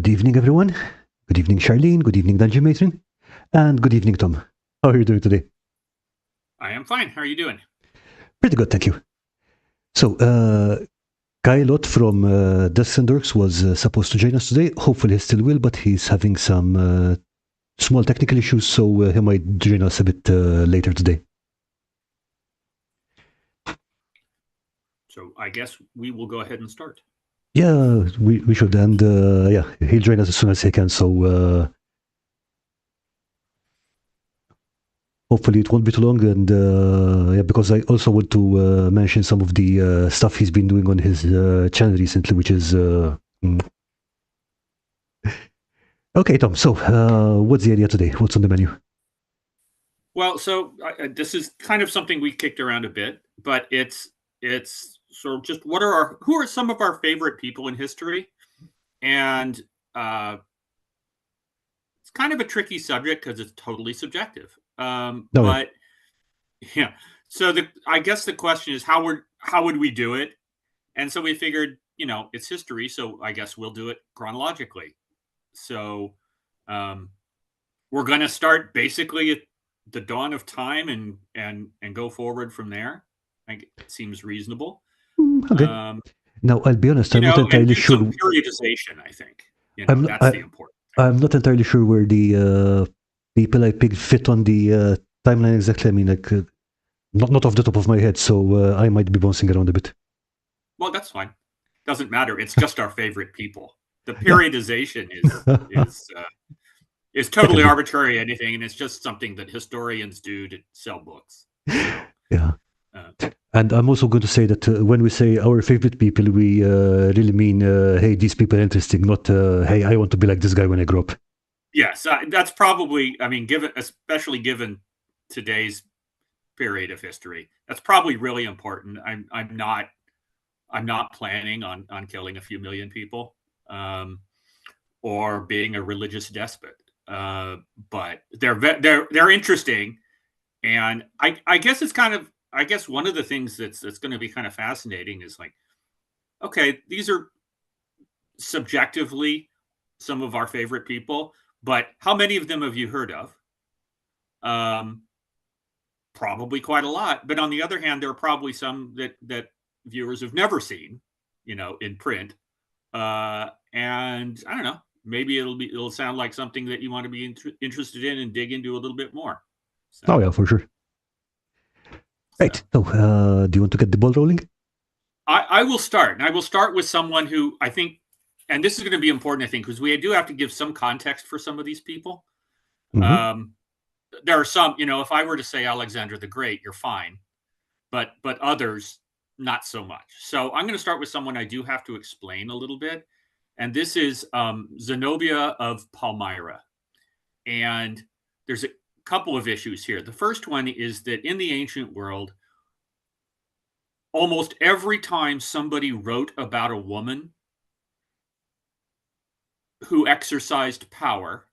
Good evening, everyone. Good evening, Charlene. Good evening, Dungeon Matron. And good evening, Tom. How are you doing today? I am fine. How are you doing? Pretty good, thank you. So, Kyle Ott from Desks and Dorks was supposed to join us today. Hopefully he still will, but he's having some small technical issues, so he might join us a bit later today. So I guess we will go ahead and start. Yeah, we should. And yeah, he'll join us as soon as he can, so hopefully it won't be too long. And yeah, because I also want to mention some of the stuff he's been doing on his channel recently, which is okay, Tom. So what's the idea today? What's on the menu? Well, so this is kind of something we kicked around a bit, but it's sort of just who are some of our favorite people in history, and it's kind of a tricky subject because it's totally subjective. Yeah. But yeah, so I guess the question is how would we do it? And so we figured, it's history, so I guess we'll do it chronologically. So we're going to start basically at the dawn of time and go forward from there. I think it seems reasonable. Okay. Now, I'll be honest, I'm not entirely sure. Some periodization, I think. That's the important thing. I'm not entirely sure where the people I picked fit on the timeline exactly. I mean, like, not off the top of my head, so I might be bouncing around a bit. Well, that's fine. Doesn't matter. It's just our favorite people. The periodization is totally arbitrary, anything, and it's just something that historians do to sell books. Yeah. And I'm also going to say that when we say our favorite people, we really mean, hey, these people are interesting, not, hey, I want to be like this guy when I grow up. Yes, that's probably, especially given today's period of history, that's probably really important. I'm not planning on killing a few million people or being a religious despot. But they're interesting, and I guess it's kind of, I guess one of the things that's going to be kind of fascinating is like, okay, these are subjectively some of our favorite people, but how many of them have you heard of? Probably quite a lot. But on the other hand, there are probably some that viewers have never seen, in print. And I don't know, maybe it'll sound like something that you want to be interested in and dig into a little bit more. So, oh yeah, for sure. Right. So, do you want to get the ball rolling? I will start. And I will start with someone who I think, and this is going to be important, I think, because we do have to give some context for some of these people. Mm-hmm. There are some, if I were to say Alexander the Great, you're fine. But others, not so much. So I'm going to start with someone I do have to explain a little bit. And this is Zenobia of Palmyra. And there's a couple of issues here. The first one is that in the ancient world, almost every time somebody wrote about a woman who exercised power,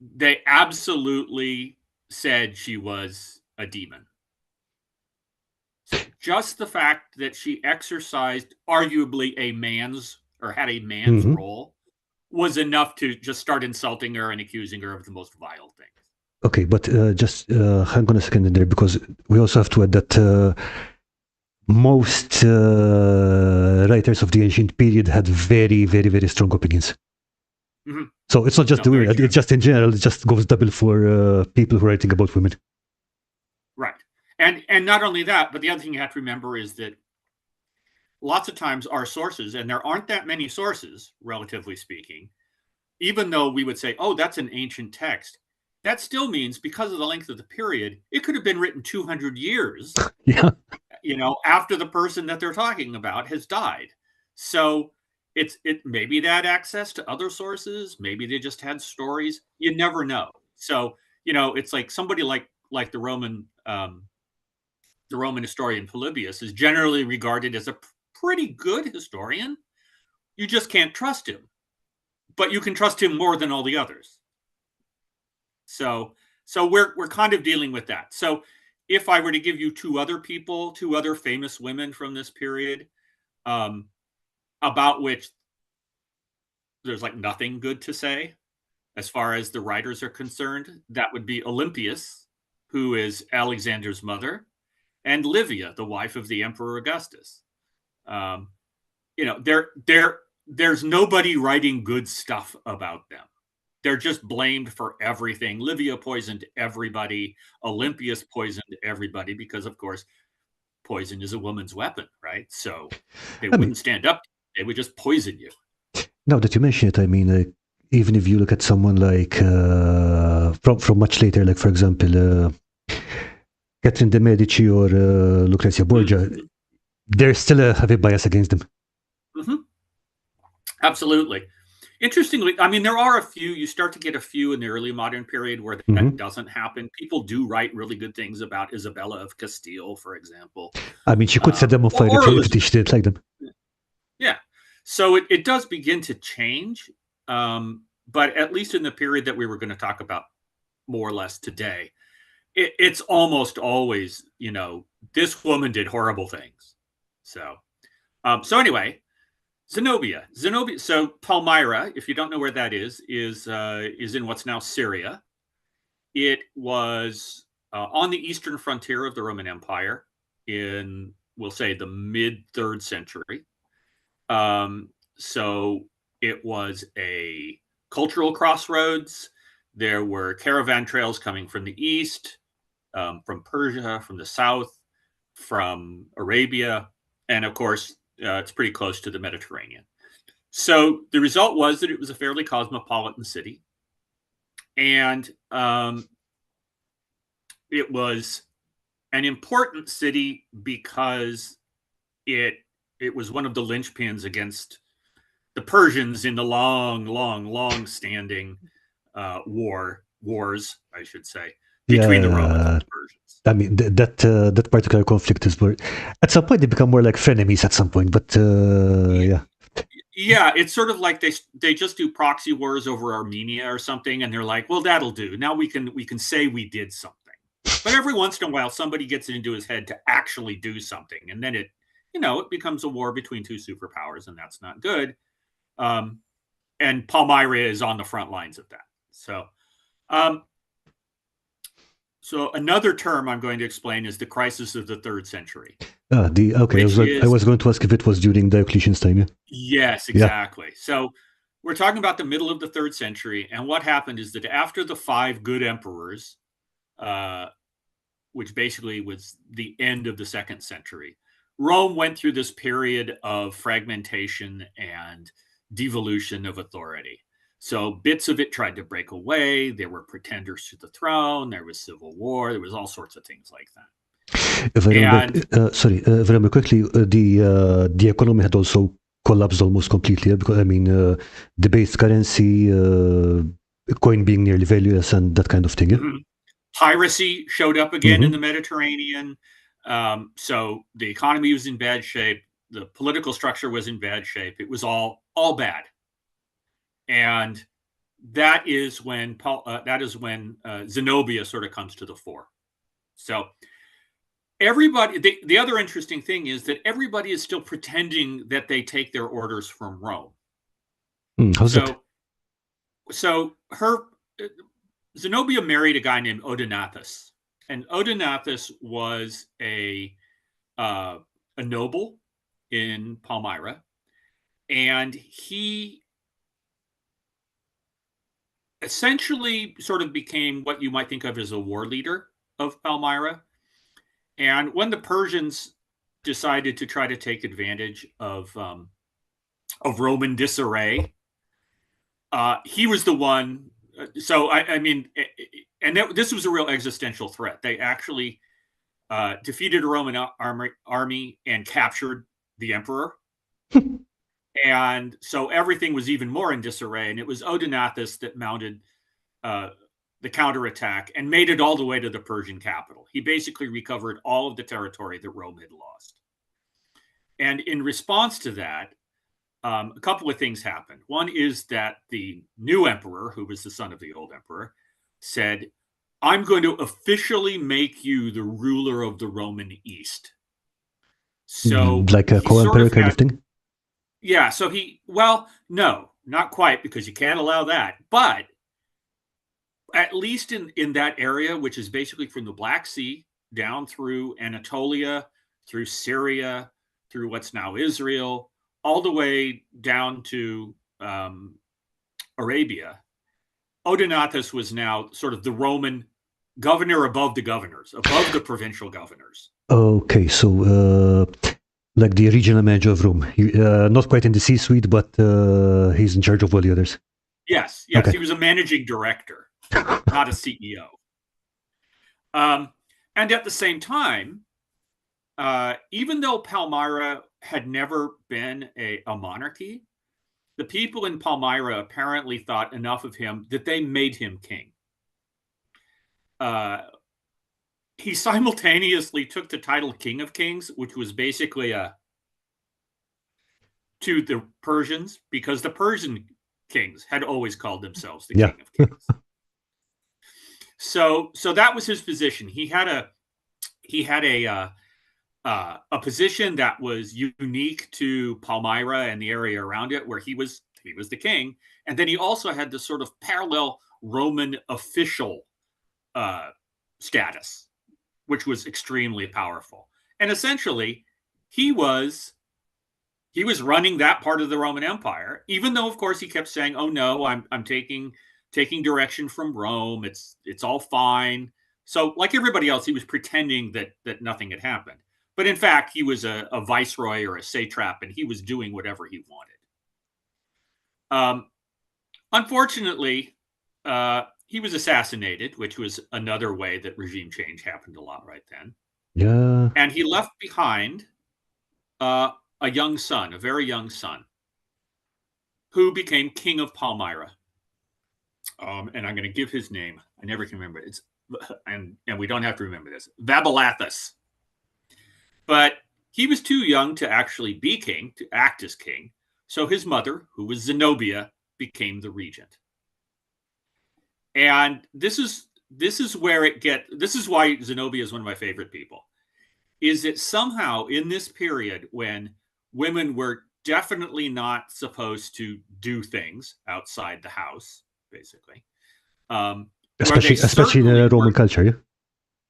they absolutely said she was a demon. So just the fact that she exercised arguably had a man's role was enough to just start insulting her and accusing her of the most vile things. Okay, but just hang on a second in there, because we also have to add that most writers of the ancient period had very, very, very strong opinions. Mm-hmm. So it's not just the women, it's just in general, it just goes double for people who are writing about women. Right. And not only that, but the other thing you have to remember is that lots of times our sources, and there aren't that many sources, relatively speaking, even though we would say, oh, that's an ancient text, that still means because of the length of the period, it could have been written 200 years, yeah, after the person that they're talking about has died. So it maybe they had access to other sources, maybe they just had stories. You never know. So it's like somebody like the Roman historian Polybius is generally regarded as a pretty good historian. You just can't trust him, but you can trust him more than all the others. So we're kind of dealing with that. So if I were to give you two other famous women from this period, about which there's like nothing good to say as far as the writers are concerned. That would be Olympias, who is Alexander's mother, and Livia, the wife of the Emperor Augustus. There's nobody writing good stuff about them. They're just blamed for everything. Livia poisoned everybody. Olympias poisoned everybody because, of course, poison is a woman's weapon, right? So they wouldn't stand up. They would just poison you. Now that you mention it, I mean, even if you look at someone like from much later, like for example, Catherine de' Medici or Lucrezia Borgia, they still have a bias against them. Mm-hmm. Absolutely. Interestingly, I mean, there are a few, you start to get a few in the early modern period where that doesn't happen. People do write really good things about Isabella of Castile, for example. I mean, she could set them on fire if she didn't like them. Yeah. So it does begin to change. But at least in the period that we were going to talk about more or less today, it's almost always, this woman did horrible things. So anyway, Zenobia. So Palmyra, if you don't know where that is in what's now Syria. It was on the eastern frontier of the Roman Empire in, we'll say, the mid-3rd century. So it was a cultural crossroads. There were caravan trails coming from the east, from Persia, from the south, from Arabia, and of course, it's pretty close to the Mediterranean. So the result was that it was a fairly cosmopolitan city. And it was an important city because it was one of the linchpins against the Persians in the long standing wars, I should say, between the Romans and the Persians. I mean, that particular conflict is where, at some point, they become more like frenemies at some point, but yeah. Yeah, it's sort of like they just do proxy wars over Armenia or something, and they're like, well, that'll do. Now we can say we did something. But every once in a while, somebody gets it into his head to actually do something, and then it becomes a war between two superpowers, and that's not good. And Palmyra is on the front lines of that. So another term I'm going to explain is the crisis of the 3rd century. Okay, I was going to ask if it was during Diocletian's time. Yeah? Yes, exactly. Yeah. So we're talking about the middle of the 3rd century, and what happened is that after the 5 good emperors, which basically was the end of the 2nd century, Rome went through this period of fragmentation and devolution of authority. So bits of it tried to break away. There were pretenders to the throne. There was civil war. There was all sorts of things like that. If I remember quickly, the economy had also collapsed almost completely, because I mean, the base currency, coin being nearly valueless, and that kind of thing. Yeah? Mm-hmm. Piracy showed up again in the Mediterranean. So the economy was in bad shape. The political structure was in bad shape. It was all bad. And that is when Zenobia sort of comes to the fore. So everybody, the other interesting thing is that everybody is still pretending that they take their orders from Rome. So Zenobia married a guy named Odenathus, and Odenathus was a noble in Palmyra, and he essentially sort of became what you might think of as a war leader of Palmyra. And when the Persians decided to try to take advantage of Roman disarray, he was the one. So I mean, and this was a real existential threat. They actually defeated a Roman army and captured the emperor. And so everything was even more in disarray. And it was Odenathus that mounted the counterattack and made it all the way to the Persian capital. He basically recovered all of the territory that Rome had lost. And in response to that, a couple of things happened. One is that the new emperor, who was the son of the old emperor, said, I'm going to officially make you the ruler of the Roman East. So like a co-emperor kind of thing? Yeah, so no. not quite, because you can't allow that, but at least in that area, which is basically from the Black Sea down through Anatolia, through Syria, through what's now Israel, all the way down to Arabia, Odenathus was now sort of the Roman governor above the governors, above the provincial governors. Okay, so like the regional manager of Rome, not quite in the C-suite, but he's in charge of all the others. Yes, okay. He was a managing director, not a CEO. And at the same time, even though Palmyra had never been a monarchy, the people in Palmyra apparently thought enough of him that they made him king. He simultaneously took the title King of Kings, which was basically to the Persians, because the Persian kings had always called themselves the King of Kings. So that was his position. He had a position that was unique to Palmyra and the area around it, where he was the king, and then he also had this sort of parallel Roman official status, which was extremely powerful. And essentially, he was running that part of the Roman Empire, even though, of course, he kept saying, "Oh no, I'm taking direction from Rome. It's all fine." So, like everybody else, he was pretending that nothing had happened. But in fact, he was a viceroy or a satrap, and he was doing whatever he wanted. Unfortunately, he was assassinated, which was another way that regime change happened a lot right then. Yeah. And he left behind a young son, a very young son, who became king of Palmyra. And I'm going to give his name. I never can remember it. And we don't have to remember this. Vabilathus. But he was too young to actually be king, to act as king. So his mother, who was Zenobia, became the regent. And this is why Zenobia is one of my favorite people. Is that somehow in this period when women were definitely not supposed to do things outside the house, basically. Especially in the Roman culture,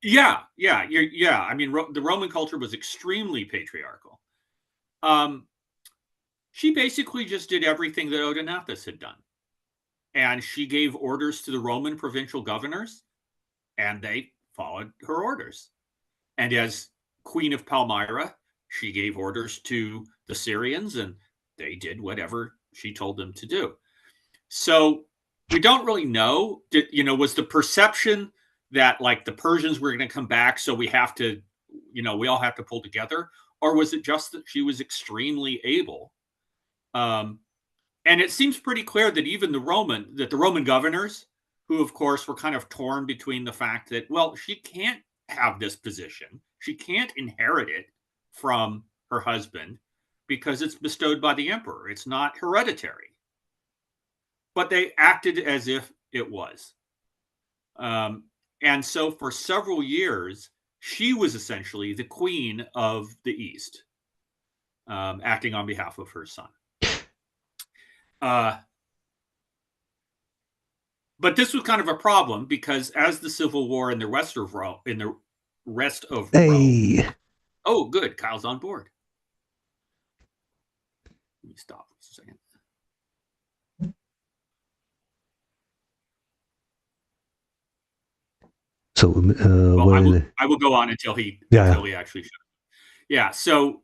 yeah. I mean, the Roman culture was extremely patriarchal. She basically just did everything that Odenathus had done. And she gave orders to the Roman provincial governors, and they followed her orders. And as Queen of Palmyra, she gave orders to the Syrians, and they did whatever she told them to do. So we don't really know, was the perception that like the Persians were going to come back, so we have to, we all have to pull together? Or was it just that she was extremely able? And it seems pretty clear that even the Roman governors, who of course were kind of torn between the fact that, well, she can't have this position, she can't inherit it from her husband because it's bestowed by the emperor, it's not hereditary. But they acted as if it was. And so for several years, she was essentially the queen of the East, acting on behalf of her son. But this was kind of a problem because as the Civil War in the rest of Rome, oh, good, Kyle's on board. Let me stop for a second. So, I will go on until he actually shows. Yeah. So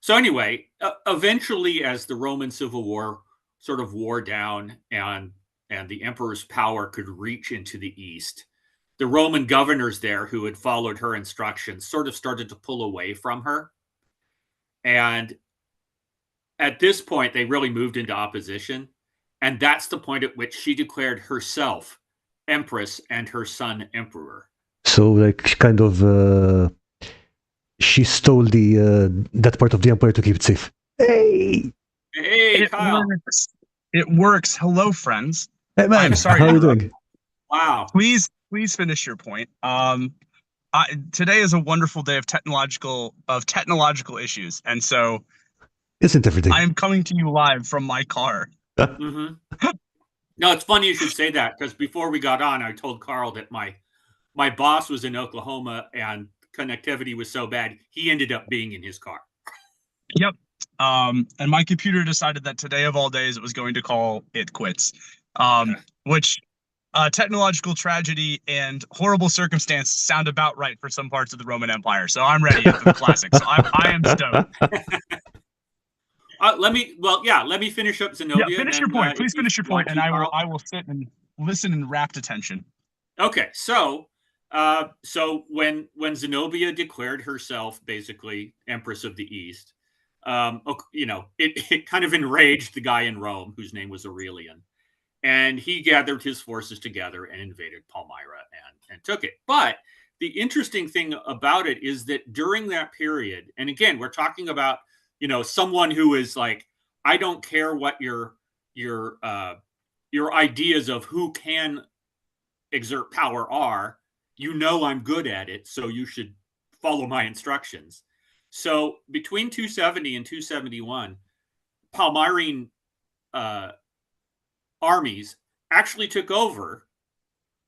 anyway, eventually, as the Roman Civil War sort of wore down and the emperor's power could reach into the East, the Roman governors there who had followed her instructions sort of started to pull away from her. And at this point, they really moved into opposition. And that's the point at which she declared herself empress and her son emperor. So like kind of she stole that part of the empire to keep it safe. Hey, Kyle. It works. Hello, friends. Hey, man. I'm sorry. How are you doing? Wow. Please finish your point. Today is a wonderful day of technological issues, and so isn't everything? I am coming to you live from my car. Mm-hmm. No, it's funny you should say that, because before we got on, I told Karl that my boss was in Oklahoma and connectivity was so bad, he ended up being in his car. Yep. And my computer decided that today of all days it was going to call it quits. Which technological tragedy and horrible circumstance sound about right for some parts of the Roman Empire. So I'm ready for the classics. So I am stoked. Let me finish up Zenobia. Yeah, finish your point. Please finish your point, and I will sit and listen in rapt attention. Okay, so when Zenobia declared herself basically Empress of the East, it kind of enraged the guy in Rome whose name was Aurelian, and he gathered his forces together and invaded Palmyra and took it. But the interesting thing about it is that during that period, and again, we're talking about someone who is like, I don't care what your ideas of who can exert power are, I'm good at it, so you should follow my instructions. So between 270 and 271, Palmyrene armies actually took over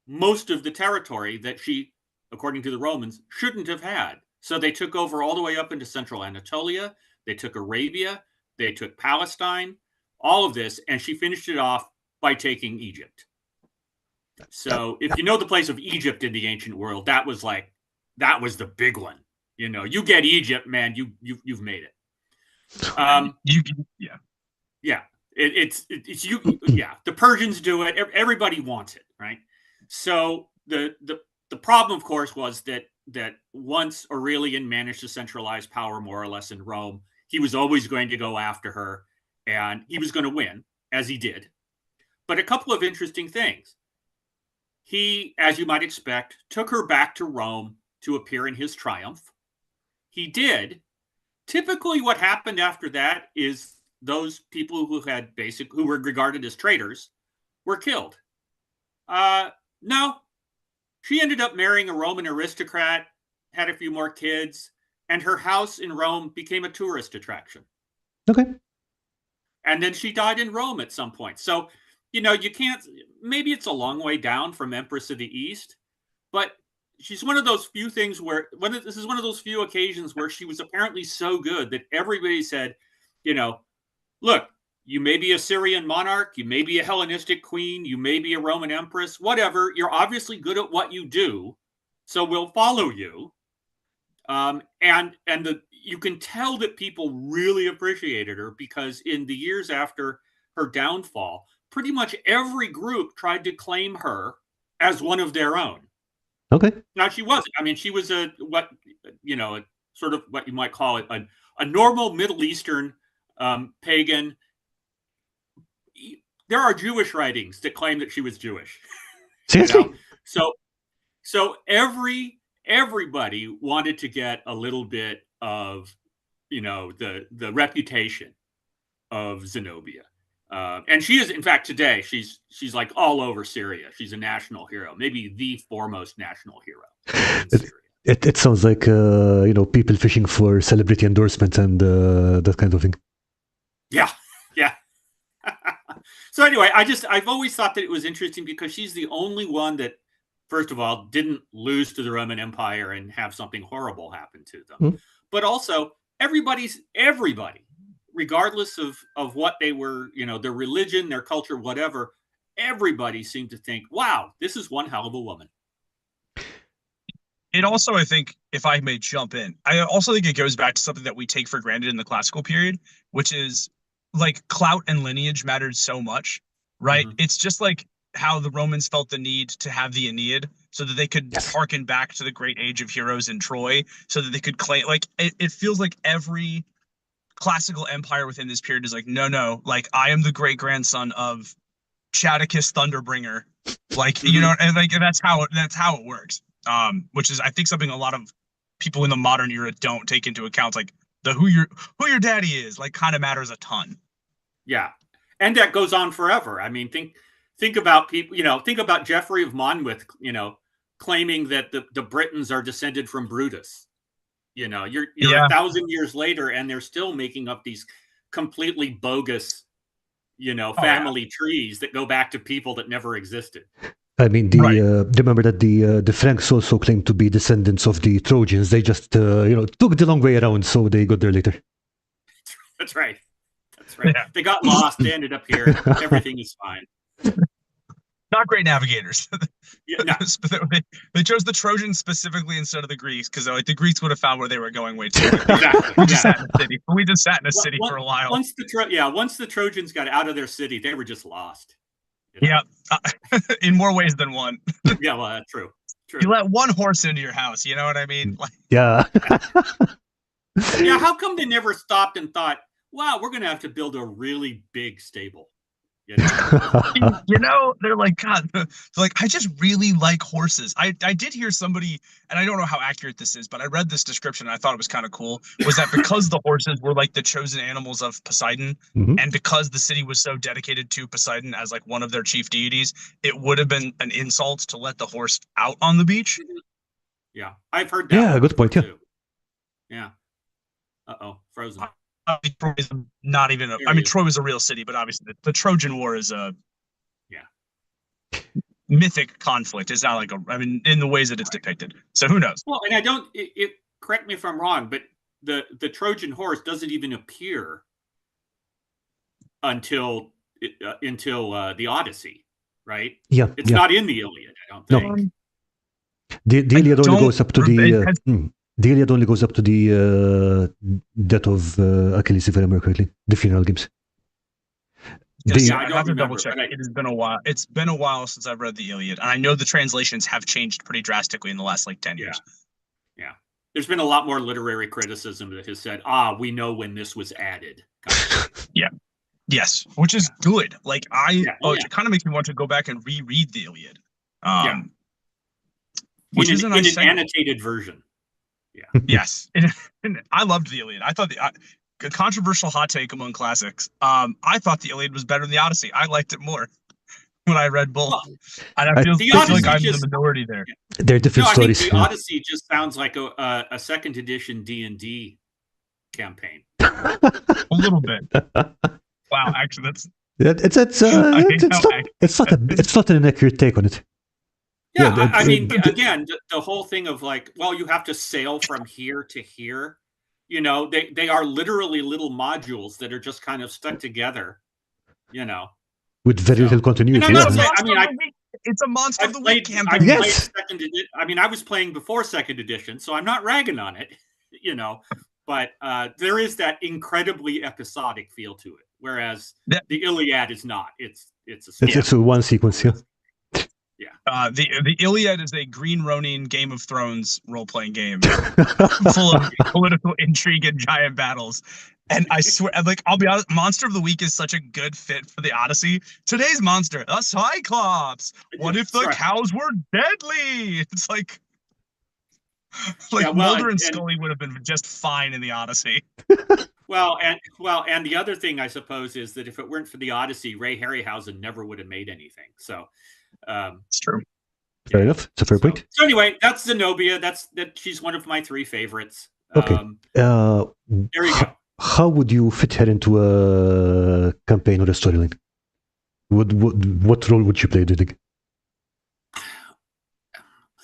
most of the territory that she, according to the Romans, shouldn't have had. So they took over all the way up into central Anatolia. They took Arabia. They took Palestine, all of this, and she finished it off by taking Egypt. So if you know the place of Egypt in the ancient world, that was the big one. You get Egypt, man, you've made it. It's you. Yeah, the Persians do it. Everybody wants it, right? So the problem, of course, was that once Aurelian managed to centralize power more or less in Rome, he was always going to go after her, and he was going to win, as he did. But a couple of interesting things. He, as you might expect, took her back to Rome to appear in his triumph. He did. Typically, what happened after that is those people who were regarded as traitors were killed. No, she ended up marrying a Roman aristocrat, had a few more kids, and her house in Rome became a tourist attraction. Okay. And then she died in Rome at some point. So, you can't, maybe it's a long way down from Empress of the East, but she's one of those few things this is one of those few occasions where she was apparently so good that everybody said, look, you may be a Syrian monarch, you may be a Hellenistic queen, you may be a Roman empress, whatever. You're obviously good at what you do, so we'll follow you. You can tell that people really appreciated her, because in the years after her downfall, pretty much every group tried to claim her as one of their own. Okay. Now, she wasn't. I mean, she was sort of what you might call it, a normal Middle Eastern pagan. There are Jewish writings that claim that she was Jewish. Seriously? So everybody wanted to get a little bit of, the reputation of Zenobia. And she is, in fact, today, she's like all over Syria. She's a national hero, maybe the foremost national hero in Syria. It sounds like, people fishing for celebrity endorsement and that kind of thing. Yeah. So anyway, I've always thought that it was interesting because she's the only one that, first of all, didn't lose to the Roman Empire and have something horrible happen to them. Mm. But also, everybody, regardless of what they were, their religion, their culture, whatever, everybody seemed to think, wow, this is one hell of a woman. It also, I think, if I may jump in, I also think it goes back to something that we take for granted in the classical period, which is like clout and lineage mattered so much, right? Mm-hmm. It's just like how the Romans felt the need to have the Aeneid so that they could harken back to the great age of heroes in Troy, so that they could claim, like, it feels like every classical empire within this period is like, no, like, I am the great grandson of Chadicus Thunderbringer, like, mm-hmm. And like that's how it works. Which is, I think, something a lot of people in the modern era don't take into account. Like who your daddy is, like, kind of matters a ton. Yeah, and that goes on forever. I mean, think about people. Think about Geoffrey of Monmouth. Claiming that the Britons are descended from Brutus. You're 1,000 years later, and they're still making up these completely bogus family trees that go back to people that never existed. I mean, remember that the Franks also claimed to be descendants of the Trojans. They just, took the long way around, so they got there later. That's right. Yeah. They got lost. They ended up here. Everything is fine. Not great navigators. Yeah, no. They chose the Trojans specifically instead of the Greeks because the Greeks would have found where they were going way too. Exactly. We just sat in a city for a while. Once the Trojans got out of their city, they were just lost. Yeah, in more ways than one. Yeah, well, that's true. You let one horse into your house, you know what I mean? Yeah. Yeah, how come they never stopped and thought, wow, we're going to have to build a really big stable? They're like, God, I just really like horses. I did hear somebody, and I don't know how accurate this is, but I read this description and I thought it was kind of cool, was that because the horses were like the chosen animals of Poseidon, and because the city was so dedicated to Poseidon as like one of their chief deities, it would have been an insult to let the horse out on the beach. Yeah, I've heard that. Yeah, good point, too. Yeah. Uh-oh, frozen. Troy is not even Troy was a real city, but obviously the Trojan War is a mythic conflict. It's not like in the ways that it's depicted. So who knows? Well, and I don't correct me if I'm wrong, but the Trojan horse doesn't even appear until the Odyssey, right? Yeah. It's not in the Iliad, I don't think. No. The Iliad only goes up to the Iliad only goes up to the death of Achilles, if I remember correctly, the funeral games. I have to double check. It has been a while. It's been a while since I've read the Iliad, and I know the translations have changed pretty drastically in the last 10 years. Yeah. There's been a lot more literary criticism that has said, we know when this was added. Yeah. Yes, which is good. It kind of makes me want to go back and reread the Iliad. Which is a nice an annotated version. Yeah. Yes. I loved the Iliad. I thought a controversial hot take among classics. I thought the Iliad was better than the Odyssey. I liked it more when I read both. And I feel like I'm in the minority there. They're different stories. I think the Odyssey just sounds like a second edition D&D campaign. A little bit. Wow, actually, it's not an accurate take on it. Yeah, I mean, again, the whole thing of you have to sail from here to here. They are literally little modules that are just kind of stuck together. With very little continuity. It's a Monster of the Week campaign. I was playing before second edition, so I'm not ragging on it. But there is that incredibly episodic feel to it, whereas the Iliad is not. It's a one sequence. Yeah. Yeah. The Iliad is a Green Ronin Game of Thrones role-playing game full of political intrigue and giant battles. And I swear, I'll be honest, Monster of the Week is such a good fit for the Odyssey. Today's monster, a Cyclops. What if the cows were deadly? It's Mulder and Scully would have been just fine in the Odyssey. And the other thing I suppose is that if it weren't for the Odyssey, Ray Harryhausen never would have made anything. So it's true. Fair enough. It's a fair point. So anyway, that's Zenobia. She's one of my three favorites. Okay. There you go. How would you fit her into a campaign or a storyline? What role would she play, do you think?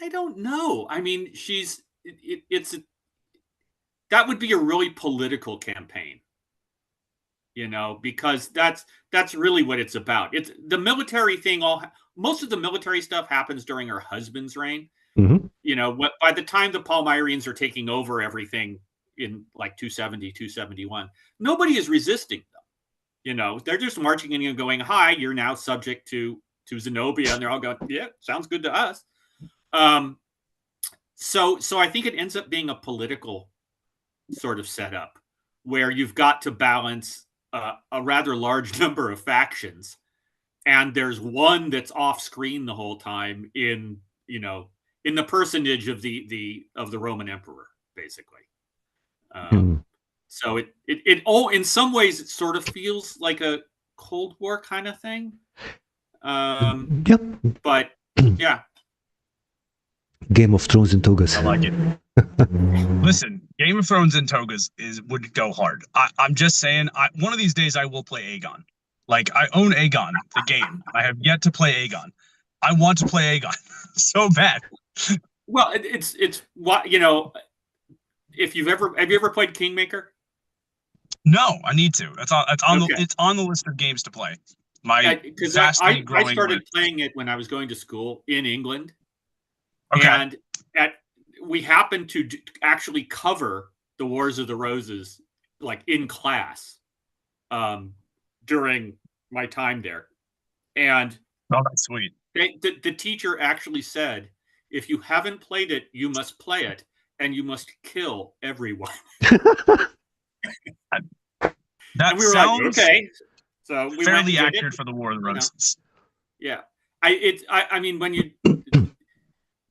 I don't know. I mean, that would be a really political campaign, because that's really what it's about. It's the military thing. Most of the military stuff happens during her husband's reign. Mm-hmm. By the time the Palmyreans are taking over everything in 270, 271, nobody is resisting them. They're just marching in and going, "Hi, you're now subject to Zenobia," and they're all going, "Yeah, sounds good to us." So I think it ends up being a political sort of setup where you've got to balance a rather large number of factions, and there's one that's off screen the whole time in the personage of the Roman emperor, basically. So it in some ways it sort of feels like a Cold War kind of thing. Yep. But yeah. Game of Thrones in togas. I like it. Listen, Game of Thrones in togas would go hard. I'm just saying, one of these days I will play Aegon. Like, I own Aegon, the game. I have yet to play Aegon. I want to play Aegon so bad. Well, it's what, if have you ever played Kingmaker? No, I need to. It's on Okay. it's on the list of games to play. My Because vastly I growing started list. playing it when I was going to school in England, Okay. and we happened to actually cover the Wars of the Roses like in class during my time there, and Oh, that's sweet. the teacher actually said, if you haven't played it, you must play it, and you must kill everyone. That and we were sounds like, okay. So we fairly accurate for the War of the Roses. Yeah. I mean, when you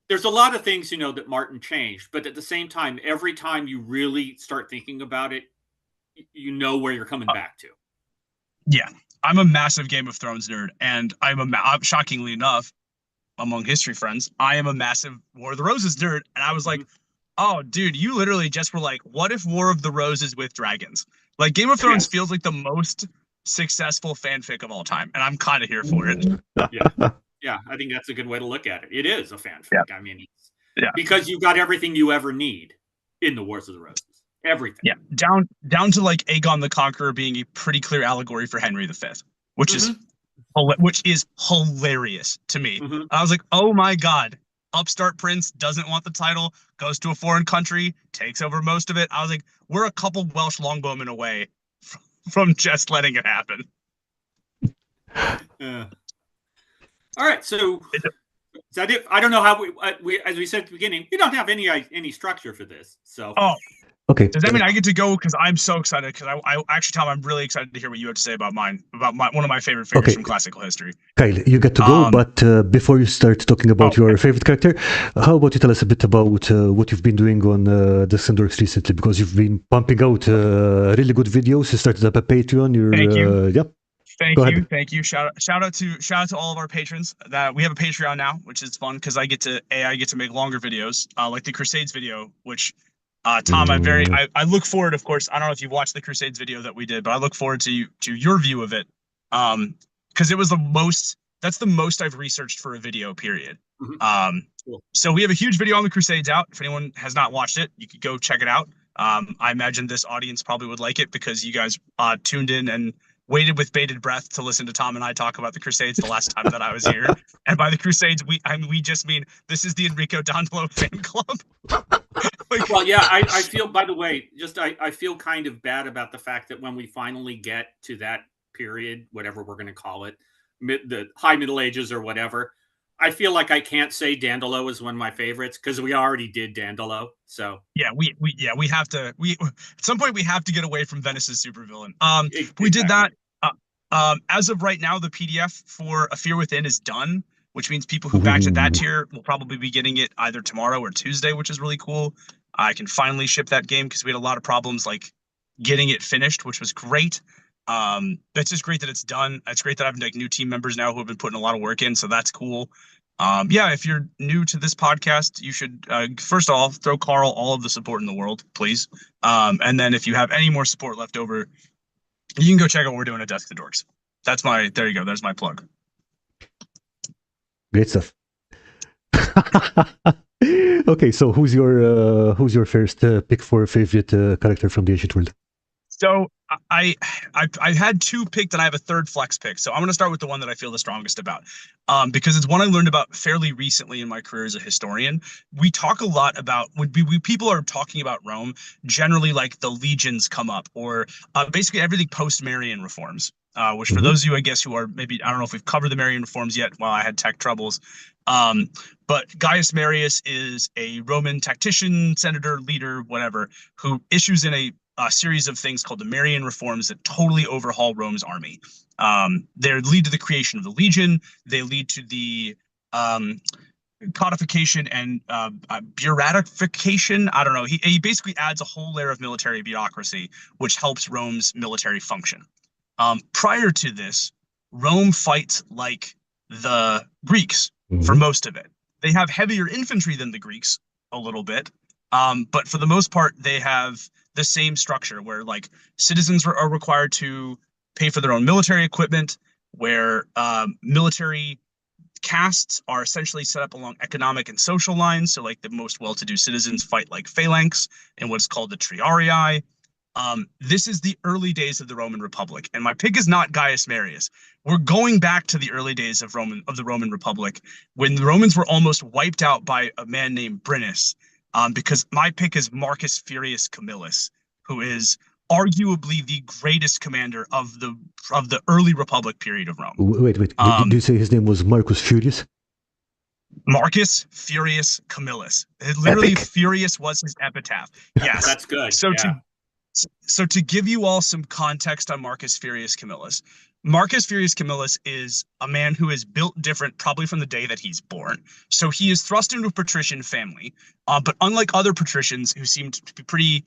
there's a lot of things, that Martin changed, but at the same time, every time you really start thinking about it, you know where you're coming back to. Yeah. I'm a massive Game of Thrones nerd, and I'm shockingly enough, among history friends, I am a massive War of the Roses nerd, and I was like, oh, dude, you literally just were like, what if War of the Roses with dragons? Like, Game of Thrones feels like the most successful fanfic of all time, and I'm kind of here for it. Yeah, I think that's a good way to look at it. It is a fanfic. Yeah. I mean, because you've got everything you ever need in the Wars of the Roses. Everything. Yeah, down to like Aegon the Conqueror being a pretty clear allegory for Henry V, which is hilarious to me. I was like, oh my god, upstart prince doesn't want the title, goes to a foreign country, takes over most of it. I was like, we're a couple Welsh longbowmen away from just letting it happen. All right, so is that it? I don't know how we as we said at the beginning, we don't have any structure for this. So okay. Does that mean I get to go? Because I'm so excited. Because I actually, Tom, I'm really excited to hear what you have to say about one of my favorite figures from classical history. Kyle, you get to go, but before you start talking about your favorite character, how about you tell us a bit about what you've been doing on Discs and Dorks recently? Because you've been pumping out really good videos. You started up a Patreon. Thank you. Yeah. Thank you. Shout out to all of our patrons. That we have a Patreon now, which is fun because I get to make longer videos, like the Crusades video, which. Tom, I look forward, of course. I don't know if you watched the Crusades video that we did, but I look forward to your view of it. Because it was that's the most I've researched for a video, period. Cool. So we have a huge video on the Crusades out. If anyone has not watched it, you could go check it out. I imagine this audience probably would like it because you guys tuned in and waited with bated breath to listen to Tom and I talk about the Crusades the last time that I was here. And by the Crusades, we just mean this is the Enrico Dandolo fan club. Well, yeah, I feel, by the way, I feel kind of bad about the fact that when we finally get to that period, whatever we're going to call it, the high Middle Ages or whatever, I feel like I can't say Dandolo is one of my favorites because we already did Dandolo. So yeah, we have to at some point we have to get away from Venice's supervillain. Exactly. We did that. As of right now, the PDF for A Fear Within is done, which means people who backed at that tier will probably be getting it either tomorrow or Tuesday, which is really cool. I can finally ship that game because we had a lot of problems like getting it finished, which was great. It's just great that it's done. It's great that I have like new team members now who have been putting a lot of work in, so that's cool. Yeah, if you're new to this podcast, you should first of all throw Karl all of the support in the world, please. And then if you have any more support left over, you can go check out what we're doing at Desks and Dorks. There you go. There's my plug. Great stuff. Okay, so who's your first pick for a favorite character from the ancient world? So I had two picked and I have a third flex pick. So I'm going to start with the one that I feel the strongest about, because it's one I learned about fairly recently in my career as a historian. We talk a lot about when people are talking about Rome, generally like the legions come up, or basically everything post-Marian reforms. Which for those of you, I guess, who are maybe, I don't know if we've covered the Marian reforms yet while I had tech troubles. But Gaius Marius is a Roman tactician, senator, leader, whatever, who issues in a series of things called the Marian reforms that totally overhaul Rome's army. They lead to the creation of the legion. They lead to the codification and bureaucratification. I don't know. He basically adds a whole layer of military bureaucracy, which helps Rome's military function. Prior to this, Rome fights like the Greeks for most of it. They have heavier infantry than the Greeks a little bit, but for the most part, they have the same structure where like citizens are required to pay for their own military equipment, where military castes are essentially set up along economic and social lines. So like the most well-to-do citizens fight like phalanx in what's called the triarii. This is the early days of the Roman Republic, and my pick is not Gaius Marius. We're going back to the early days of the Roman Republic, when the Romans were almost wiped out by a man named Brennus. Because my pick is Marcus Furius Camillus, who is arguably the greatest commander of the early Republic period of Rome. Wait. Did you say his name was Marcus Furius? Marcus Furius Camillus. Literally, Epic. Furious was his epitaph. Yes, That's good. So to give you all some context on Marcus Furius Camillus is a man who is built different probably from the day that he's born. So he is thrust into a patrician family, but unlike other patricians who seemed to be pretty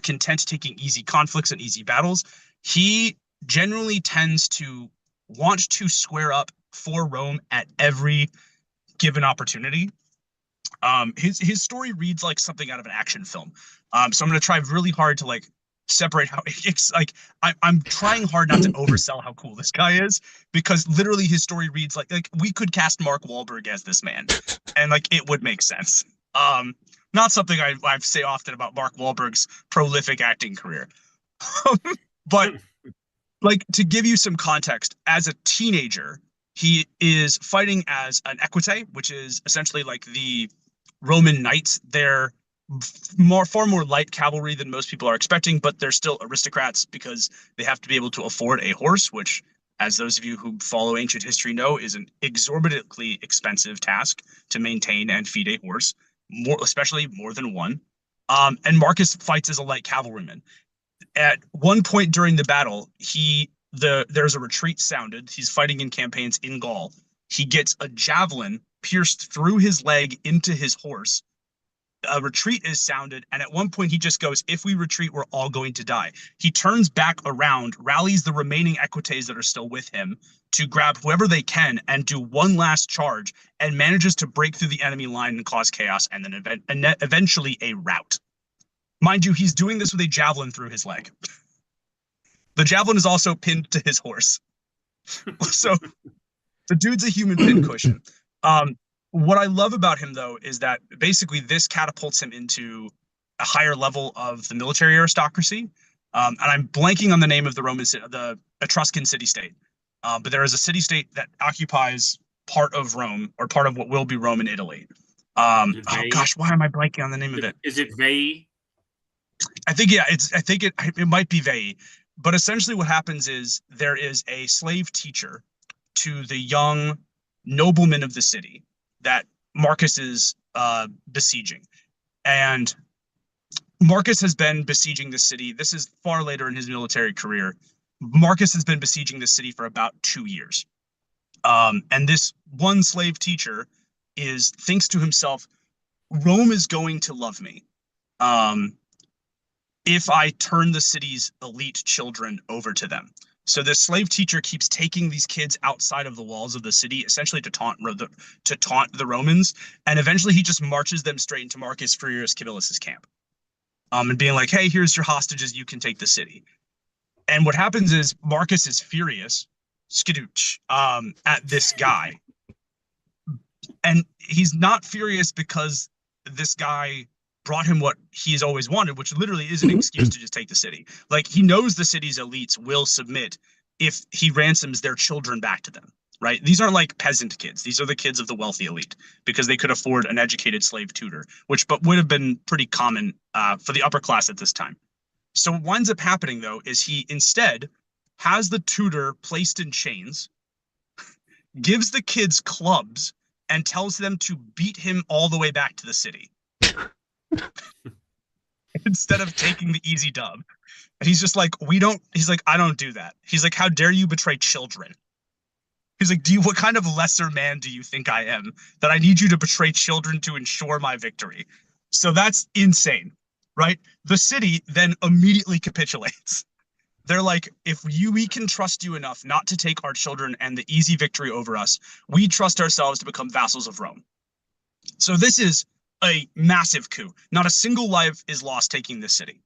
content taking easy conflicts and easy battles, he generally tends to want to square up for Rome at every given opportunity. His story reads like something out of an action film. So I'm going to try really hard to like separate how it's like I'm trying hard not to oversell how cool this guy is, because literally his story reads like we could cast Mark Wahlberg as this man and like it would make sense. Not something I say often about Mark Wahlberg's prolific acting career. But like, to give you some context, as a teenager, he is fighting as an equite, which is essentially like the Roman knights. They're far more light cavalry than most people are expecting, but they're still aristocrats because they have to be able to afford a horse, which, as those of you who follow ancient history know, is an exorbitantly expensive task to maintain and feed a horse, especially more than one. And Marcus fights as a light cavalryman. At one point during the battle, there's a retreat sounded. He's fighting in campaigns in Gaul. He gets a javelin pierced through his leg into his horse. A retreat is sounded, and at one point he just goes, "If we retreat, we're all going to die." He turns back around, rallies the remaining equites that are still with him to grab whoever they can and do one last charge, and manages to break through the enemy line and cause chaos, and then eventually a rout. Mind you, he's doing this with a javelin through his leg. The javelin is also pinned to his horse. So the dude's a human pin cushion. What I love about him, though, is that basically this catapults him into a higher level of the military aristocracy. And I'm blanking on the name of the Etruscan city-state. But there is a city-state that occupies part of Rome, or part of what will be Rome in Italy. Oh gosh, why am I blanking on the name of it? Is it Veii? I think it might be Veii. But essentially what happens is there is a slave teacher to the young noblemen of the city that Marcus is besieging. And Marcus has been besieging the city. This is far later in his military career. Marcus has been besieging the city for about 2 years. And this one slave teacher thinks to himself, Rome is going to love me if I turn the city's elite children over to them. So this slave teacher keeps taking these kids outside of the walls of the city, essentially to taunt the Romans, and eventually he just marches them straight into Marcus Furius Camillus' camp, and being like, "Hey, here's your hostages. You can take the city." And what happens is Marcus is furious, skadooch, at this guy, and he's not furious because this guy brought him what he's always wanted, which literally is an excuse to just take the city. Like, he knows the city's elites will submit if he ransoms their children back to them, right? These aren't like peasant kids. These are the kids of the wealthy elite, because they could afford an educated slave tutor, which would have been pretty common for the upper class at this time. So what winds up happening, though, is he instead has the tutor placed in chains, gives the kids clubs, and tells them to beat him all the way back to the city. Instead of taking the easy dub. And he's just like, I don't do that. He's like, how dare you betray children? He's like, what kind of lesser man do you think I am that I need you to betray children to ensure my victory? So that's insane, right? The city then immediately capitulates. They're like, we can trust you enough not to take our children and the easy victory over us. We trust ourselves to become vassals of Rome. So this is a massive coup. Not a single life is lost taking this city.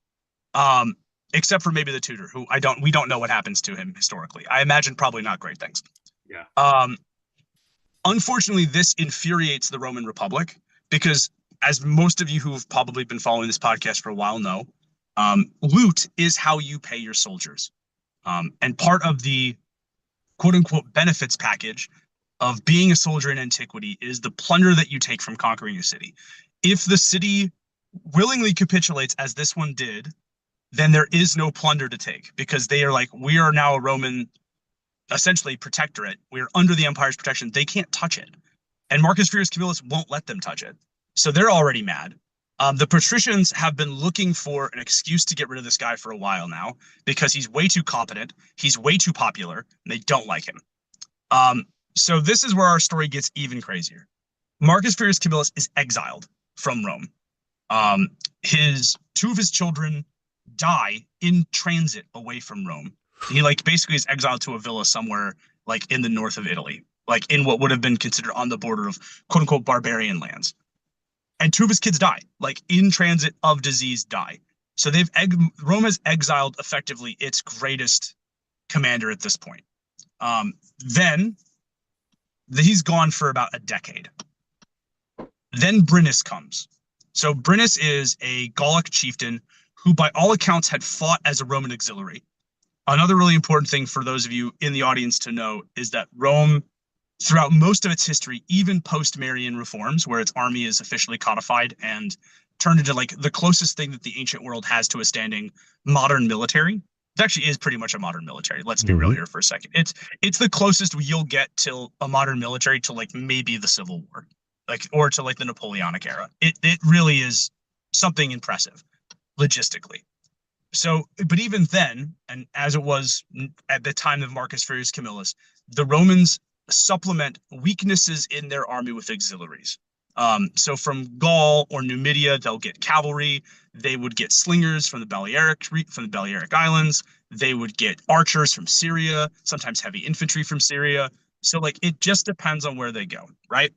except for maybe the tutor, who we don't know what happens to him historically. I imagine probably not great things. Yeah. Unfortunately, this infuriates the Roman Republic because, as most of you who have probably been following this podcast for a while know, loot is how you pay your soldiers. And part of the quote-unquote benefits package of being a soldier in antiquity is the plunder that you take from conquering a city. If the city willingly capitulates, as this one did, then there is no plunder to take, because they are like, we are now a Roman, essentially protectorate. We're under the empire's protection. They can't touch it. And Marcus Furius Camillus won't let them touch it. So they're already mad. The patricians have been looking for an excuse to get rid of this guy for a while now, because he's way too competent, he's way too popular, and they don't like him. So this is where our story gets even crazier. Marcus Furius Camillus is exiled from Rome. Two of his children die in transit away from Rome. He basically is exiled to a villa somewhere in the north of Italy, in what would have been considered on the border of quote unquote barbarian lands. And two of his kids die, in transit of disease die. So Rome has exiled effectively its greatest commander at this point. Then he's gone for about a decade. Then Brennus comes. So Brennus is a Gallic chieftain who by all accounts had fought as a Roman auxiliary. Another really important thing for those of you in the audience to know is that Rome, throughout most of its history, even post-Marian reforms, where its army is officially codified and turned into the closest thing that the ancient world has to a standing modern military. It actually is pretty much a modern military. Let's be real here for a second. It's the closest you'll get to a modern military to maybe the Civil War, or to the Napoleonic era. It really is something impressive logistically. So, but even then, and as it was at the time of Marcus Furius Camillus, the Romans supplement weaknesses in their army with auxiliaries. So from Gaul or Numidia, they'll get cavalry. They would get slingers from the Balearic Islands. They would get archers from Syria, sometimes heavy infantry from Syria. So it just depends on where they go, right?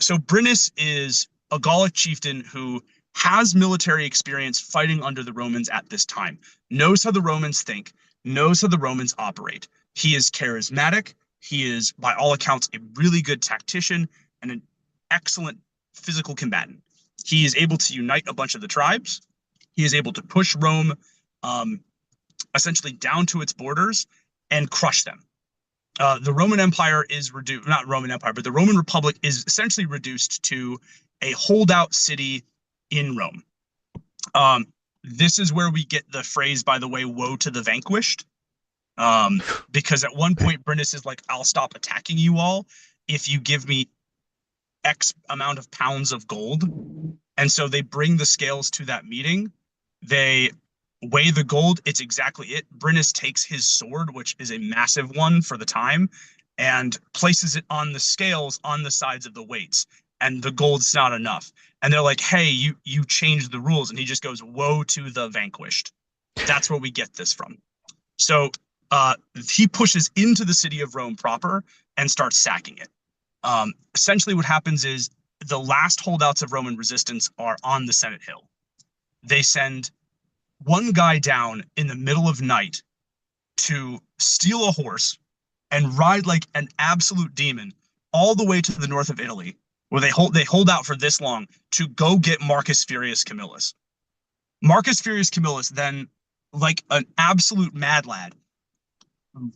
So Brennus is a Gallic chieftain who has military experience fighting under the Romans at this time, knows how the Romans think, knows how the Romans operate. He is charismatic. He is, by all accounts, a really good tactician and an excellent physical combatant. He is able to unite a bunch of the tribes. He is able to push Rome essentially down to its borders and crush them. The Roman Empire is reduced, not Roman Empire, but the Roman Republic is essentially reduced to a holdout city in Rome. This is where we get the phrase, by the way, woe to the vanquished. Because at one point Brennus is I'll stop attacking you all if you give me X amount of pounds of gold. And so they bring the scales to that meeting. They weigh the gold. It's exactly it. Brennus takes his sword, which is a massive one for the time, and places it on the scales on the sides of the weights. And the gold's not enough. And they're like, hey, you changed the rules. And he just goes, woe to the vanquished. That's where we get this from. So he pushes into the city of Rome proper and starts sacking it. Essentially what happens is the last holdouts of Roman resistance are on the Senate Hill. They send one guy down in the middle of night to steal a horse and ride like an absolute demon all the way to the north of Italy, where they hold out for this long to go get Marcus Furius Camillus. Marcus Furius Camillus then, like an absolute mad lad,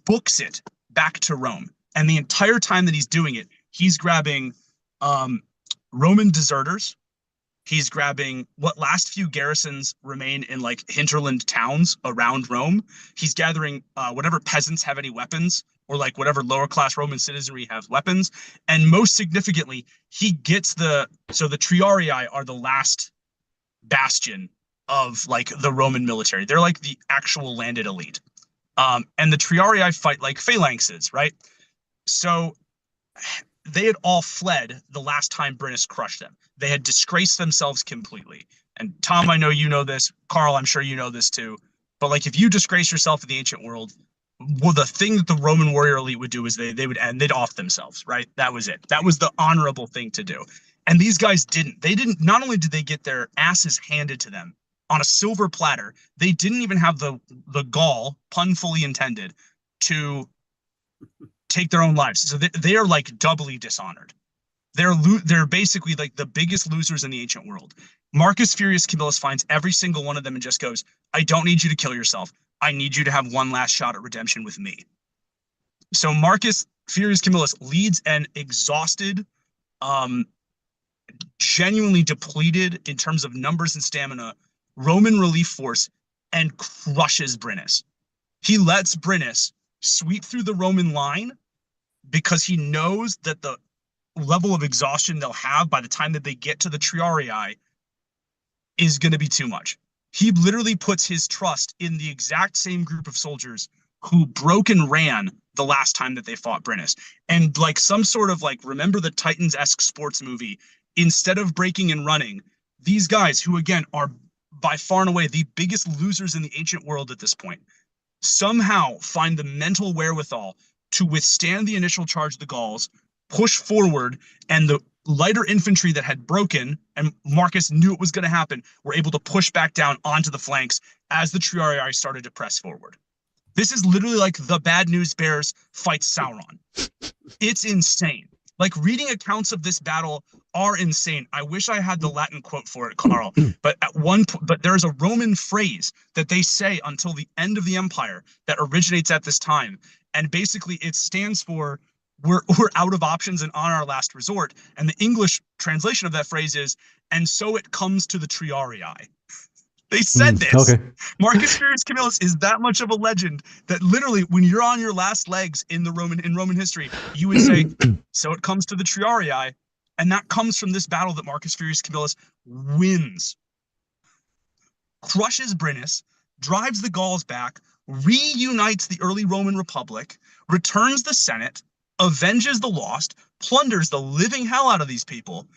books it back to Rome. And the entire time that he's doing it, he's grabbing Roman deserters. He's grabbing what last few garrisons remain in like hinterland towns around Rome. He's gathering whatever peasants have any weapons, or like whatever lower class Roman citizenry have weapons. And most significantly, he gets the Triarii are the last bastion of like the Roman military. They're like the actual landed elite. And the Triarii fight like phalanxes, right? So they had all fled the last time Brennus crushed them. They had disgraced themselves completely. And Tom, I know you know this. Karl, I'm sure you know this too. But like, if you disgrace yourself in the ancient world, well, the thing that the Roman warrior elite would do is they'd off themselves, right? That was it. That was the honorable thing to do. And these guys didn't. Not only did they get their asses handed to them on a silver platter. They didn't even have the gall, pun fully intended, to take their own lives. So they are like doubly dishonored. They're basically like the biggest losers in the ancient world. Marcus Furius Camillus finds every single one of them and just goes, I don't need you to kill yourself. I need you to have one last shot at redemption with me. So Marcus Furius Camillus leads an exhausted, genuinely depleted in terms of numbers and stamina Roman relief force and crushes Brennus. He lets Brennus sweep through the Roman line because he knows that the level of exhaustion they'll have by the time that they get to the Triarii is going to be too much. He literally puts his trust in the exact same group of soldiers who broke and ran the last time that they fought Brennus. And like some sort of like, remember the Titans-esque sports movie, instead of breaking and running, these guys who again are by far and away the biggest losers in the ancient world at this point, somehow find the mental wherewithal to withstand the initial charge of the Gauls, push forward, and the lighter infantry that had broken, and Marcus knew it was going to happen, were able to push back down onto the flanks as the Triarii started to press forward. This is literally like the Bad News Bears fights Sauron. It's insane. Like, reading accounts of this battle are insane. I wish I had the Latin quote for it, Karl. But but there's a Roman phrase that they say until the end of the empire that originates at this time, and basically it stands for we're out of options and on our last resort. And the English translation of that phrase is, and so it comes to the Triarii. They said this. Okay. Marcus Furius Camillus is that much of a legend that literally, when you're on your last legs in Roman history, you would say, so it comes to the Triarii. And that comes from this battle that Marcus Furius Camillus wins. Crushes Brennus, drives the Gauls back, reunites the early Roman Republic, returns the Senate, avenges the lost, plunders the living hell out of these people,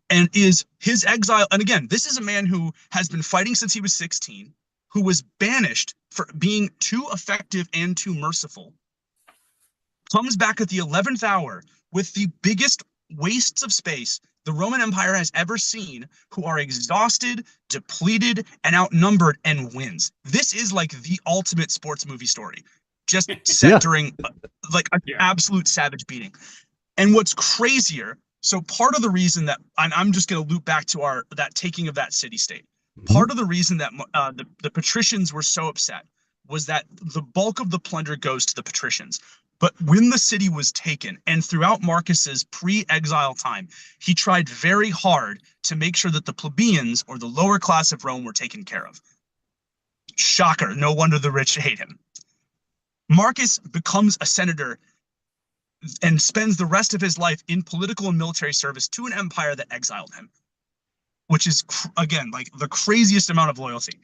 and is his exile. And again, this is a man who has been fighting since he was 16, who was banished for being too effective and too merciful, comes back at the 11th hour with the biggest wastes of space the Roman Empire has ever seen, who are exhausted, depleted, and outnumbered, and wins. This is like the ultimate sports movie story, just set during like an absolute savage beating. And what's crazier, so part of the reason that, and I'm just going to loop back to that taking of that city-state, part of the reason that the patricians were so upset was that the bulk of the plunder goes to the patricians. But when the city was taken, and throughout Marcus's pre-exile time, he tried very hard to make sure that the plebeians, or the lower class of Rome, were taken care of. Shocker, no wonder the rich hate him. Marcus becomes a senator and spends the rest of his life in political and military service to an empire that exiled him, which is, again, like the craziest amount of loyalty.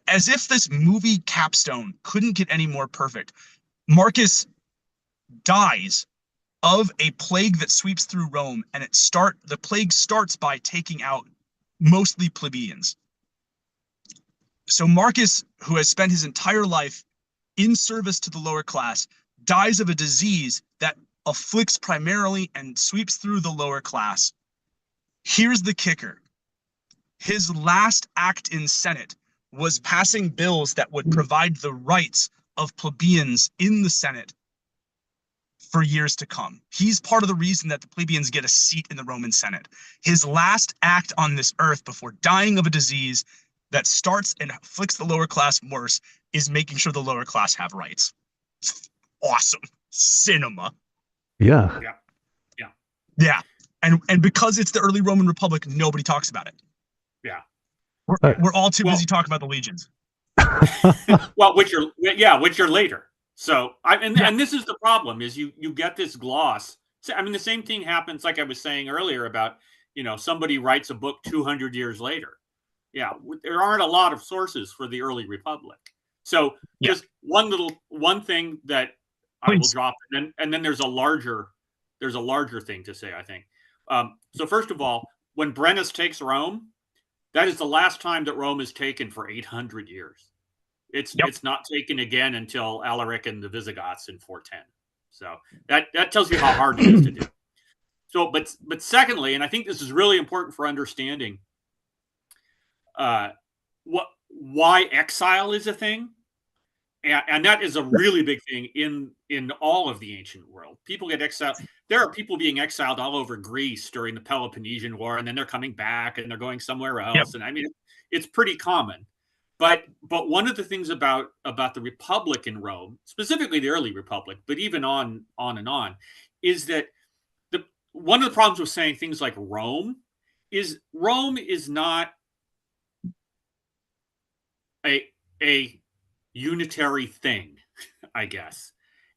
As if this movie capstone couldn't get any more perfect, Marcus dies of a plague that sweeps through Rome, and the plague starts by taking out mostly plebeians. So Marcus, who has spent his entire life in service to the lower class, dies of a disease that afflicts primarily and sweeps through the lower class. Here's the kicker. His last act in Senate was passing bills that would provide the rights of plebeians in the Senate for years to come. He's part of the reason that the plebeians get a seat in the Roman Senate. His last act on this earth before dying of a disease that starts and afflicts the lower class worse is making sure the lower class have rights. Awesome. Cinema. Yeah. And because it's the early Roman Republic, nobody talks about it. Yeah. We're all too busy talking about the legions. Well, which are later. So and this is the problem, is you get this gloss. So, I mean, the same thing happens, like I was saying earlier, about, somebody writes a book 200 years later. Yeah, there aren't a lot of sources for the early Republic. So just one thing that I will drop, and then there's a larger thing to say, I think. So first of all, when Brennus takes Rome, that is the last time that Rome is taken for 800 years. It's not taken again until Alaric and the Visigoths in 410. So that tells you how hard it is to do. So, but secondly, and I think this is really important for understanding, why exile is a thing. And that is a really big thing in all of the ancient world. People get exiled. There are people being exiled all over Greece during the Peloponnesian War, and then they're coming back and they're going somewhere else. Yep. And I mean, it's pretty common. But one of the things about the Republic in Rome, specifically the early Republic, but even on and on, is that one of the problems with saying things like Rome is not a unitary thing, I guess.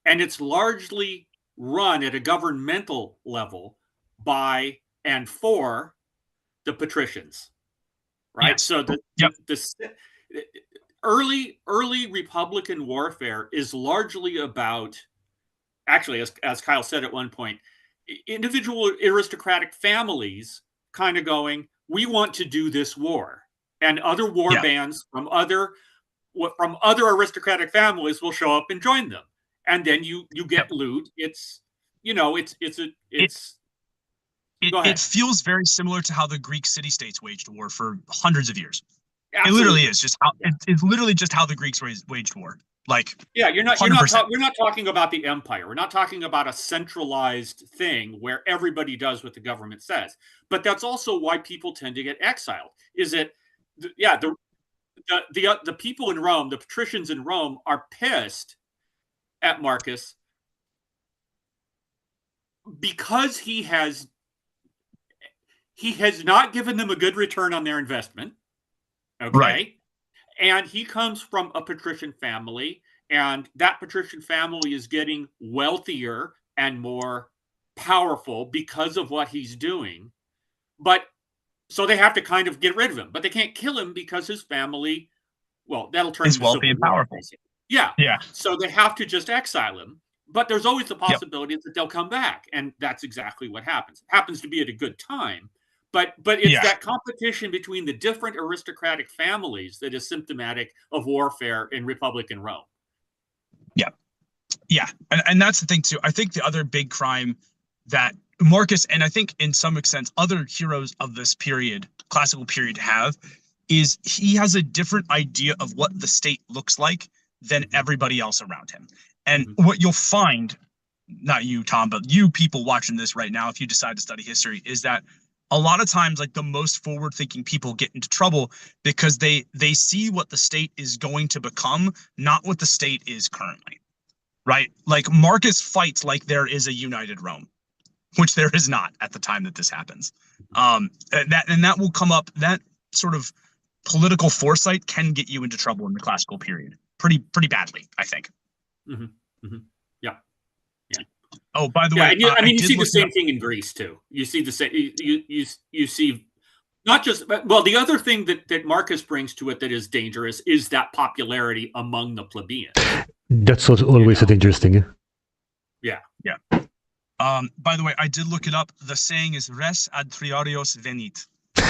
And it's largely run at a governmental level by and for the patricians, right? Yes. So the early Republican warfare is largely about, actually, as Kyle said at one point, individual aristocratic families kind of going, we want to do this war. And other war bands from other aristocratic families will show up and join them, and then you get loot. It feels very similar to how the Greek city-states waged war for hundreds of years. Absolutely. It literally is just how it's literally just how the Greeks waged war. Like, we're not talking about the empire. We're not talking about a centralized thing where everybody does what the government says. But that's also why people tend to get exiled. Is it? The people in Rome, the patricians in Rome, are pissed at Marcus because he has not given them a good return on their investment. Okay. Right. And he comes from a patrician family, and that patrician family is getting wealthier and more powerful because of what he's doing. But so they have to kind of get rid of him, but they can't kill him because his family, well, that'll turn into wealthy and powerful. Yeah. Yeah. So they have to just exile him. But there's always the possibility that they'll come back. And that's exactly what happens. It happens to be at a good time. But it's that competition between the different aristocratic families that is symptomatic of warfare in Republican Rome. Yeah. Yeah. And that's the thing, too. I think the other big crime that Marcus, and I think in some extent other heroes of this period, classical period, have, is he has a different idea of what the state looks like than everybody else around him. And what you'll find, not you, Tom, but you people watching this right now, if you decide to study history, is that a lot of times, like, the most forward-thinking people get into trouble because they see what the state is going to become, not what the state is currently, right? Like, Marcus fights like there is a united Rome, which there is not at the time that this happens. That will come up. That sort of political foresight can get you into trouble in the classical period pretty badly, I think. Yeah. Oh, by the way, you see the same thing in Greece too. You see the same. You see, not just the other thing that Marcus brings to it that is dangerous is that popularity among the plebeians. That's always a dangerous thing. Yeah. By the way, I did look it up. The saying is "res ad triarios venit,"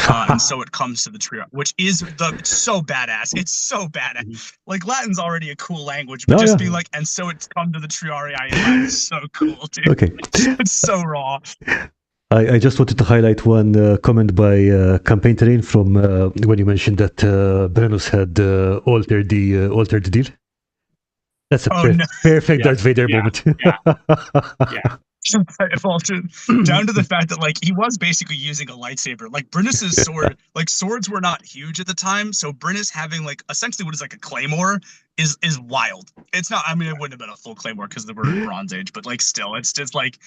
and so it comes to the trio, which is it's so badass. It's so badass. Like, Latin's already a cool language, but being like, and so it's come to the triorii is so cool, dude. Okay, it's so raw. I just wanted to highlight one comment by Campaign Terrain from when you mentioned that Brennus had altered the deal. That's a perfect Darth Vader moment. Yeah. Down to the fact that, like, he was basically using a lightsaber. Like, Brennus's sword, like, swords were not huge at the time, so Brennus having, like, essentially what is like a claymore is wild. It's not, I mean, it wouldn't have been a full claymore because they were in Bronze Age, but, like, still, it's just like,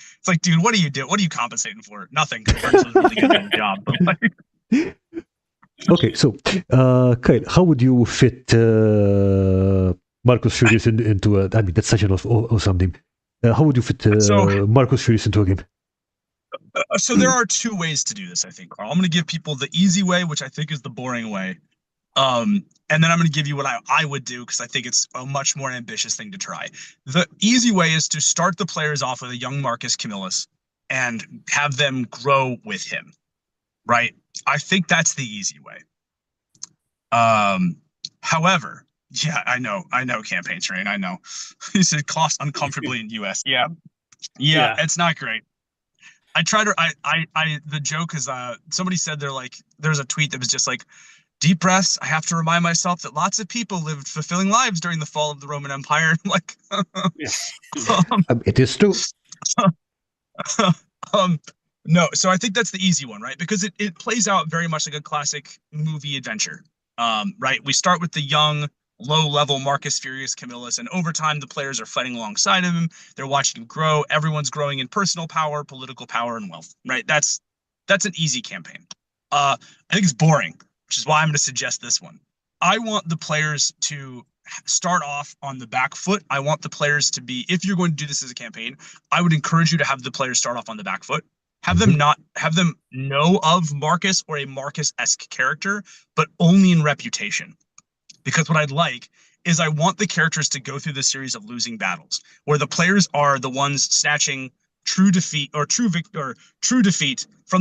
dude, what do you do? What are you compensating for? Nothing. Brennus was really good at the job, but, like... Okay, so Kyle, how would you fit Marcus Furious into I mean, that's such an awesome name. How would you fit Marcus Furious into a game? So there are two ways to do this, I think, Karl. I'm going to give people the easy way, which I think is the boring way. And then I'm going to give you what I would do, because I think it's a much more ambitious thing to try. The easy way is to start the players off with a young Marcus Camillus and have them grow with him, right? I think that's the easy way. However, yeah, I know, Campaign Terrain, I know. He said cost uncomfortably in US. Yeah, it's not great. I try to, the joke is, somebody said there's a tweet that was just like, deep breaths. I have to remind myself that lots of people lived fulfilling lives during the fall of the Roman Empire. Like, it is true. No, so I think that's the easy one, right? Because it plays out very much like a classic movie adventure. Right? We start with the young, low-level Marcus Furius Camillus, and over time the players are fighting alongside of him. They're watching him grow. Everyone's growing in personal power, political power, and wealth. Right? That's an easy campaign. I think it's boring, which is why I'm going to suggest this one. I want the players to start off on the back foot. I want the players to be, if you're going to do this as a campaign, I would encourage you to have the players start off on the back foot. Have them know of Marcus or a Marcus-esque character, but only in reputation. Because what I'd like is I want the characters to go through this series of losing battles, where the players are the ones snatching true defeat from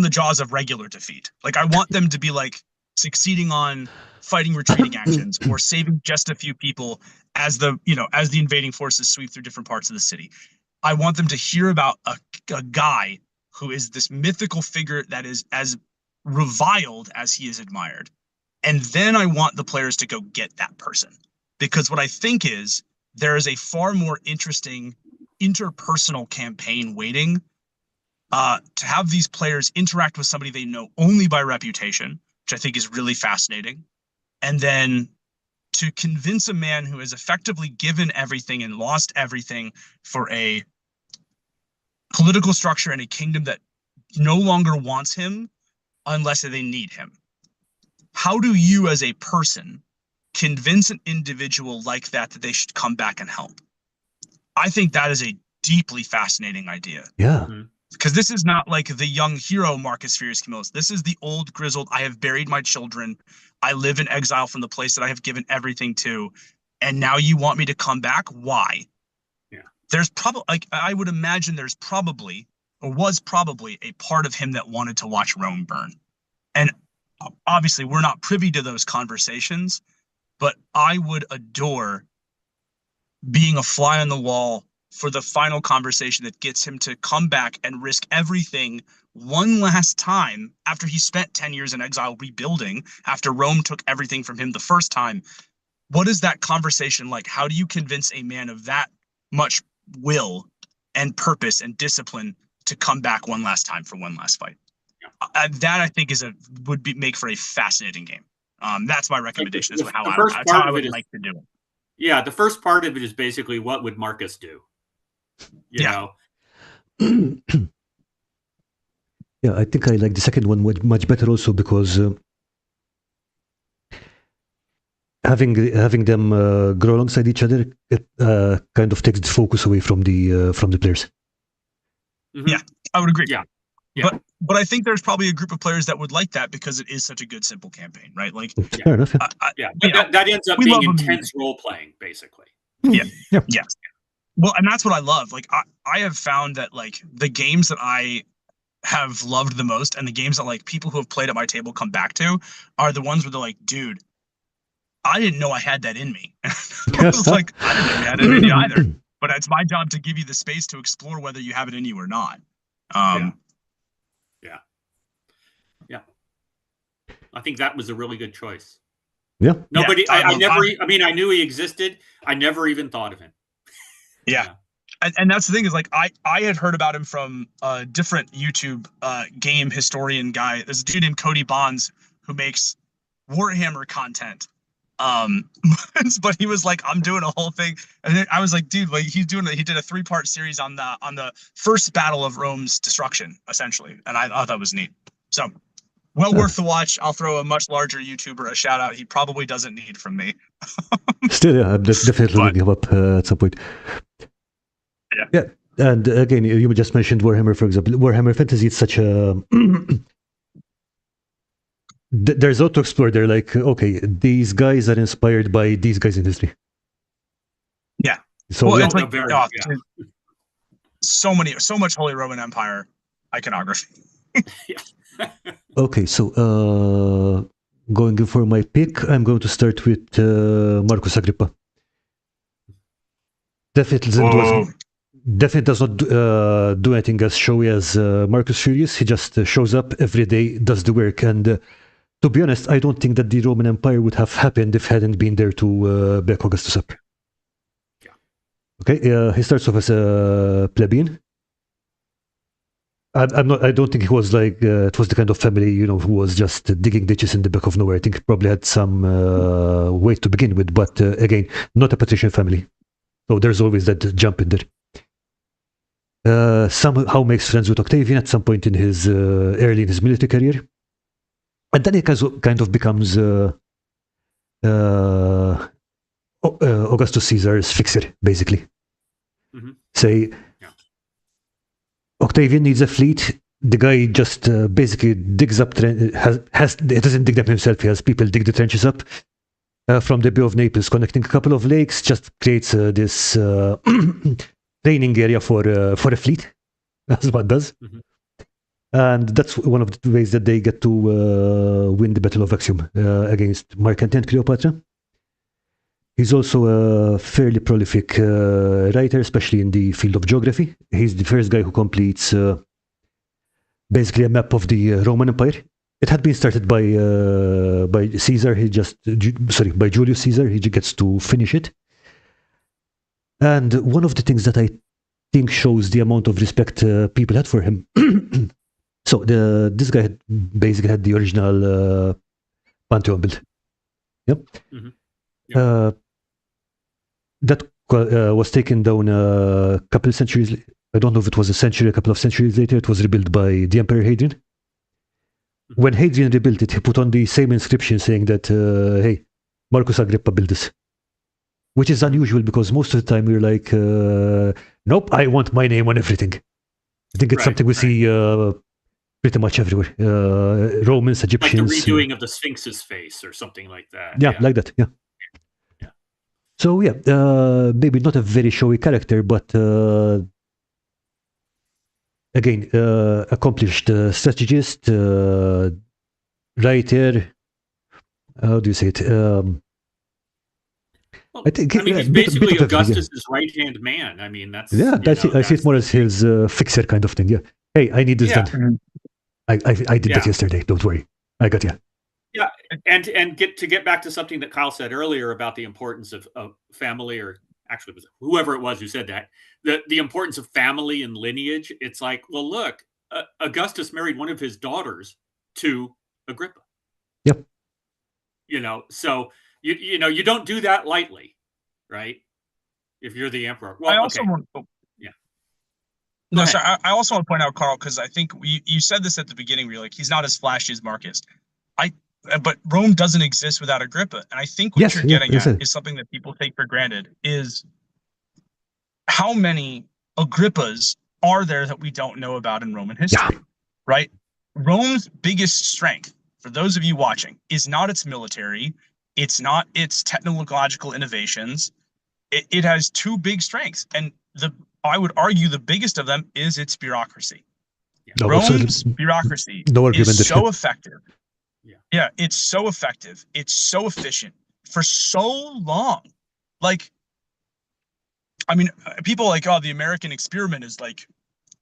the jaws of regular defeat. Like, I want them to be like succeeding on fighting retreating actions or saving just a few people as the invading forces sweep through different parts of the city. I want them to hear about a guy who is this mythical figure that is as reviled as he is admired. And then I want the players to go get that person. Because what I think is there is a far more interesting interpersonal campaign waiting to have these players interact with somebody they know only by reputation, which I think is really fascinating. And then to convince a man who has effectively given everything and lost everything for a political structure and a kingdom that no longer wants him unless they need him. How do you as a person convince an individual like that they should come back and help? I think that is a deeply fascinating idea. Yeah. Because this is not like the young hero Marcus Furius Camillus. This is the old grizzled, I have buried my children. I live in exile from the place that I have given everything to. And now you want me to come back? Why? There's probably, I would imagine was probably a part of him that wanted to watch Rome burn. And obviously we're not privy to those conversations, but I would adore being a fly on the wall for the final conversation that gets him to come back and risk everything one last time after he spent 10 years in exile rebuilding, after Rome took everything from him the first time. What is that conversation like? How do you convince a man of that much will and purpose and discipline to come back one last time for one last fight? That I think would make for a fascinating game. That's my recommendation. That's how I would like to do it. Yeah, the first part of it is basically what would Marcus do? You know? Yeah, I think I like the second one much better also because having them grow alongside each other, it kind of takes the focus away from the players. Mm-hmm. Yeah, I would agree. Yeah. But I think there's probably a group of players that would like that because it is such a good, simple campaign, right? Like, fair enough. That ends up being intense role playing, basically. Yeah. Yes. Well, and that's what I love. Like, I have found that like the games that I have loved the most and the games that like people who have played at my table come back to are the ones where they're like, dude, I didn't know I had that in me. I was like, I didn't know you had it in you either. But it's my job to give you the space to explore whether you have it in you or not. Yeah. I think that was a really good choice. Yeah. Nobody. Yeah, I knew he existed. I never even thought of him. Yeah. And that's the thing is like I had heard about him from a different YouTube game historian guy. There's a dude named Cody Bonds who makes Warhammer content. But he was like, I'm doing a whole thing, and I was like, dude, like he did a 3-part series on the first battle of Rome's destruction, essentially, and I thought that was neat. So, worth the watch. I'll throw a much larger YouTuber a shout out. He probably doesn't need from me. Still, yeah, I'm definitely looking him up at some point. Yeah, and again, you just mentioned Warhammer, for example. Warhammer Fantasy is such a there's auto explore. They're like, okay, these guys are inspired by these guys in history. Yeah. So it's like so much Holy Roman Empire iconography. Okay, so going for my pick, I'm going to start with Marcus Agrippa. Definitely does not do anything as showy as Marcus Furius. He just shows up every day, does the work, and To be honest, I don't think that the Roman Empire would have happened if hadn't been there to back Augustus up. Yeah. Okay, he starts off as a plebeian. I don't think he was like it was the kind of family who was just digging ditches in the back of nowhere. I think he probably had some weight to begin with, but again, not a patrician family. So there's always that jump in there. Somehow makes friends with Octavian at some point in his early in his military career, and then he kind of becomes Augustus Caesar's fixer, basically. Mm-hmm. Say. Octavian needs a fleet. The guy just basically digs up. He doesn't dig them himself. He has people dig the trenches up from the Bay of Naples, connecting a couple of lakes. Just creates this training area for a fleet. That's what it does, and that's one of the ways that they get to win the Battle of Actium against Mark Antony and Cleopatra. He's also a fairly prolific writer, especially in the field of geography. He's the first guy who completes basically a map of the Roman Empire. It had been started by Caesar. By Julius Caesar. He gets to finish it. And one of the things that I think shows the amount of respect people had for him. So this guy basically had the original Pantheon built. Yep. Mm-hmm. Yep. That was taken down a couple of centuries. I don't know if it was a couple of centuries later. It was rebuilt by the Emperor Hadrian. When Hadrian rebuilt it, he put on the same inscription saying that, hey, Marcus Agrippa built this. Which is unusual because most of the time we're like, nope, I want my name on everything. I think it's something we see pretty much everywhere. Romans, Egyptians. Like the redoing of the Sphinx's face or something like that. Yeah, like that, yeah. So yeah, maybe not a very showy character, but again, accomplished strategist, writer. How do you say it? He's basically Augustus's right-hand man. I mean, that's I see it more as his fixer kind of thing. Yeah. Hey, I need this done. I did that yesterday. Don't worry, I got you. Yeah, and get back to something that Kyle said earlier about the importance of family, or actually it was whoever it was who said that, the importance of family and lineage. It's like, well, look, Augustus married one of his daughters to Agrippa. Yep. So you don't do that lightly, right? If you're the emperor. Well, I also want. No, sorry. I also want to point out, Karl, because I think you said this at the beginning. Where you're like, he's not as flashy as Marcus. But Rome doesn't exist without Agrippa. And I think what you're getting at is something that people take for granted, is how many Agrippas are there that we don't know about in Roman history, right? Rome's biggest strength, for those of you watching, is not its military. It's not its technological innovations. It has two big strengths. And I would argue the biggest of them is its bureaucracy. Yeah. Rome's bureaucracy is so effective. Yeah, it's so effective. It's so efficient for so long. Like, I mean, people are like, oh, the American experiment is like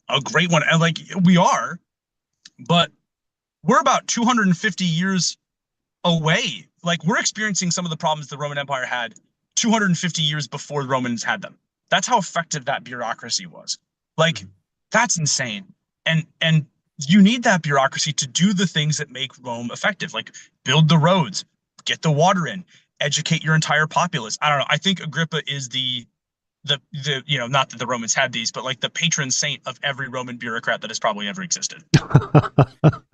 a great one. And like, we are, but we're about 250 years away. Like, we're experiencing some of the problems the Roman Empire had 250 years before the Romans had them. That's how effective that bureaucracy was. Like, that's insane. And you need that bureaucracy to do the things that make Rome effective, like build the roads, get the water in, educate your entire populace. I don't know. I think Agrippa is the not that the Romans had these, but like the patron saint of every Roman bureaucrat that has probably ever existed.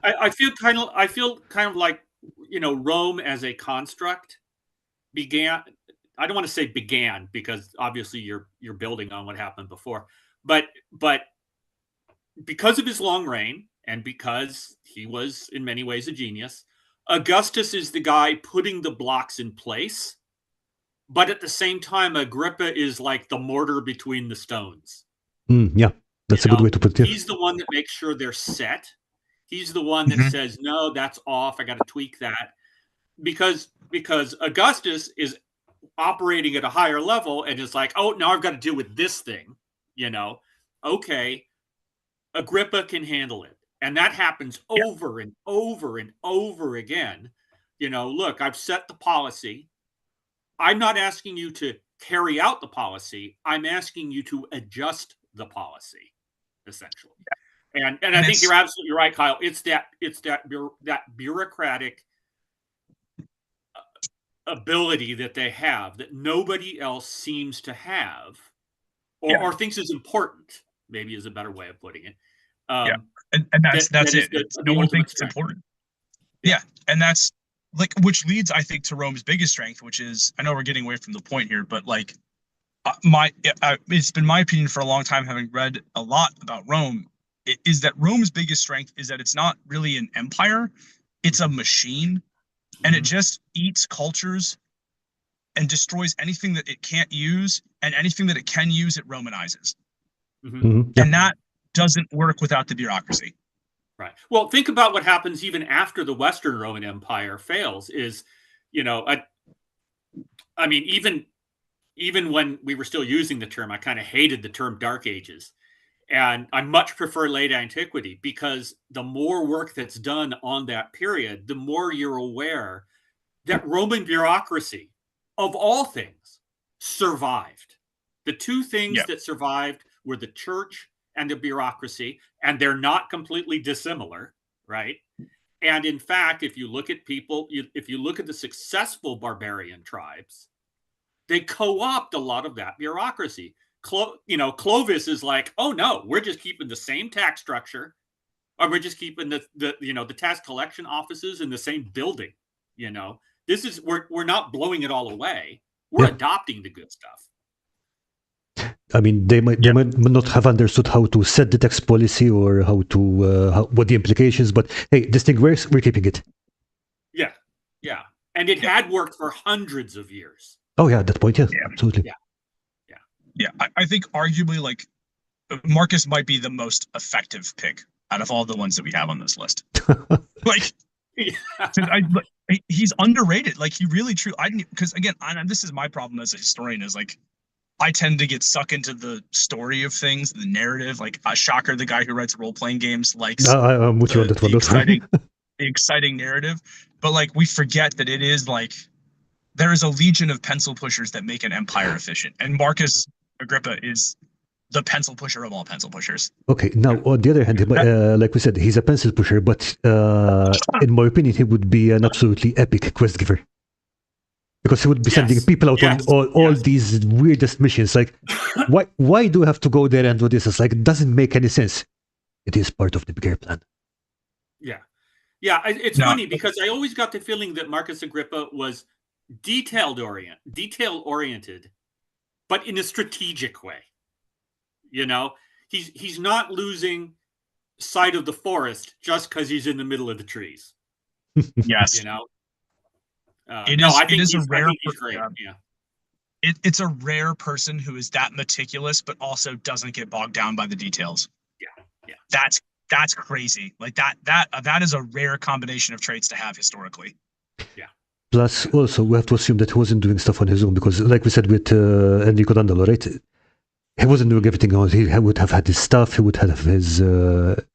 I feel kind of like, Rome as a construct began. I don't want to say began, because obviously you're building on what happened before, but because of his long reign, and because he was in many ways a genius, Augustus is the guy putting the blocks in place. But at the same time, Agrippa is like the mortar between the stones. Yeah, that's a good way to put it. He's the one that makes sure they're set. He's the one that says, no, that's off. I got to tweak that. Because Augustus is operating at a higher level and is like, oh, now I've got to deal with this thing. Okay, Agrippa can handle it. And that happens over and over and over again. Look, I've set the policy. I'm not asking you to carry out the policy. I'm asking you to adjust the policy, essentially. And I think you're absolutely right, Kyle. It's that bureaucratic ability that they have that nobody else seems to have, or thinks is important. Maybe is a better way of putting it. And that's it. No one thinks it's important. Yeah, and that's which leads, I think, to Rome's biggest strength, which is, I know we're getting away from the point here, but it's been my opinion for a long time, having read a lot about Rome, is that Rome's biggest strength is that it's not really an empire, it's a machine, and it just eats cultures and destroys anything that it can't use, and anything that it can use, it Romanizes. And that doesn't work without the bureaucracy. Right. Well, think about what happens even after the Western Roman Empire fails. Is, I mean, even when we were still using the term, I kind of hated the term Dark Ages, and I much prefer Late Antiquity, because the more work that's done on that period, the more you're aware that Roman bureaucracy, of all things, survived. The two things that survived were the church and the bureaucracy, and they're not completely dissimilar, right? And in fact, if you look at if you look at the successful barbarian tribes, they co-opt a lot of that bureaucracy. Clovis is like, oh no, we're just keeping the same tax structure, or we're just keeping the tax collection offices in the same building. This is we're not blowing it all away. We're adopting the good stuff. I mean, they might not have understood how to set the tax policy or what the implications, but hey, this thing works, we're keeping it. Yeah. And it had worked for hundreds of years. Oh yeah, at that point, absolutely. Yeah. I think arguably, Marcus might be the most effective pick out of all the ones that we have on this list. He's underrated. He really because again, this is my problem as a historian, is I tend to get sucked into the story of things, the narrative. Shocker, the guy who writes role-playing games, likes I'm with you on that one. The exciting narrative. But we forget that it is there is a legion of pencil pushers that make an empire efficient. And Marcus Agrippa is the pencil pusher of all pencil pushers. Okay, now on the other hand, like we said, he's a pencil pusher, but in my opinion, he would be an absolutely epic quest giver. Because he would be sending people out on all these weirdest missions. Why do I have to go there and do this? It's it doesn't make any sense. It is part of the bigger plan. Yeah. It's funny because I always got the feeling that Marcus Agrippa was detail oriented, but in a strategic way. He's not losing sight of the forest just because he's in the middle of the trees. Yes. I think he's great. It's a rare person who is that meticulous, but also doesn't get bogged down by the details. Yeah. That's crazy. That is a rare combination of traits to have historically. Yeah. Plus, also, we have to assume that he wasn't doing stuff on his own, because, like we said with Enrico Dandolo, right? He wasn't doing everything on. He would have had his stuff. He would have his. Did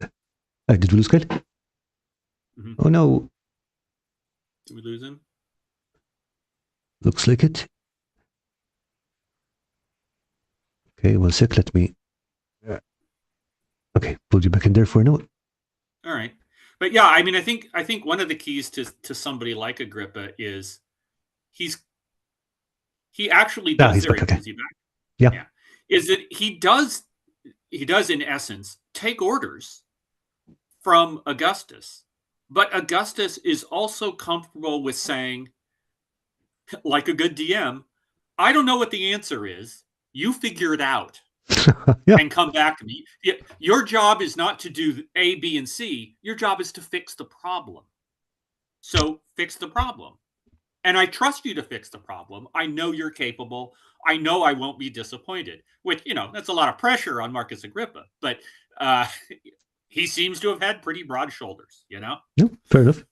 we lose Kyle? Mm-hmm. Oh no! Did we lose him? Looks like it. Okay, 1 sec. Let me. Okay, pulled you back in there for now. All right, but yeah, I mean, I think one of the keys to somebody like Agrippa is he actually does. He's back. Okay. Yeah. Is that he does in essence take orders from Augustus, but Augustus is also comfortable with saying, like a good DM, I don't know what the answer is. You figure it out and come back to me. Your job is not to do A, B, and C. Your job is to fix the problem. So fix the problem. And I trust you to fix the problem. I know you're capable. I know I won't be disappointed, which, that's a lot of pressure on Marcus Agrippa. But he seems to have had pretty broad shoulders, No, fair enough.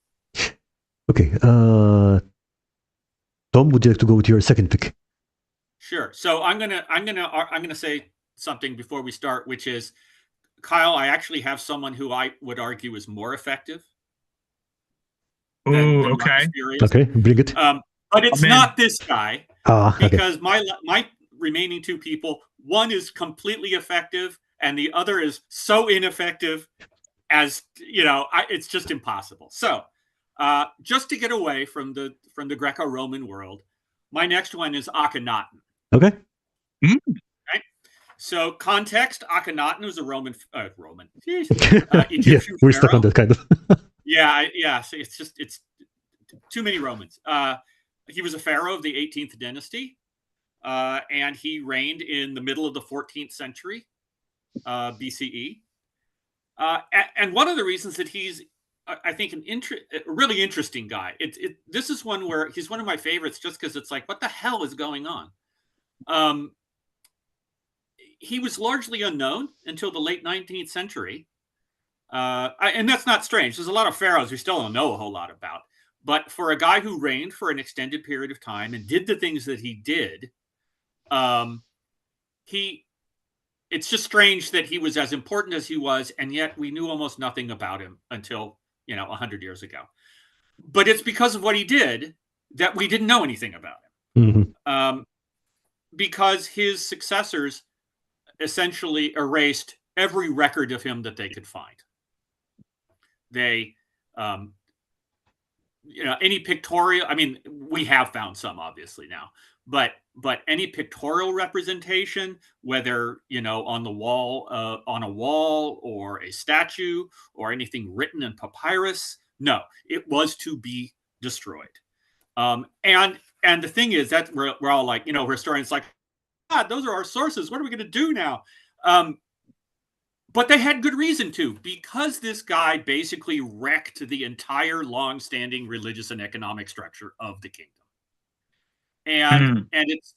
Okay. Tom, would you like to go with your second pick? Sure. So I'm gonna say something before we start, which is Kyle, I actually have someone who I would argue is more effective Ooh, than okay. Marcus Furious. Okay, bring it. But it's not this guy, Okay. because my remaining two people, one is completely effective and the other is so ineffective as, it's just impossible. So just to get away from the Greco-Roman world, my next one is Akhenaten. Okay. Okay? So context: Akhenaten was a Roman Yeah, Egyptian we're stuck pharaoh. on that kind of. Yeah. So it's too many Romans. He was a pharaoh of the 18th dynasty, and he reigned in the middle of the 14th century BCE. And one of the reasons that he's, I think, a really interesting guy. This is one where he's one of my favorites, just because it's like, what the hell is going on? He was largely unknown until the late 19th century. And that's not strange. There's a lot of pharaohs we still don't know a whole lot about. But for a guy who reigned for an extended period of time and did the things that he did, it's just strange that he was as important as he was, and yet we knew almost nothing about him until 100 years ago. But it's because of what he did that we didn't know anything about him. Mm-hmm. Because his successors essentially erased every record of him that they could find. They, any pictorial, I mean, we have found some obviously now, but any pictorial representation, whether, on a wall or a statue or anything written in papyrus, no, it was to be destroyed. And the thing is that we're all like, we're historians like, God, those are our sources. What are we going to do now? But they had good reason to, because this guy basically wrecked the entire long-standing religious and economic structure of the kingdom. And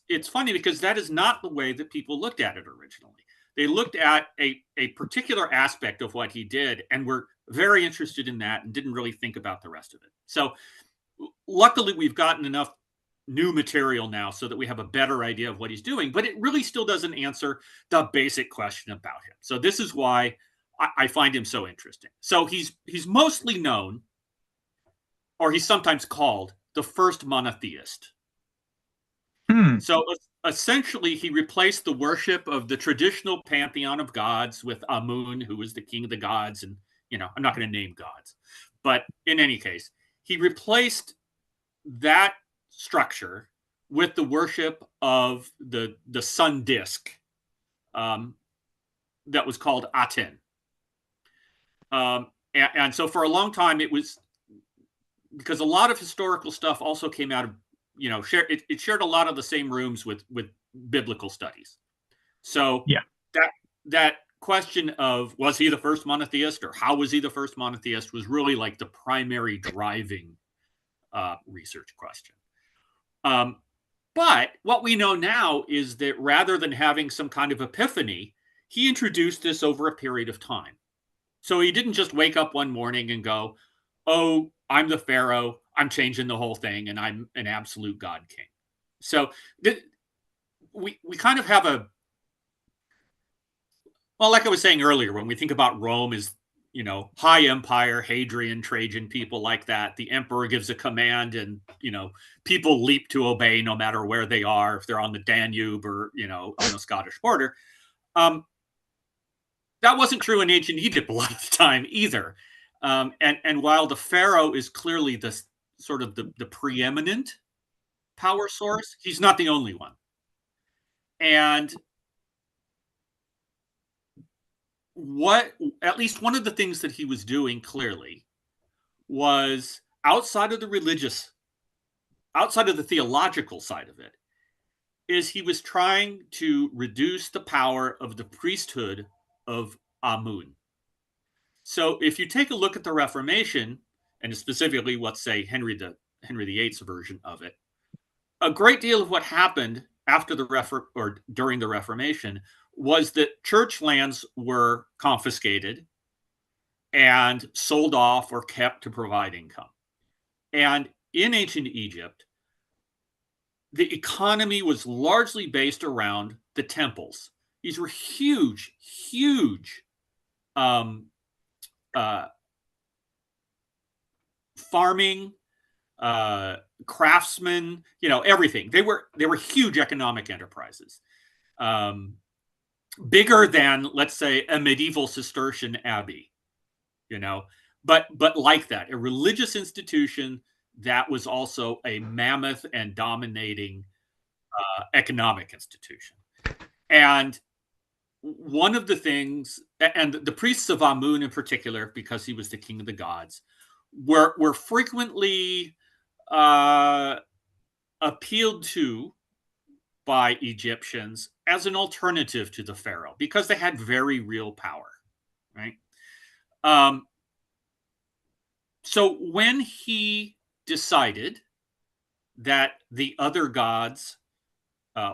it's funny because that is not the way that people looked at it originally. They looked at a particular aspect of what he did and were very interested in that and didn't really think about the rest of it. So luckily we've gotten enough new material now so that we have a better idea of what he's doing, but it really still doesn't answer the basic question about him. So this is why I find him so interesting. So he's mostly known, or he's sometimes called, the first monotheist. So essentially he replaced the worship of the traditional pantheon of gods with Amun, who was the king of the gods. And, I'm not going to name gods, but in any case, he replaced that structure with the worship of the sun disk that was called Aten. And so for a long time it was, because a lot of historical stuff also came out of, it shared a lot of the same rooms with biblical studies. So that question of, was he the first monotheist, or how was he the first monotheist, was really like the primary driving research question. But what we know now is that rather than having some kind of epiphany, he introduced this over a period of time. So he didn't just wake up one morning and go, oh, I'm the pharaoh, I'm changing the whole thing, and I'm an absolute god king. So we kind of have like I was saying earlier, when we think about Rome as, high empire, Hadrian, Trajan, people like that, the emperor gives a command and, people leap to obey no matter where they are, if they're on the Danube or, on the Scottish border. That wasn't true in ancient Egypt a lot of the time either. And while the pharaoh is clearly the sort of the preeminent power source, he's not the only one. And at least one of the things that he was doing clearly was, outside of the theological side of it, is he was trying to reduce the power of the priesthood of Amun. So if you take a look at the Reformation, and specifically, let's say Henry VIII's version of it, a great deal of what happened after during the Reformation was that church lands were confiscated and sold off or kept to provide income. And in ancient Egypt, the economy was largely based around the temples. These were huge, huge farming, craftsmen, everything. They were huge economic enterprises, bigger than, let's say, a medieval Cistercian abbey, but like that, a religious institution that was also a mammoth and dominating economic institution. And one of the things, and the priests of Amun in particular, because he was the king of the gods, were frequently appealed to by Egyptians as an alternative to the pharaoh, because they had very real power, right? So when he decided that the other gods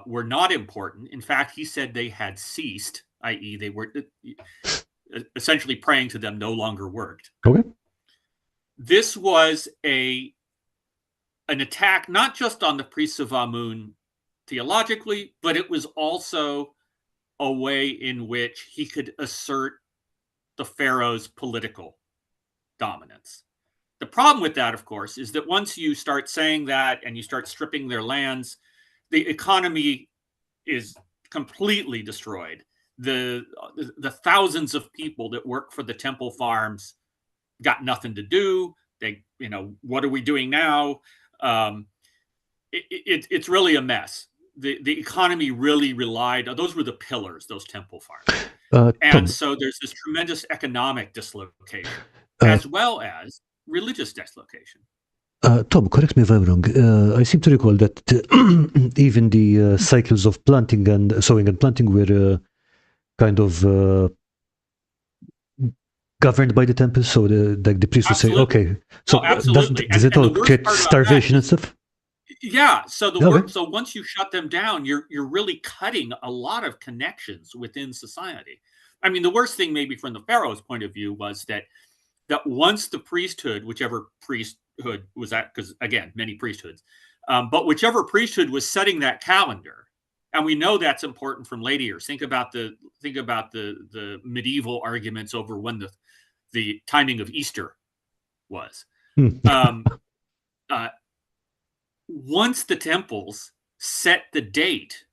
were not important, in fact, he said they had ceased, i.e., they were essentially praying to them no longer worked. Okay. This was an attack not just on the priests of Amun theologically, but it was also a way in which he could assert the pharaoh's political dominance. The problem with that, of course, is that once you start saying that and you start stripping their lands, the economy is completely destroyed. The thousands of people that work for the temple farms got nothing to do. What are we doing now? It's really a mess. The economy really relied on, those were the pillars, those temple farms. And so there's this tremendous economic dislocation, as well as religious dislocation. Tom, correct me if I'm wrong. I seem to recall that even the cycles of planting and sowing and planting were kind of governed by the temple. So the priest would say, okay, so does it all create starvation and stuff? Yeah. So so once you shut them down, you're really cutting a lot of connections within society. I mean, the worst thing maybe from the pharaoh's point of view was that once the priesthood, whichever priesthood was that, because again, many priesthoods, but whichever priesthood was setting that calendar, and we know that's important from late years. Think about the medieval arguments over when the timing of Easter was. Once the temples set the date,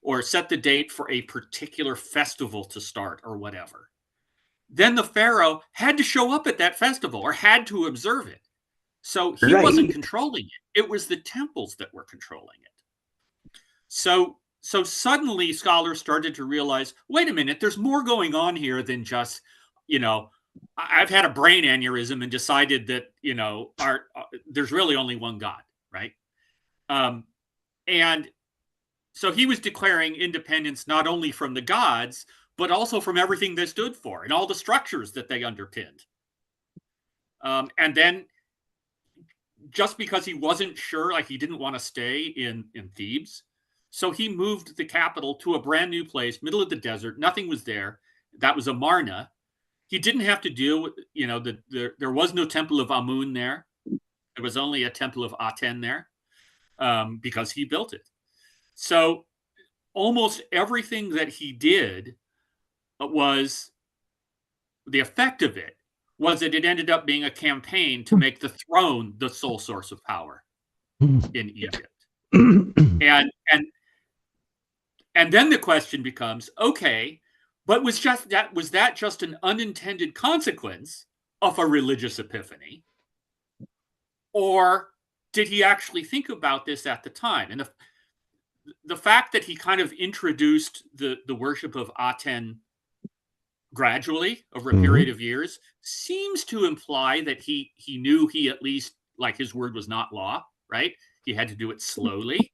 or set the date for a particular festival to start or whatever, then the pharaoh had to show up at that festival or had to observe it. So he wasn't controlling it. It was the temples that were controlling it. So suddenly scholars started to realize, wait a minute, there's more going on here than just, I've had a brain aneurysm and decided that, there's really only one God, right? And so he was declaring independence not only from the gods, but also from everything they stood for and all the structures that they underpinned. And then just because he wasn't sure, like he didn't want to stay in Thebes, so he moved the capital to a brand new place, middle of the desert. Nothing was there. That was Amarna. He didn't have to deal with, there was no temple of Amun there. There was only a temple of Aten there, because he built it. So almost everything that he did was, the effect of it was that it ended up being a campaign to make the throne the sole source of power in Egypt. And then the question becomes, okay, but was that just an unintended consequence of a religious epiphany? Or did he actually think about this at the time? And the fact that he kind of introduced the worship of Aten gradually over a period of years seems to imply that he knew he at least, like, his word was not law, right? He had to do it slowly.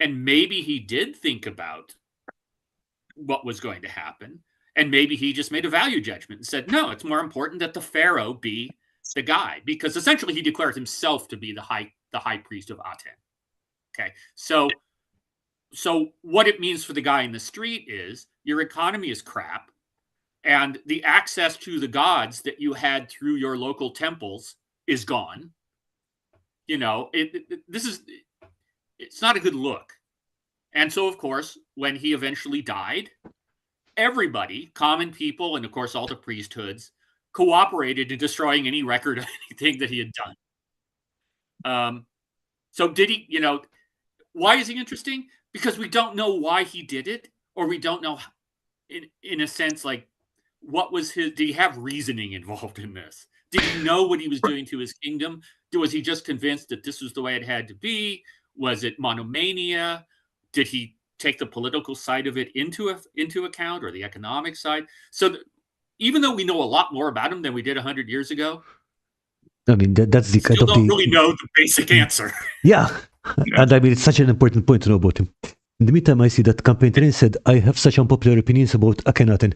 And maybe he did think about what was going to happen. And maybe he just made a value judgment and said, no, it's more important that the pharaoh be the guy, because essentially he declared himself to be the high priest of Aten. Okay. So what it means for the guy in the street is your economy is crap, and the access to the gods that you had through your local temples is gone. It's not a good look. And so, of course, when he eventually died, everybody, common people, and of course all the priesthoods, cooperated in destroying any record of anything that he had done. So did he, why is he interesting? Because we don't know why he did it, or we don't know, in a sense, like, what was did he have reasoning involved in this? Did he know what he was doing to his kingdom? Was he just convinced that this was the way it had to be? Was it monomania? Did he take the political side of it into account, or the economic side? So even though we know a lot more about him than we did 100 years ago, I mean, that's the kind still of don't really know the basic answer. Yeah. And I mean, it's such an important point to know about him. In the meantime, I see that Campaign Train said, I have such unpopular opinions about Akhenaten.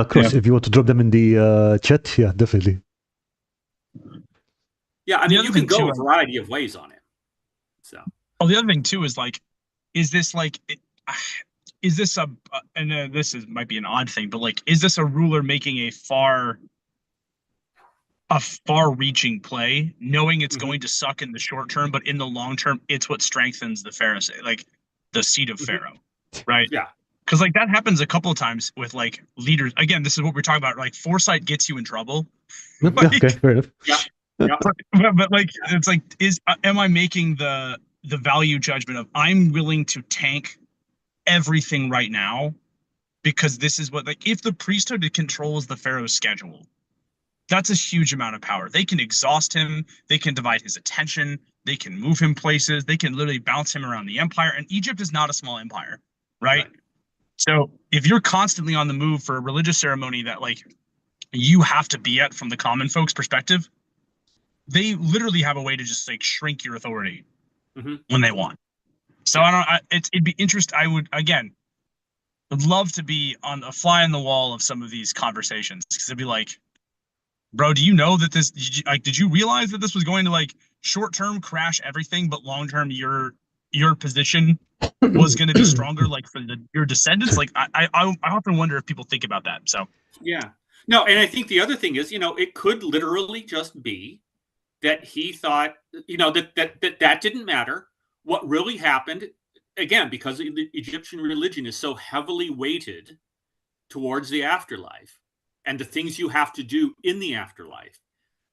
Cross, if you want to drop them in the chat, yeah, definitely. Yeah, I mean, you can go a variety of ways on it. So, the other thing too is like, is this a, and this might be an odd thing, but like, is this a ruler making a far-reaching play, knowing it's going to suck in the short term, but in the long term, it's what strengthens the Pharisee, like the seat of Pharaoh, right? Yeah. Because like that happens a couple of times with like leaders. Again, this is what we're talking about. Like foresight gets you in trouble. Like, okay, fair enough. Yeah. But like, it's like, am I making the value judgment of I'm willing to tank everything right now because this is what, like, if the priesthood controls the Pharaoh's schedule, that's a huge amount of power. They can exhaust him. They can divide his attention. They can move him places. They can literally bounce him around the empire. And Egypt is not a small empire, right? So if you're constantly on the move for a religious ceremony that like you have to be at from the common folks' perspective, they literally have a way to just like shrink your authority when they want. So it'd be interesting. I would love to be on a fly on the wall of some of these conversations, because it'd be like, bro, do you know that this, did you realize that this was going to like short term crash everything, but long term your position was going to be stronger, like for your descendants? Like I often wonder if people think about that. So yeah, no, and I think the other thing is, it could literally just be that he thought, that didn't matter. What really happened, again, because the Egyptian religion is so heavily weighted towards the afterlife and the things you have to do in the afterlife.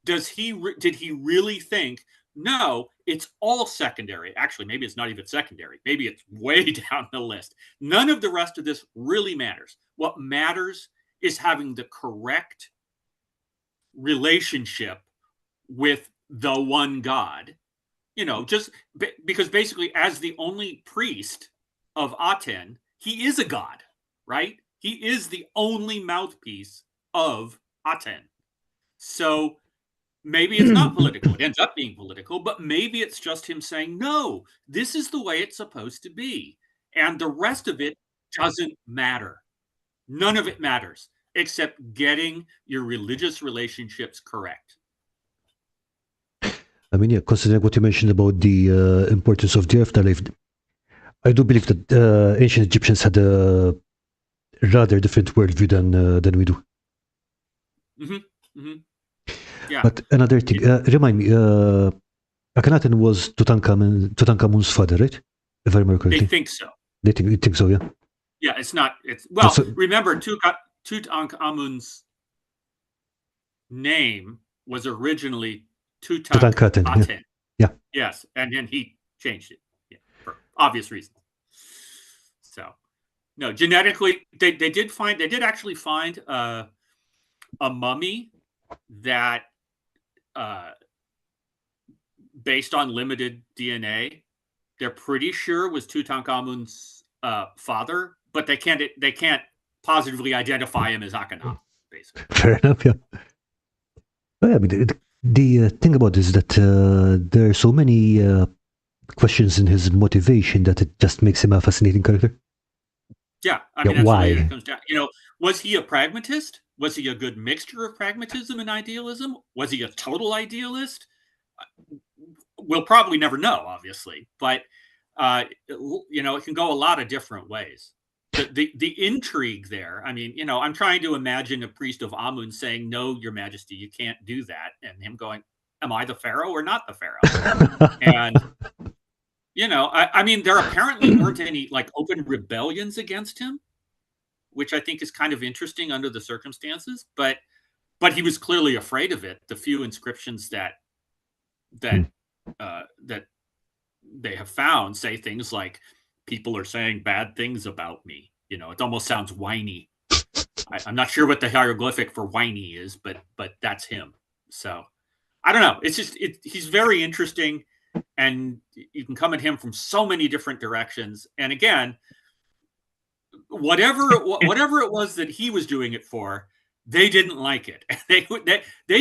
Did he really think, no, it's all secondary? Actually, maybe it's not even secondary. Maybe it's way down the list. None of the rest of this really matters. What matters is having the correct relationship with the one God. Just because basically, as the only priest of Aten, he is a god, right? He is the only mouthpiece of Aten. So maybe it's not political. It ends up being political, but maybe it's just him saying, no, this is the way it's supposed to be. And the rest of it doesn't matter. None of it matters except getting your religious relationships correct. I mean, yeah, considering what you mentioned about the importance of the afterlife, I do believe that ancient Egyptians had a rather different worldview than we do. Yeah. But another thing, remind me, Akhenaten was Tutankhamun's father, right? If I remember correctly. They think so. They think so, yeah. Yeah, it's not. Remember, Tutankhamun's name was originally Tutankhaten. Yeah. Yes, and then he changed it, for obvious reasons. So, no, genetically, they did actually find a mummy that, based on limited DNA, they're pretty sure was Tutankhamun's father, but they can't positively identify him as Akhenaten, basically. Fair enough, yeah. Well, I mean, the thing about this is that there are so many questions in his motivation that it just makes him a fascinating character. Yeah, I mean, that's why? the way it comes down. Was he a pragmatist? Was he a good mixture of pragmatism and idealism? Was he a total idealist? We'll probably never know, obviously, but it can go a lot of different ways. The intrigue there, I mean, I'm trying to imagine a priest of Amun saying, no, your majesty, you can't do that. And him going, am I the pharaoh or not the pharaoh? And, I mean, there apparently weren't any like open rebellions against him. which I think is kind of interesting under the circumstances. But he was clearly afraid of it. The few inscriptions that they have found say things like, "People are saying bad things about me." You know, it almost sounds whiny. I'm not sure what the hieroglyphic for whiny is, but that's him. So I don't know. It's just he's very interesting, and you can come at him from so many different directions. And again, whatever it was that he was doing it for, they didn't like it. They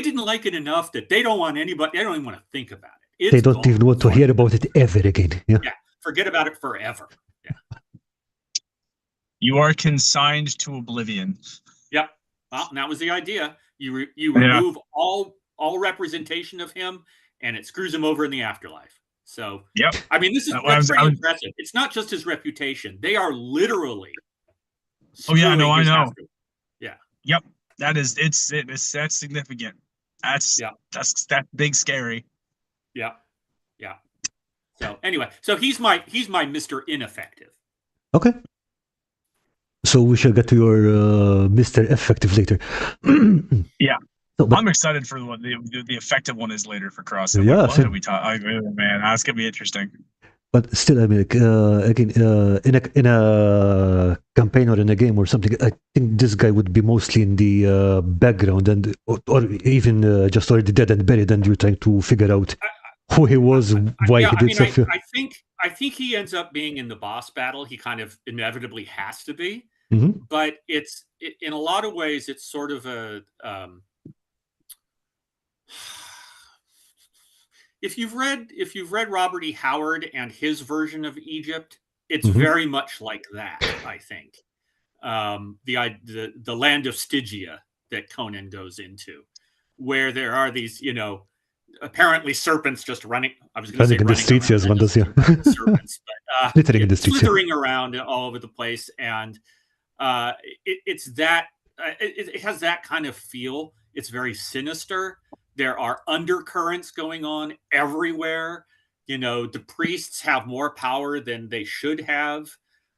didn't like it enough that they don't want anybody. They don't even want to think about it. They don't even want to hear about it ever again. Yeah. Forget about it forever. Yeah. You are consigned to oblivion. Yep. Well, and that was the idea. You remove all representation of him, and it screws him over in the afterlife. So, yep. I mean, that's pretty impressive. It's not just his reputation; they are literally. Oh yeah, no, I know. Yeah. Yep. That's significant. That's big scary. Yeah. Yeah. So anyway, he's my Mr. Ineffective. Okay. So we shall get to your Mr. Effective later. Yeah. So, I'm excited for what the effective one is later for Cross. Yeah, man, that's gonna be interesting. But still, I mean, again, in a campaign or in a game or something, I think this guy would be mostly in the background, and or even just already dead and buried, and you're trying to figure out who he was, why he did stuff. I think he ends up being in the boss battle. He kind of inevitably has to be, but it's in a lot of ways it's sort of a. If you've read Robert E. Howard and his version of Egypt, it's very much like that. I think the land of Stygia that Conan goes into, where there are these, apparently serpents just running. I was going to say in the streets, yes, one does, yeah. Serpents, but slithering in the streets, slithering around all over the place, and it's that it has that kind of feel. It's very sinister. There are undercurrents going on everywhere. The priests have more power than they should have.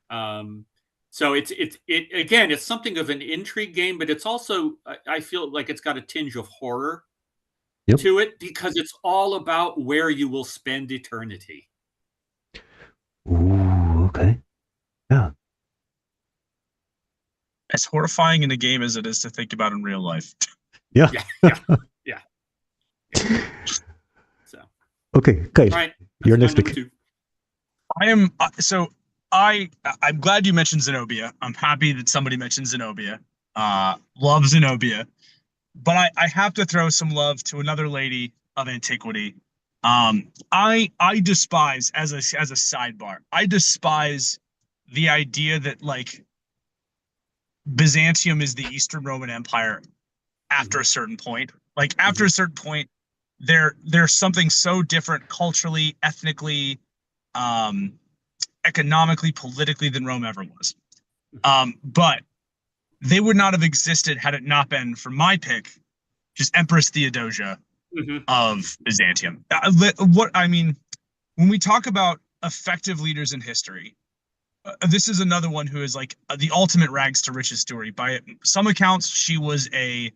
So it's something of an intrigue game, but it's also, I feel like it's got a tinge of horror to it, because it's all about where you will spend eternity. Ooh, okay. Yeah. As horrifying in a game as it is to think about in real life. Yeah. Yeah. So. Okay, Kyle, right, your next pick. I am I'm glad you mentioned Zenobia. I'm happy that somebody mentioned Zenobia. Love Zenobia. But I have to throw some love to another lady of antiquity. I despise, as a sidebar, I despise the idea that like Byzantium is the Eastern Roman Empire after a certain point. Like after a certain point, there's something so different culturally, ethnically, economically, politically than Rome ever was. But they would not have existed had it not been for my pick, just Empress Theodosia of Byzantium. When we talk about effective leaders in history, this is another one who is like the ultimate rags to riches story. By some accounts, she was a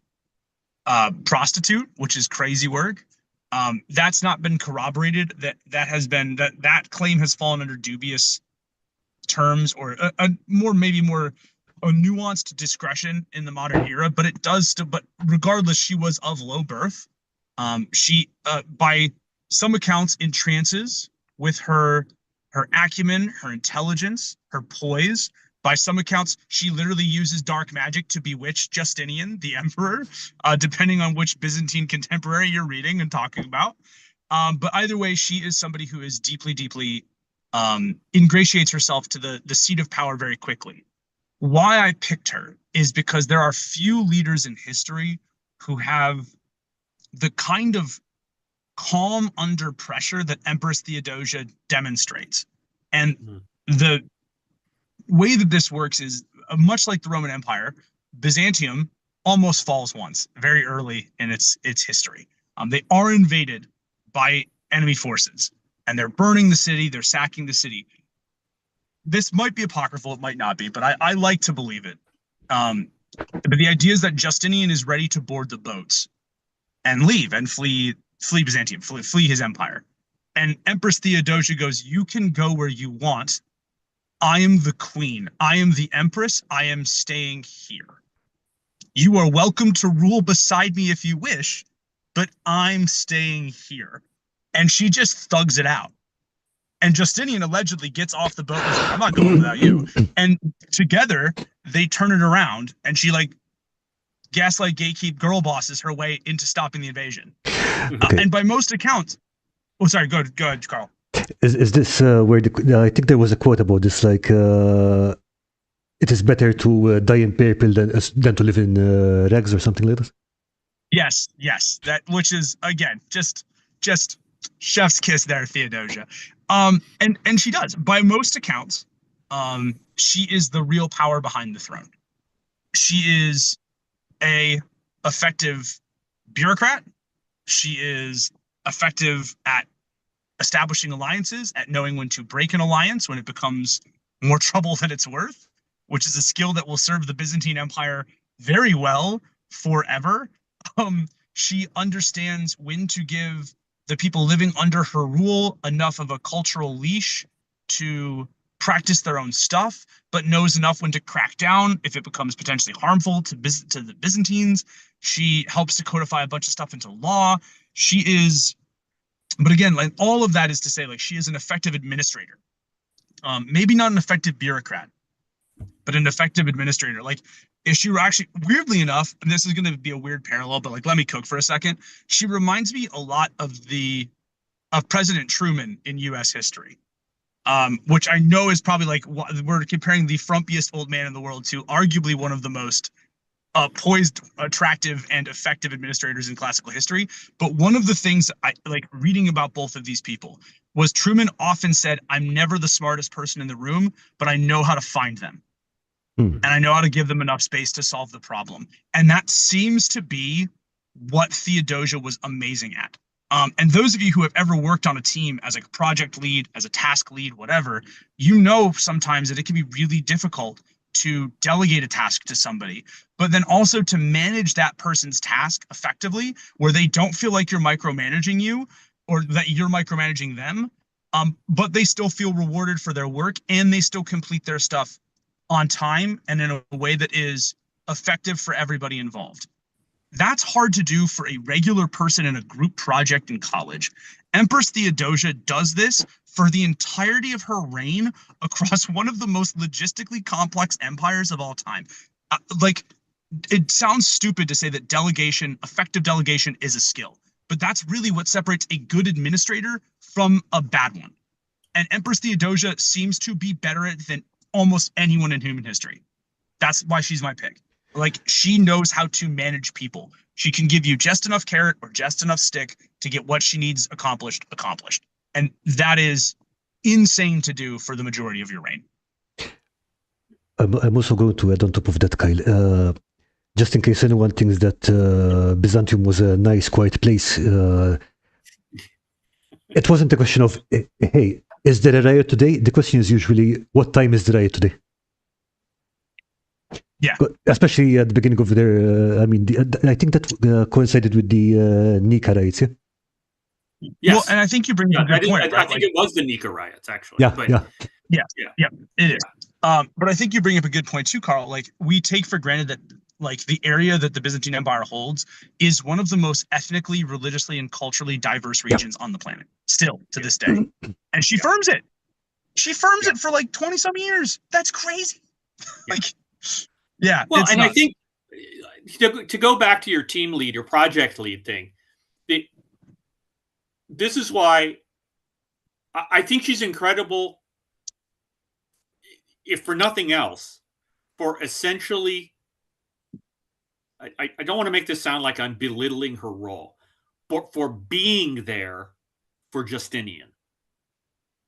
prostitute, which is crazy work. That's not been corroborated. That claim has fallen under dubious terms, or maybe more a nuanced discretion in the modern era. But it does still. But regardless, she was of low birth. She, by some accounts, entrances with her acumen, her intelligence, her poise. By some accounts, she literally uses dark magic to bewitch Justinian, the emperor, depending on which Byzantine contemporary you're reading and talking about. But either way, she is somebody who is deeply, deeply ingratiates herself to the seat of power very quickly. Why I picked her is because there are few leaders in history who have the kind of calm under pressure that Empress Theodosia demonstrates. And the way that this works is much like the Roman Empire, Byzantium almost falls once very early in its history. They are invaded by enemy forces, and they're burning the city, they're sacking the city. This might be apocryphal, it might not be, but I like to believe it. But the idea is that Justinian is ready to board the boats and leave and flee Byzantium, flee his empire. And Empress Theodosia goes, "You can go where you want. I am the queen. I am the empress. I am staying here. You are welcome to rule beside me if you wish, but I'm staying here." And she just thugs it out. And Justinian allegedly gets off the boat and is like, "I'm not going without you." And together they turn it around, and she like gaslight, gatekeep, girl bosses her way into stopping the invasion. Okay. And by most accounts, oh, sorry, go ahead, Karl. Is this where I think there was a quote about this, like it is better to die in purple than to live in rags or something like this? Yes, that, which is again just chef's kiss there, Theodosia. And she does. By most accounts, she is the real power behind the throne. She is a effective bureaucrat. She is effective at establishing alliances, at knowing when to break an alliance when it becomes more trouble than it's worth, which is a skill that will serve the Byzantine Empire very well forever. She understands when to give the people living under her rule enough of a cultural leash to practice their own stuff, but knows enough when to crack down if it becomes potentially harmful to the Byzantines. She helps to codify a bunch of stuff into law. She is, but again, like all of that is to say, like, she is an effective administrator. Maybe not an effective bureaucrat, but an effective administrator. Like, if she were actually, weirdly enough, and this is going to be a weird parallel, but like, let me cook for a second. She reminds me a lot of President Truman in U.S. history. Which I know is probably like, we're comparing the frumpiest old man in the world to arguably one of the most poised, attractive, and effective administrators in classical history. But one of the things I like reading about both of these people was Truman often said, "I'm never the smartest person in the room, but I know how to find them. And I know how to give them enough space to solve the problem." And that seems to be what Theodosia was amazing at. And those of you who have ever worked on a team as a project lead, as a task lead, whatever, you know sometimes that it can be really difficult to delegate a task to somebody, but then also to manage that person's task effectively, where they don't feel like you're micromanaging you or that you're micromanaging them, but they still feel rewarded for their work and they still complete their stuff on time and in a way that is effective for everybody involved. That's hard to do for a regular person in a group project in college. Empress Theodosia does this for the entirety of her reign across one of the most logistically complex empires of all time. Like, it sounds stupid to say that delegation, effective delegation, is a skill, but that's really what separates a good administrator from a bad one. And Empress Theodosia seems to be better at it than almost anyone in human history. That's why she's my pick. Like, she knows how to manage people. She can give you just enough carrot or just enough stick to get what she needs accomplished. And that is insane to do for the majority of your reign. I'm also going to add on top of that, Kyle, just in case anyone thinks that Byzantium was a nice, quiet place. It wasn't a question of, hey, is there a riot today? The question is usually, what time is the riot today? Yeah, especially at the beginning of their. I think that coincided with the Nika riots. Yeah. Yes. Well, and I think you bring up a good point. I think it was the Nika riots, actually. Yeah, but, yeah, it is. But I think you bring up a good point too, Karl. Like, we take for granted that like the area that the Byzantine Empire holds is one of the most ethnically, religiously, and culturally diverse regions on the planet, still to this day. And she firms it. She firms it for like 20 some years. That's crazy. Like. Yeah. Well, and nuts. I think to go back to your team lead, your project lead thing, this is why I think she's incredible, if for nothing else, for essentially, I don't want to make this sound like I'm belittling her role, but for being there for Justinian.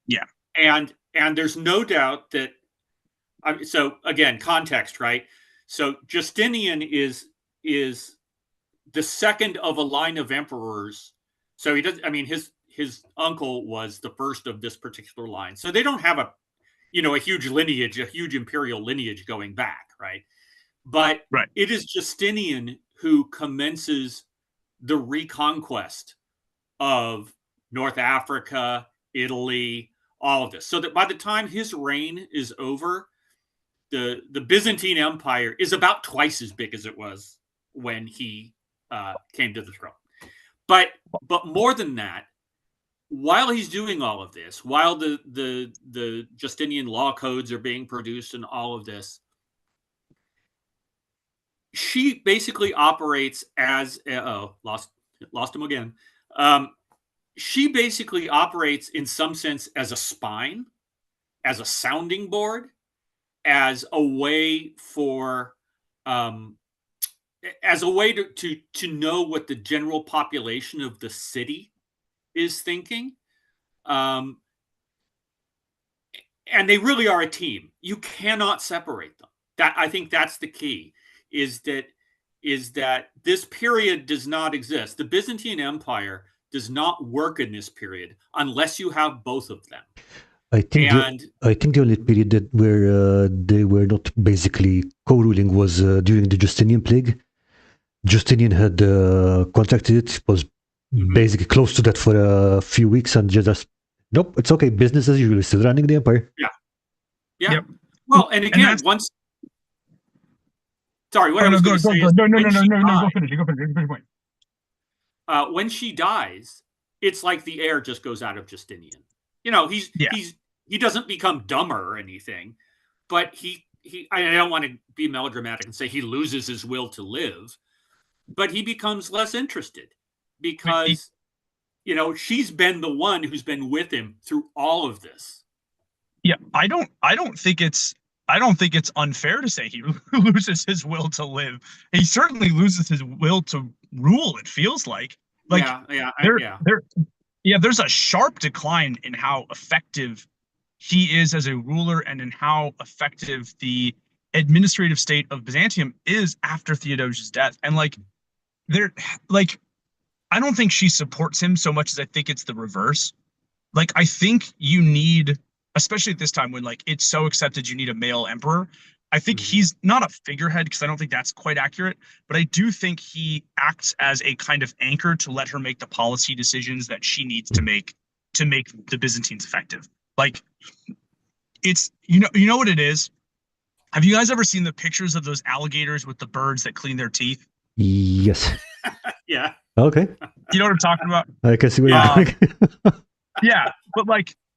Yeah. And there's no doubt that, so again, context, right? So Justinian is the second of a line of emperors. So he does. I mean, his uncle was the first of this particular line. So they don't have a huge lineage, a huge imperial lineage going back, right? But Right. it is Justinian who commences the reconquest of North Africa, Italy, all of this. So that by the time his reign is over, the Byzantine Empire is about twice as big as it was when he came to the throne. But more than that, while he's doing all of this, while the Justinian law codes are being produced and all of this, she basically operates as lost him again. She basically operates in some sense as a spine, as a sounding board, as a way for as a way to know what the general population of the city is thinking. And they really are a team. You cannot separate them. That, I think that's the key, is that this period does not exist. The Byzantine Empire does not work in this period unless you have both of them. I think the only period that where they were not basically co-ruling was during the Justinian plague. Justinian had contracted it, was basically close to that for a few weeks, and just nope, it's okay, business as usual, still running the empire. Yeah. Yep. Well, and again, once. Sorry, what I was going to say is no, go finish your point. When she dies, it's like the air just goes out of Justinian. You know, he doesn't become dumber or anything, but I don't want to be melodramatic and say he loses his will to live, but he becomes less interested because, you know, she's been the one who's been with him through all of this. Yeah, I don't think it's unfair to say he loses his will to live. He certainly loses his will to rule, it feels like. There's a sharp decline in how effective he is as a ruler and in how effective the administrative state of Byzantium is after Theodosia's death. And I don't think she supports him so much as I think it's the reverse. Like, I think you need, especially at this time when it's so accepted you need a male emperor. I think he's not a figurehead, because I don't think that's quite accurate, but I do think he acts as a kind of anchor to let her make the policy decisions that she needs to make the Byzantines effective. Like, it's, you know what it is? Have you guys ever seen the pictures of those alligators with the birds that clean their teeth? Yes. Yeah. Okay. You know what I'm talking about? I can see what you're doing. Yeah, but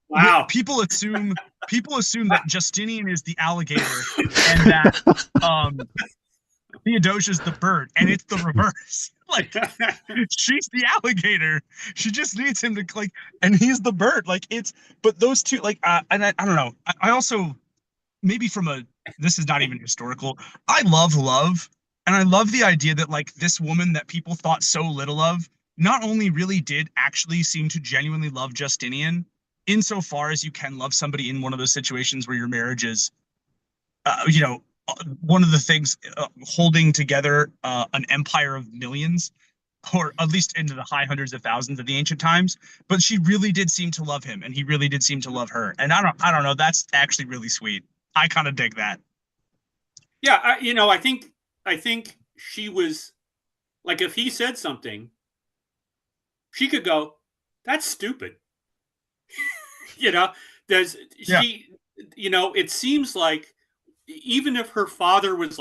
wow. People assume that Justinian is the alligator and that Theodosia's the bird, and it's the reverse. She's the alligator. She just needs him to and he's the bird. But those two, and I don't know. I also, maybe this is not even historical. I love, and I love the idea that this woman that people thought so little of not only really did actually seem to genuinely love Justinian, insofar as you can love somebody in one of those situations where your marriage is, one of the things holding together an empire of millions, or at least into the high hundreds of thousands of the ancient times. But she really did seem to love him, and he really did seem to love her. And I don't know. That's actually really sweet. I kind of dig that. Yeah, I think she was if he said something, she could go, "That's stupid." It seems like even if her father was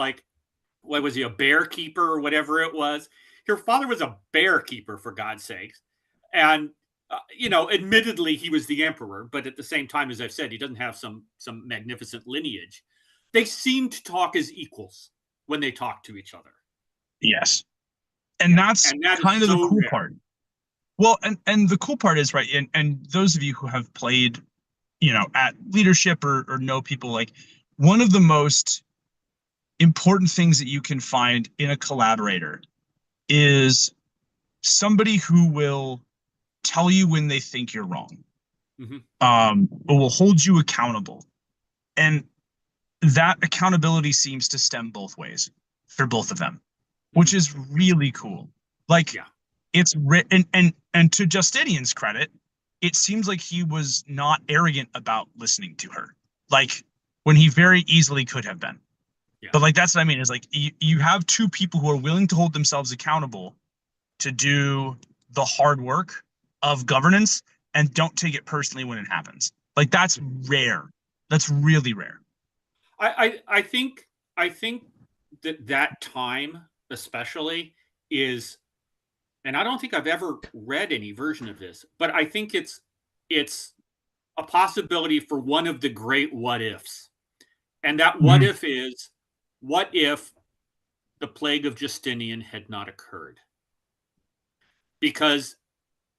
what was he, a bear keeper or whatever it was, her father was a bear keeper, for God's sakes. And, admittedly he was the emperor, but at the same time, as I've said, he doesn't have some magnificent lineage. They seem to talk as equals when they talk to each other. Yes. And that's kind of the cool part. Well, and the cool part is, right, and those of you who have played, at leadership or know people, one of the most important things that you can find in a collaborator is somebody who will tell you when they think you're wrong, or will hold you accountable. And that accountability seems to stem both ways for both of them, which is really cool. It's written, and to Justinian's credit, it seems like he was not arrogant about listening to her, when he very easily could have been. But like that's what I mean is like you have two people who are willing to hold themselves accountable to do the hard work of governance and don't take it personally when it happens. Like that's rare. That's really rare. I think that time especially is, and I don't think I've ever read any version of this, but I think it's a possibility for one of the great what ifs. And that what if is, what if the plague of Justinian had not occurred? Because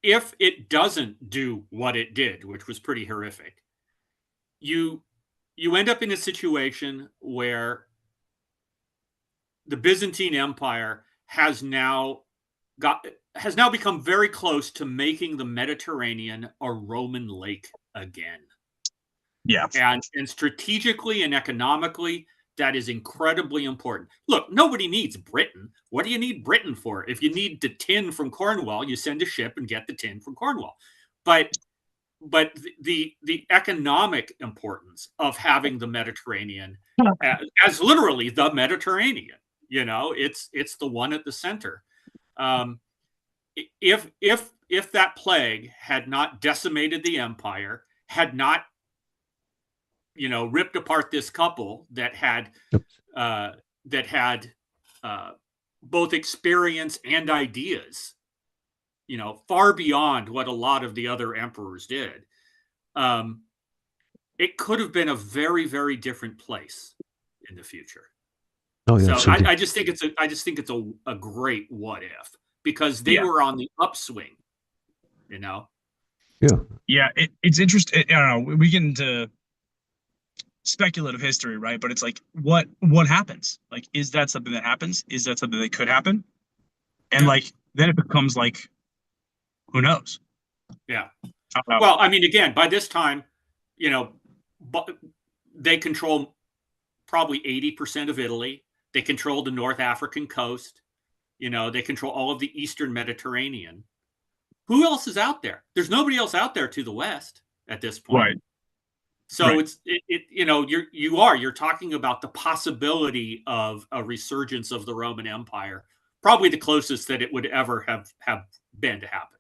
if it doesn't do what it did, which was pretty horrific, you end up in a situation where the Byzantine Empire has now become very close to making the Mediterranean a Roman lake again. Yeah. And strategically and economically, that is incredibly important. Look, nobody needs Britain. What do you need Britain for? If you need the tin from Cornwall, you send a ship and get the tin from Cornwall. But the economic importance of having the Mediterranean as literally the Mediterranean, it's the one at the center. If that plague had not decimated the empire, had not ripped apart this couple that had both experience and ideas, far beyond what a lot of the other emperors did, it could have been a very, very different place in the future. Oh yeah. So I just think it's a great what if, because they were on the upswing, Yeah. Yeah. It's interesting. I don't know. We get into speculative history, right? But it's like, what happens? Like, is that something that happens? Is that something that could happen? And like, then it becomes like, who knows? Yeah. Well, I mean, again, by this time, they control probably 80% of Italy. They control the North African coast. They control all of the Eastern Mediterranean. Who else is out there? There's nobody else out there to the west at this point. Right. So you're talking about the possibility of a resurgence of the Roman Empire, probably the closest that it would ever have been to happening.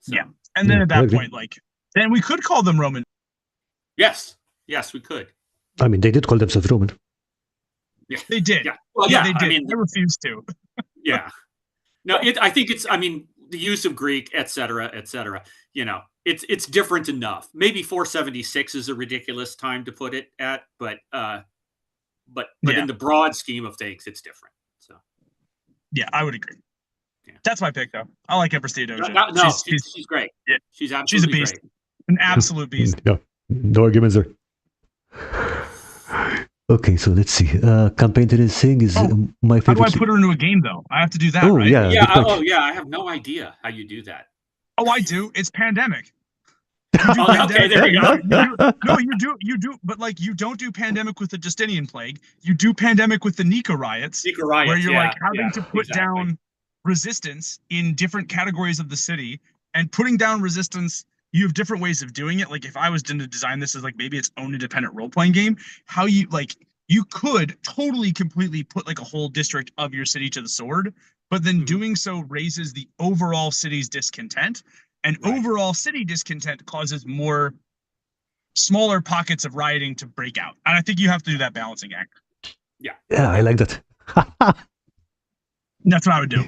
So, yeah. And then at that point, like, then we could call them Roman. Yes, we could. I mean, they did call themselves Roman. Yeah, they did. Yeah, well, they did. I mean, they refused to. Yeah. No, I think it's. I mean, the use of Greek, et cetera, it's different enough. Maybe 476 is a ridiculous time to put it at, but in the broad scheme of things, it's different. So. Yeah, I would agree. Yeah. That's my pick, though. I like Empress Theodosia. No, she's great. Yeah. She's absolutely a beast. Great. An absolute beast. Yeah, no arguments there. Okay, so let's see. Campaign that is saying is my favorite. How do I put her into a game, though? I have to do that, oh, right? Yeah. I have no idea how you do that. Oh, I do. It's Pandemic. Okay, there you go. You do, but like you don't do Pandemic with the Justinian plague. You do Pandemic with the Nika riots. Where you're like having to put down resistance in different categories of the city, and putting down resistance. You have different ways of doing it. Like if I was to design this as like maybe its own independent role-playing game, how you could totally completely put like a whole district of your city to the sword, but then doing so raises the overall city's discontent, and overall city discontent causes more smaller pockets of rioting to break out. And I think you have to do that balancing act. Yeah, I like that. That's what I would do.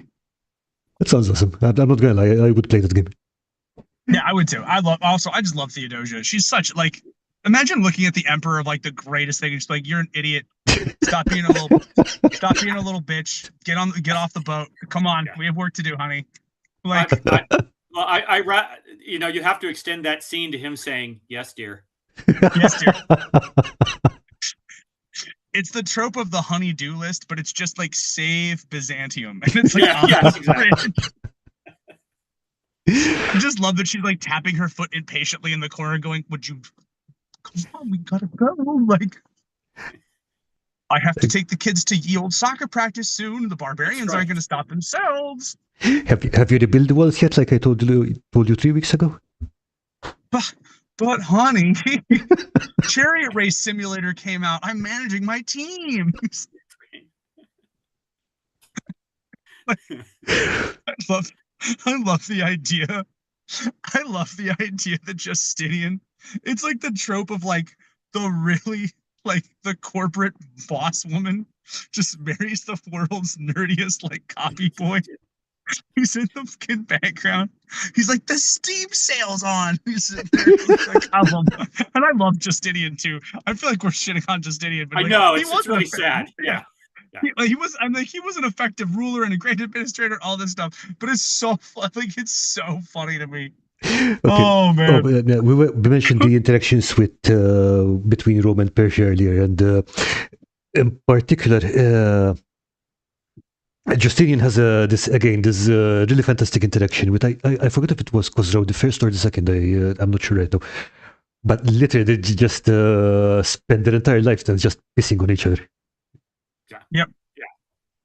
That sounds awesome. I'm not gonna lie, I would play that game. Yeah, I would too. I just love Theodosia. She's such like, imagine looking at the emperor of like the greatest thing. It's like, you're an idiot. Stop being a little bitch. Get off the boat. Come on, we have work to do, honey. Like, you have to extend that scene to him saying, "Yes, dear." Yes, dear. It's the trope of the honey-do list, but it's just like save Byzantium, and it's like, yes, exactly. I just love that she's like tapping her foot impatiently in the corner, going, "Would you come on? We gotta go!" Like, I have to take the kids to ye old soccer practice soon. The barbarians aren't going to stop themselves. Have you rebuilt the walls yet? Like I told you 3 weeks ago. But But honey, Chariot Race Simulator came out. I'm managing my team. I love the idea. I love the idea that Justinian, it's like the trope of like the really like the corporate boss woman just marries the world's nerdiest like copy boy. He's in the fucking background. He's like, the Steam sale's on. He's sitting there. He's like, I love him. And I love Justinian too. I feel like we're shitting on Justinian, but I like, know it's really sad. Yeah. He was. I'm like, he was an effective ruler and a great administrator, all this stuff. But it's so like it's so funny to me. Okay. Oh man, we mentioned the interactions with between Rome and Persia earlier, and in particular, Justinian has this really fantastic interaction with I forget if it was Khosrow the first or the second. I'm not sure right now, but literally they just spend their entire lifetimes just pissing on each other. Yep.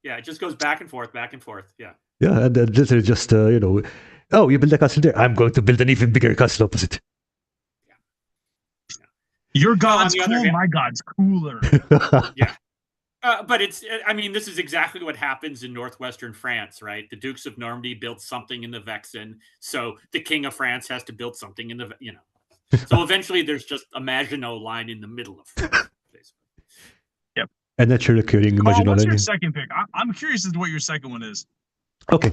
Yeah. It just goes back and forth. Yeah. Yeah, and literally just oh, you build a castle there. I'm going to build an even bigger castle opposite. Yeah. Your god's cool. Hand, my god's cooler. Yeah. But I mean, this is exactly what happens in northwestern France, right? The Dukes of Normandy built something in the Vexin, so the King of France has to build something in the, So eventually there's just a Maginot line in the middle of France, basically. Yep. And that's your recurring Maginot line. What's your second pick? I'm curious as to what your second one is. Okay.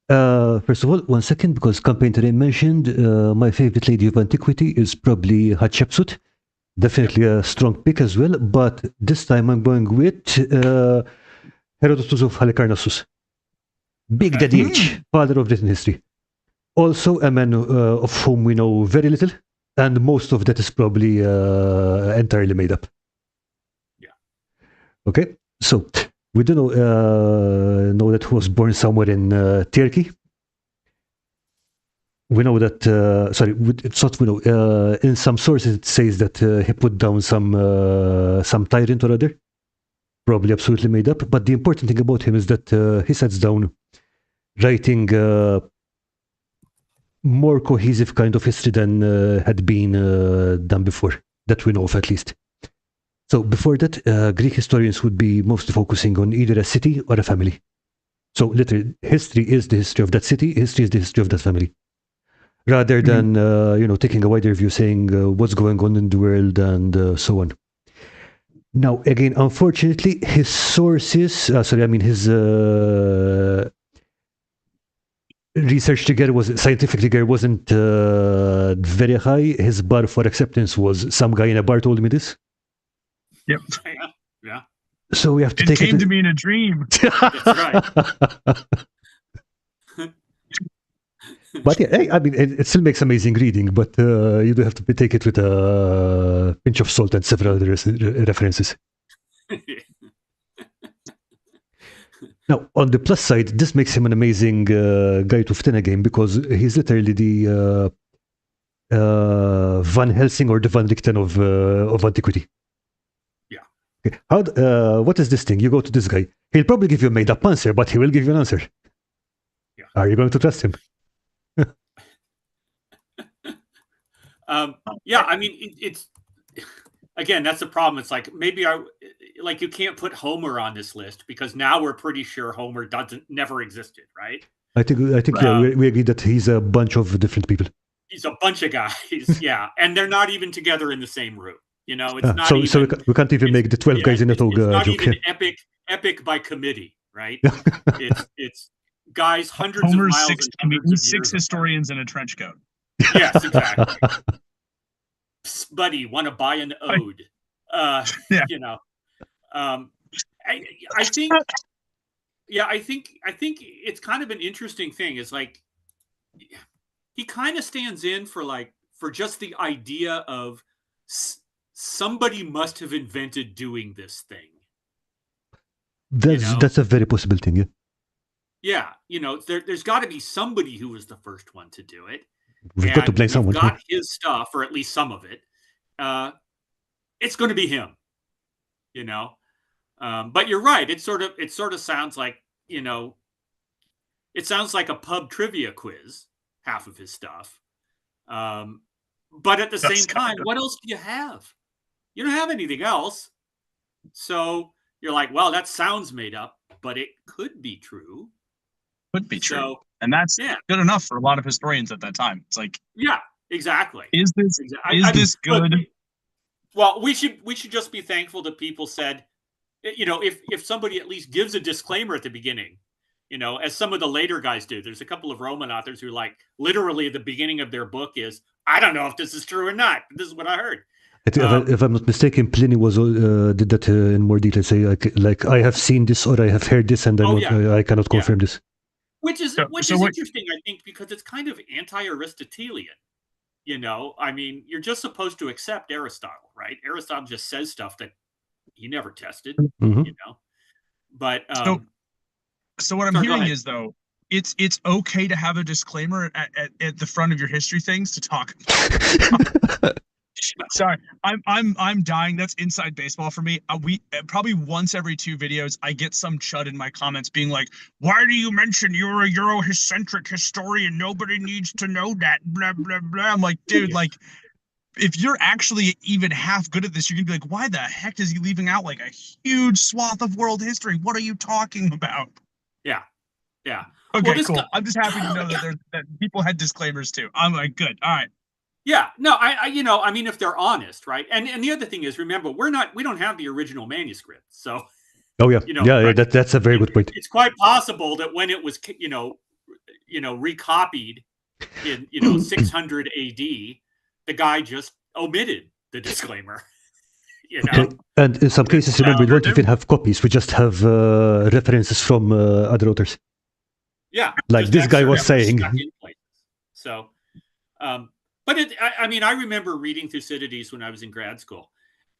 First of all, 1 second, because campaign terrain mentioned, my favorite lady of antiquity is probably Hatshepsut. Definitely a strong pick as well, but this time I'm going with Herodotus of Halicarnassus. Big Daddy H, father of written history. Also a man of whom we know very little, and most of that is probably entirely made up. Yeah. Okay, so we do know that he was born somewhere in Turkey. We know that, it's not we know. In some sources, it says that he put down some tyrant or other, probably absolutely made up. But the important thing about him is that he sets down writing more cohesive kind of history than had been done before, that we know of at least. So before that, Greek historians would be mostly focusing on either a city or a family. So literally, history is the history of that city, history is the history of that family. Rather than taking a wider view, saying what's going on in the world and so on. Now, again, unfortunately, his sources, his research scientific rigor wasn't very high. His bar for acceptance was some guy in a bar told me this. Yep. Yeah. So we have to take it. It came to me in a dream. That's right. But yeah, I mean, it still makes amazing reading, but you do have to take it with a pinch of salt and several other references. Now, on the plus side, this makes him an amazing guy to fit in a game, because he's literally the Van Helsing or the Van Richten of antiquity. Yeah. Okay. What is this thing? You go to this guy. He'll probably give you a made-up answer, but he will give you an answer. Yeah. Are you going to trust him? Yeah, I mean, it's again, that's the problem. It's like maybe you can't put Homer on this list because now we're pretty sure Homer never existed, right? I think we agree that he's a bunch of different people. He's a bunch of guys, yeah, and they're not even together in the same room. It's not. So we can't even make the 12 guys in a toga. It's not joke. even epic by committee, right? it's guys hundreds Homer's of miles. six historians in a trench coat. Yes, exactly. Buddy, want to buy an ode? Yeah. I think. Yeah, I think it's kind of an interesting thing. Is like he kind of stands in for just the idea of somebody must have invented doing this thing. That's a very possible thing. Yeah. Yeah, there's got to be somebody who was the first one to do it. We've got to blame someone. Got his stuff, or at least some of it. It's going to be him, But you're right. It sort of sounds like it sounds like a pub trivia quiz. Half of his stuff, But at the same time, what else do you have? You don't have anything else. So you're like, well, that sounds made up, but it could be true. Could be true. And that's good enough for a lot of historians at that time. It's like, yeah, exactly. Is this good? Well, we should just be thankful that people said, if somebody at least gives a disclaimer at the beginning, as some of the later guys do. There's a couple of Roman authors who literally the beginning of their book is, I don't know if this is true or not. This is what I heard. If I'm not mistaken, Pliny did that in more detail. Say like I have seen this or I have heard this, and I cannot confirm this. Which is interesting, I think, because it's kind of anti-Aristotelian. I mean, you're just supposed to accept Aristotle, right? Aristotle just says stuff that he never tested, But so what I'm hearing is, though, it's okay to have a disclaimer at the front of your history things to talk. Sorry, I'm dying. That's inside baseball for me. We probably once every 2 videos, I get some chud in my comments being like, "Why do you mention you're a Eurocentric historian? Nobody needs to know that." Blah blah blah. I'm like, dude, like, if you're actually even half good at this, you're gonna be like, why the heck is he leaving out like a huge swath of world history? What are you talking about? Yeah. Okay, cool. I'm just happy to know that people had disclaimers too. I'm like, good. All right. Yeah, no, I mean, if they're honest, right? And the other thing is, remember, we don't have the original manuscript, so. Oh yeah, right? That's a very good point. It's quite possible that when it was, recopied in 600 AD, the guy just omitted the disclaimer. And in some cases, remember, we don't even have copies; we just have references from other authors. Yeah, like this guy was saying. So. But I remember reading Thucydides when I was in grad school,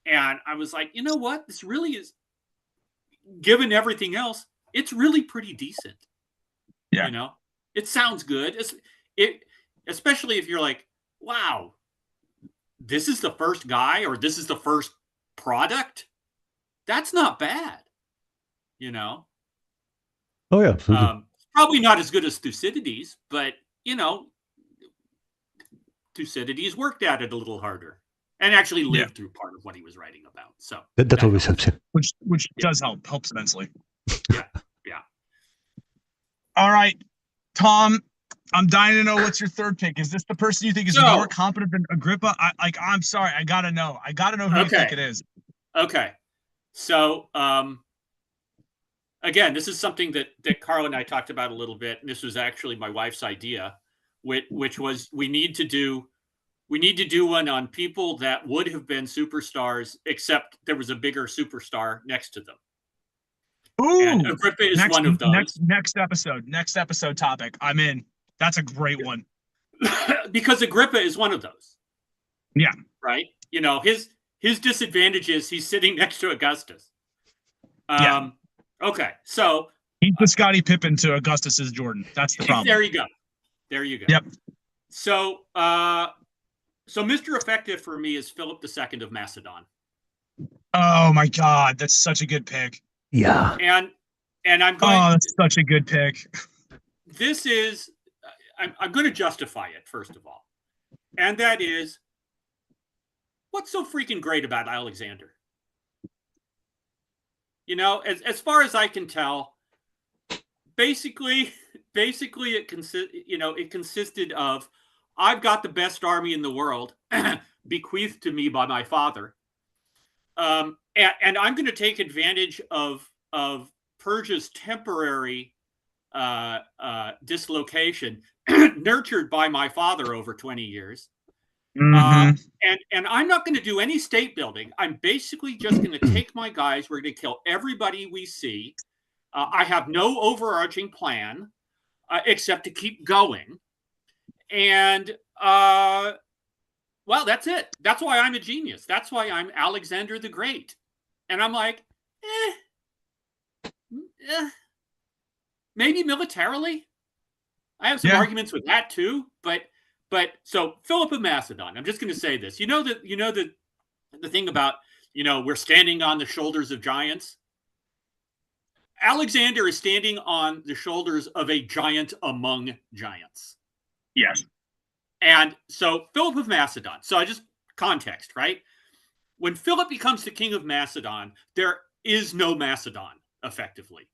and I was like, you know what? This really is, given everything else, it's really pretty decent. Yeah. It sounds good. Especially if you're like, wow, this is the first guy or this is the first product. That's not bad. Oh yeah. Probably not as good as Thucydides, but Thucydides worked at it a little harder and actually lived through part of what he was writing about. So that always helps. Which does helps immensely. Yeah. All right, Tom, I'm dying to know what's your third pick. Is this the person you think is more competent than Agrippa? I'm sorry, I gotta know. Who you think it is. Okay. So again, this is something that Karl and I talked about a little bit, and this was actually my wife's idea. Which was we need to do one on people that would have been superstars, except there was a bigger superstar next to them. Ooh, and Agrippa is one of those. Next episode topic. I'm in. That's a great one. Because Agrippa is one of those. Yeah. Right? His disadvantage is he's sitting next to Augustus. Okay, so he's the Scottie Pippen to Augustus's Jordan. That's the problem. There you go. Yep. So, Mr. Effective for me is Philip II of Macedon. Oh my God, that's such a good pick. Yeah. And I'm going. Oh, that's such a good pick. This is, I'm going to justify it first of all, and that is, what's so freaking great about Alexander? As far as I can tell, basically it consisted of, I've got the best army in the world bequeathed to me by my father, and I'm going to take advantage of Persia's temporary dislocation nurtured by my father over 20 years. And I'm not going to do any state building. I'm basically just going to take my guys. We're going to kill everybody we see. I have no overarching plan except to keep going. And, well, that's it. That's why I'm a genius. That's why I'm Alexander the Great. And I'm like, maybe militarily. I have some arguments with that too. But so Philip of Macedon, I'm just going to say this. The thing about, we're standing on the shoulders of giants. Alexander is standing on the shoulders of a giant among giants. Yes. And so Philip of Macedon. So I just context, right? When Philip becomes the king of Macedon, there is no Macedon effectively.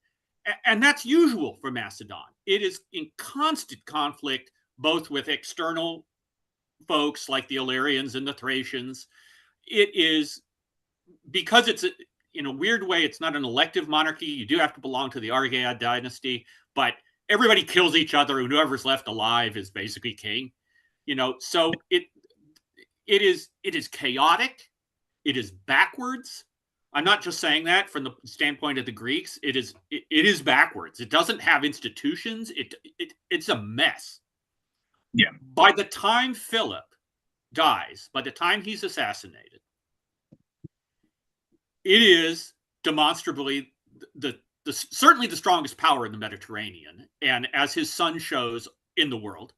And that's usual for Macedon. It is in constant conflict, both with external folks like the Illyrians and the Thracians. It is because it's in a weird way, it's not an elective monarchy. You do have to belong to the Argead dynasty, but everybody kills each other, and whoever's left alive is basically king. So it is chaotic. It is backwards. I'm not just saying that from the standpoint of the Greeks. It is backwards. It doesn't have institutions. It's a mess. Yeah. By the time Philip dies, by the time he's assassinated, it is demonstrably certainly the strongest power in the Mediterranean, and as his son shows, in the world.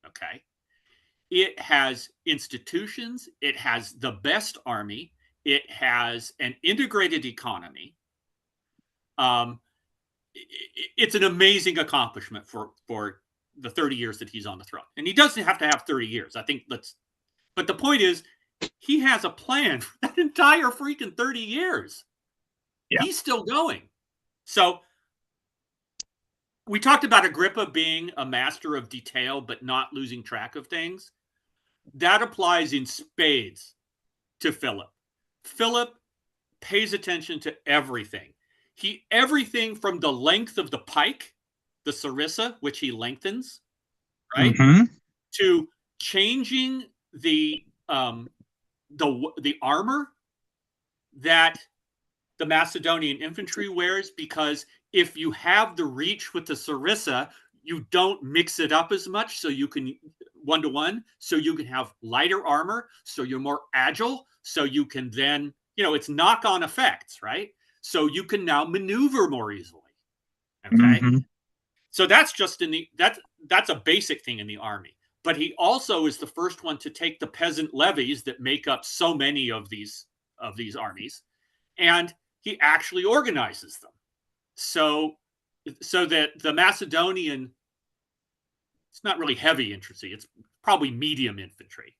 Okay. It has institutions. It has the best army. It has an integrated economy. It's an amazing accomplishment for the 30 years that he's on the throne. And he doesn't have to have 30 years. I think but the point is, he has a plan for that entire freaking 30 years. Yeah. He's still going. So we talked about Agrippa being a master of detail, but not losing track of things. That applies in spades to Philip. Philip pays attention to everything. Everything from the length of the pike, the sarissa, which he lengthens, right, to changing the armor that the Macedonian infantry wears, because if you have the reach with the sarissa, you don't mix it up as much, so you can 1-to-1, so you can have lighter armor, so you're more agile, so you can then, it's knock-on effects, right? So you can now maneuver more easily. Okay. So that's just that's a basic thing in the army. But he also is the first one to take the peasant levies that make up so many of these armies, and he actually organizes them. So that the Macedonian, it's not really heavy infantry, it's probably medium infantry,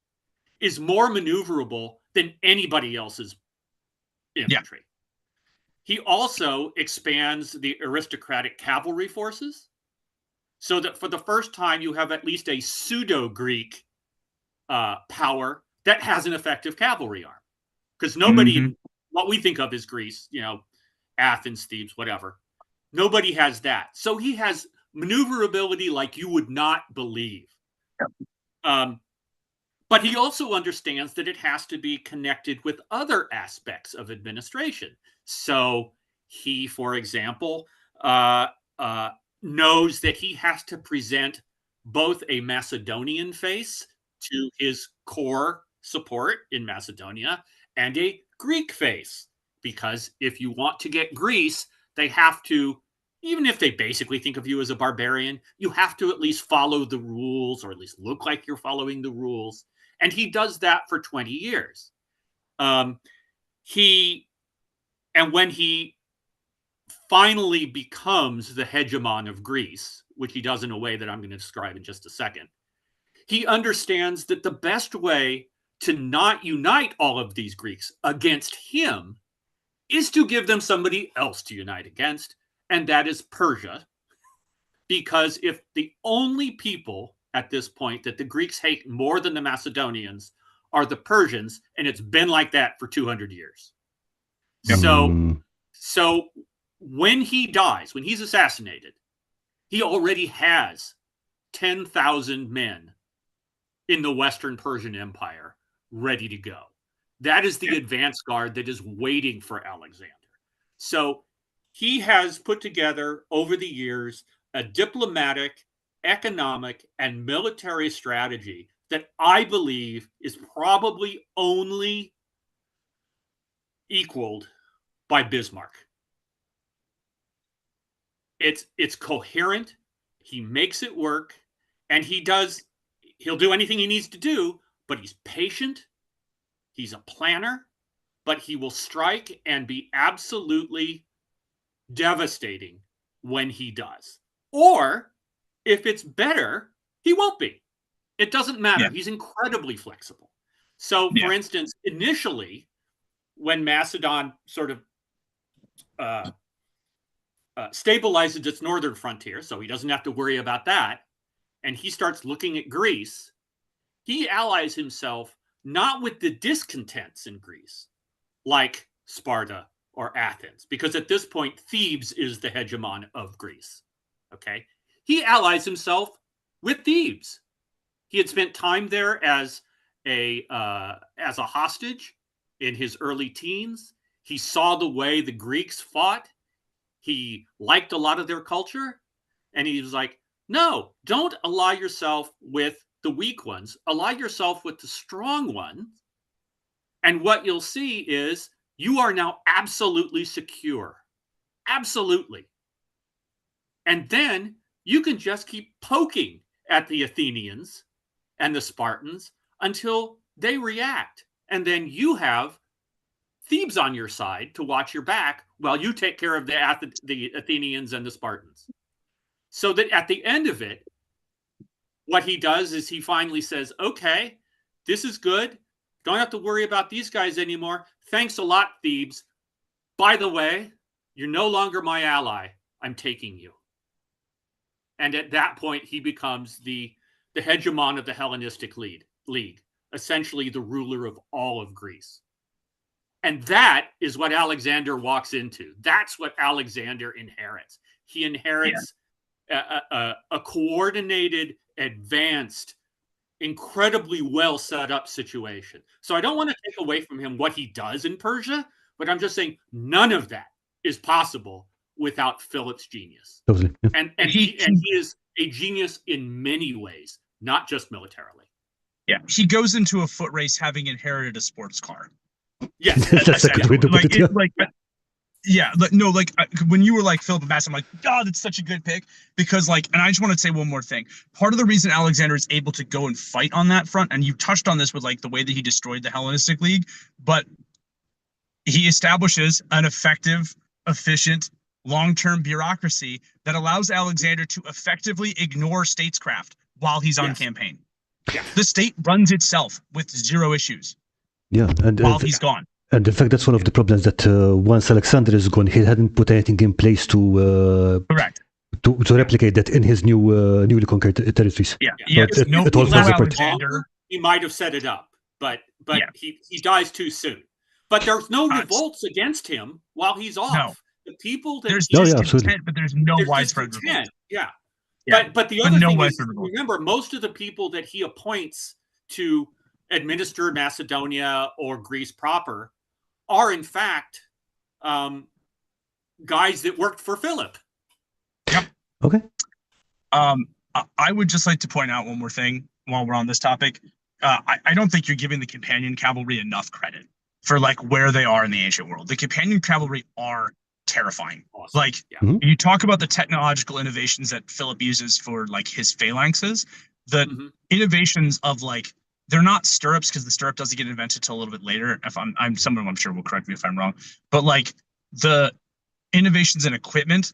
is more maneuverable than anybody else's infantry. Yeah. He also expands the aristocratic cavalry forces, so that for the first time you have at least a pseudo-Greek power that has an effective cavalry arm. Because nobody, what we think of as Greece, Athens, Thebes, whatever, nobody has that. So he has maneuverability like you would not believe. But he also understands that it has to be connected with other aspects of administration. So he, for example, knows that he has to present both a Macedonian face to his core support in Macedonia and a Greek face. Because if you want to get Greece, they have to, even if they basically think of you as a barbarian, you have to at least follow the rules, or at least look like you're following the rules. And he does that for 20 years. And when he finally becomes the hegemon of Greece, which he does in a way that I'm going to describe in just a second, he understands that the best way to not unite all of these Greeks against him is to give them somebody else to unite against, and that is Persia. Because if the only people at this point that the Greeks hate more than the Macedonians are the Persians, and it's been like that for 200 years. So when he dies, when he's assassinated, he already has 10,000 men in the Western Persian Empire ready to go. That is the advance guard that is waiting for Alexander. So he has put together over the years a diplomatic, economic, and military strategy that I believe is probably only equaled by Bismarck. It's coherent. He makes it work, and he'll do anything he needs to do, but he's patient. He's a planner, but he will strike and be absolutely devastating when he does. Or if it's better, he won't be. It doesn't matter. Yeah. He's incredibly flexible. So, for instance, initially, when Macedon sort of stabilizes its northern frontier, so he doesn't have to worry about that, and he starts looking at Greece, he allies himself not with the discontents in Greece, like Sparta or Athens, because at this point, Thebes is the hegemon of Greece. Okay? He allies himself with Thebes. He had spent time there as a hostage in his early teens. He saw the way the Greeks fought. He liked a lot of their culture. And he was like, no, don't ally yourself with the weak ones. Ally yourself with the strong ones. And what you'll see is you are now absolutely secure. Absolutely. And then you can just keep poking at the Athenians and the Spartans until they react. And then you have Thebes on your side to watch your back while you take care of the Athenians and the Spartans. So that at the end of it, what he does is he finally says, okay, this is good. Don't have to worry about these guys anymore. Thanks a lot, Thebes. By the way, you're no longer my ally. I'm taking you. And at that point, he becomes the hegemon of the Hellenistic League, essentially the ruler of all of Greece. And that is what Alexander walks into. That's what Alexander inherits. He inherits a coordinated, advanced, incredibly well set up situation. So I don't want to take away from him what he does in Persia, but I'm just saying none of that is possible without Philip's genius. Totally. Yeah. And he is a genius in many ways, not just militarily. Yeah, he goes into a foot race having inherited a sports car. Yes, that's a good way to put it. When you were like Philip and Bass, I'm like, God, it's such a good pick because and I just want to say one more thing. Part of the reason Alexander is able to go and fight on that front, and you touched on this with the way that he destroyed the Hellenistic League, but he establishes an effective, efficient, long-term bureaucracy that allows Alexander to effectively ignore statescraft while he's on campaign. Yeah. The state runs itself with zero issues. Yeah, and while he's gone. And in fact, that's one of the problems that once Alexander is gone, he hadn't put anything in place to correct to replicate that in his newly conquered territories. Yeah, it all falls apart. He might have set it up, but he dies too soon. But there's no revolts against him while he's off. No. The people that there's discontent, but there's no widespread revolt. Yeah. But the other thing is, remember, most of the people that he appoints to administer Macedonia or Greece proper are in fact guys that worked for Philip. Yep. Okay. I would just like to point out one more thing while we're on this topic. I don't think you're giving the companion cavalry enough credit for where they are in the ancient world. The companion cavalry are terrifying. Awesome. You talk about the technological innovations that Philip uses for his phalanxes, the innovations of they're not stirrups because the stirrup doesn't get invented till a little bit later. If someone I'm sure will correct me if I'm wrong, but the innovations in equipment,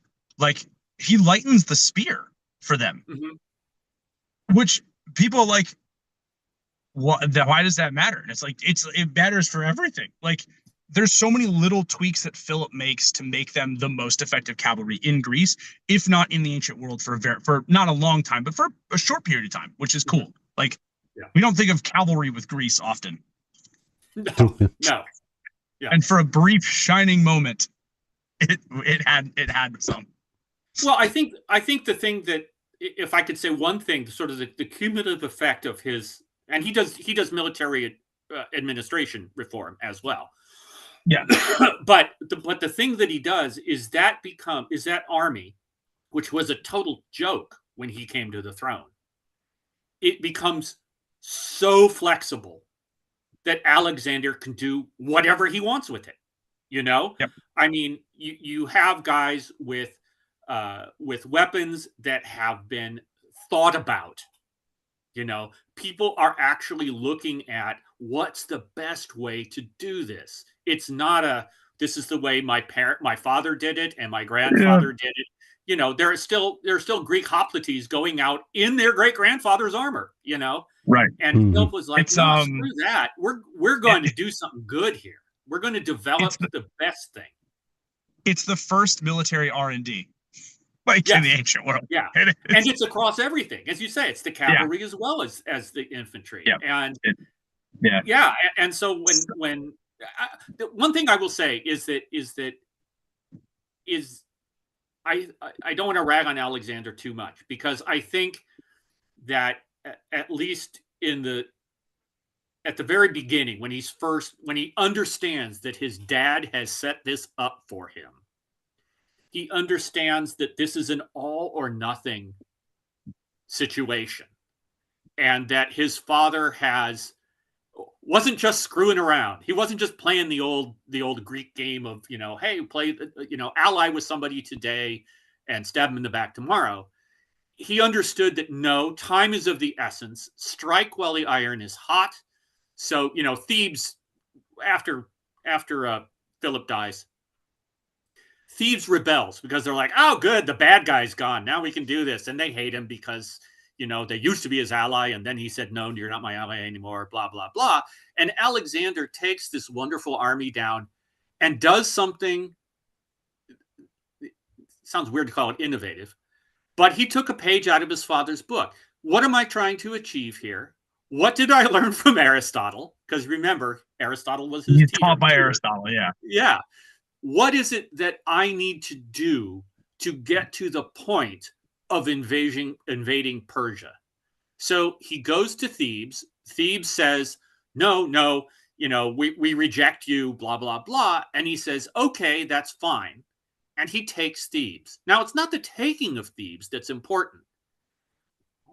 he lightens the spear for them, which people are like, why does that matter? And it's it matters for everything. There's so many little tweaks that Philip makes to make them the most effective cavalry in Greece, if not in the ancient world for not a long time, but for a short period of time, which is cool. We don't think of cavalry with Greece often. No. Yeah. And for a brief shining moment, it had some. Well, I think the thing that, if I could say one thing, sort of the cumulative effect of his, and he does military administration reform as well. Yeah. but the thing that he does is that army, which was a total joke when he came to the throne, it becomes so flexible that Alexander can do whatever he wants with it. Yep. I mean, you have guys with weapons that have been thought about. People are actually looking at what's the best way to do this. It's not this is the way my father did it and my grandfather did it. there are still Greek hoplites going out in their great grandfather's armor, Right. And Philip was like, It's, no, screw that. We're going to do something good here. We're going to develop the best thing. It's the first military R&D, like in the ancient world. Yeah, and it's across everything, as you say. It's the cavalry as well as the infantry. Yeah. And yeah. And so when the one thing I will say is I don't want to rag on Alexander too much, because I think that at least at the very beginning, when he understands that his dad has set this up for him, he understands that this is an all or nothing situation, and that his father wasn't just screwing around. He wasn't just playing the old Greek game of, hey, play, ally with somebody today and stab him in the back tomorrow. He understood that no, time is of the essence. Strike while the iron is hot. So, Thebes, after Philip dies, Thebes rebels because they're like, oh, good, the bad guy's gone. Now we can do this. And they hate him because, they used to be his ally. And then he said, no, you're not my ally anymore, blah, blah, blah. And Alexander takes this wonderful army down and does something, it sounds weird to call it innovative, but he took a page out of his father's book. What am I trying to achieve here? What did I learn from Aristotle? Because remember, Aristotle was his teacher. Taught by Aristotle, yeah. Yeah. What is it that I need to do to get to the point of invading Persia? So he goes to Thebes. Thebes says, no, we reject you, blah, blah, blah. And he says, okay, that's fine. And he takes Thebes. Now, it's not the taking of Thebes that's important,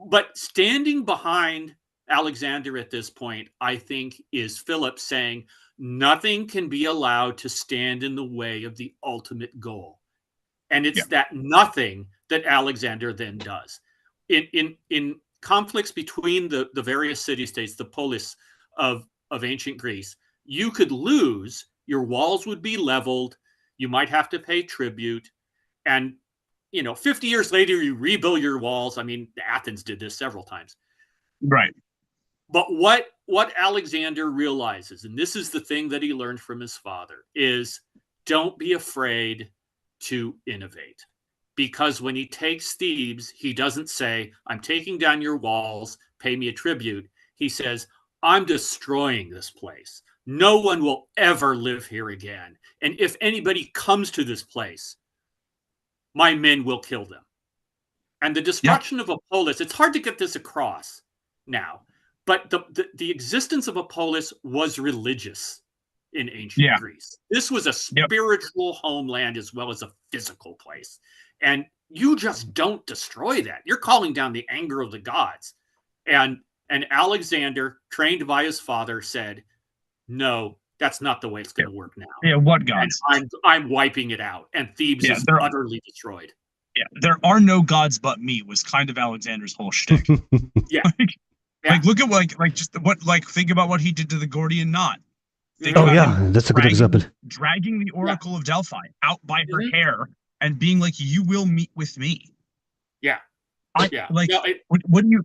but standing behind Alexander at this point, I think, is Philip saying nothing can be allowed to stand in the way of the ultimate goal. And it's that nothing that Alexander then does. In conflicts between the various city-states, the polis of ancient Greece, you could lose, your walls would be leveled, you might have to pay tribute, and 50 years later, you rebuild your walls. I mean, Athens did this several times. Right. But what Alexander realizes, and this is the thing that he learned from his father, is don't be afraid to innovate. Because when he takes Thebes, he doesn't say, I'm taking down your walls, pay me a tribute. He says, I'm destroying this place. No one will ever live here again. And if anybody comes to this place, my men will kill them. And the destruction of a polis, it's hard to get this across now, but the existence of a polis was religious in ancient Greece. This was a spiritual homeland as well as a physical place. And you just don't destroy that. You're calling down the anger of the gods. And Alexander, trained by his father, said, no, that's not the way it's going to work now. Yeah, what gods? And I'm wiping it out. And Thebes is utterly destroyed. Yeah, there are no gods but me was kind of Alexander's whole shtick. Like look at think about what he did to the Gordian knot. That's a good example. Dragging the Oracle of Delphi out by her hair and being like, you will meet with me. Yeah. What do you?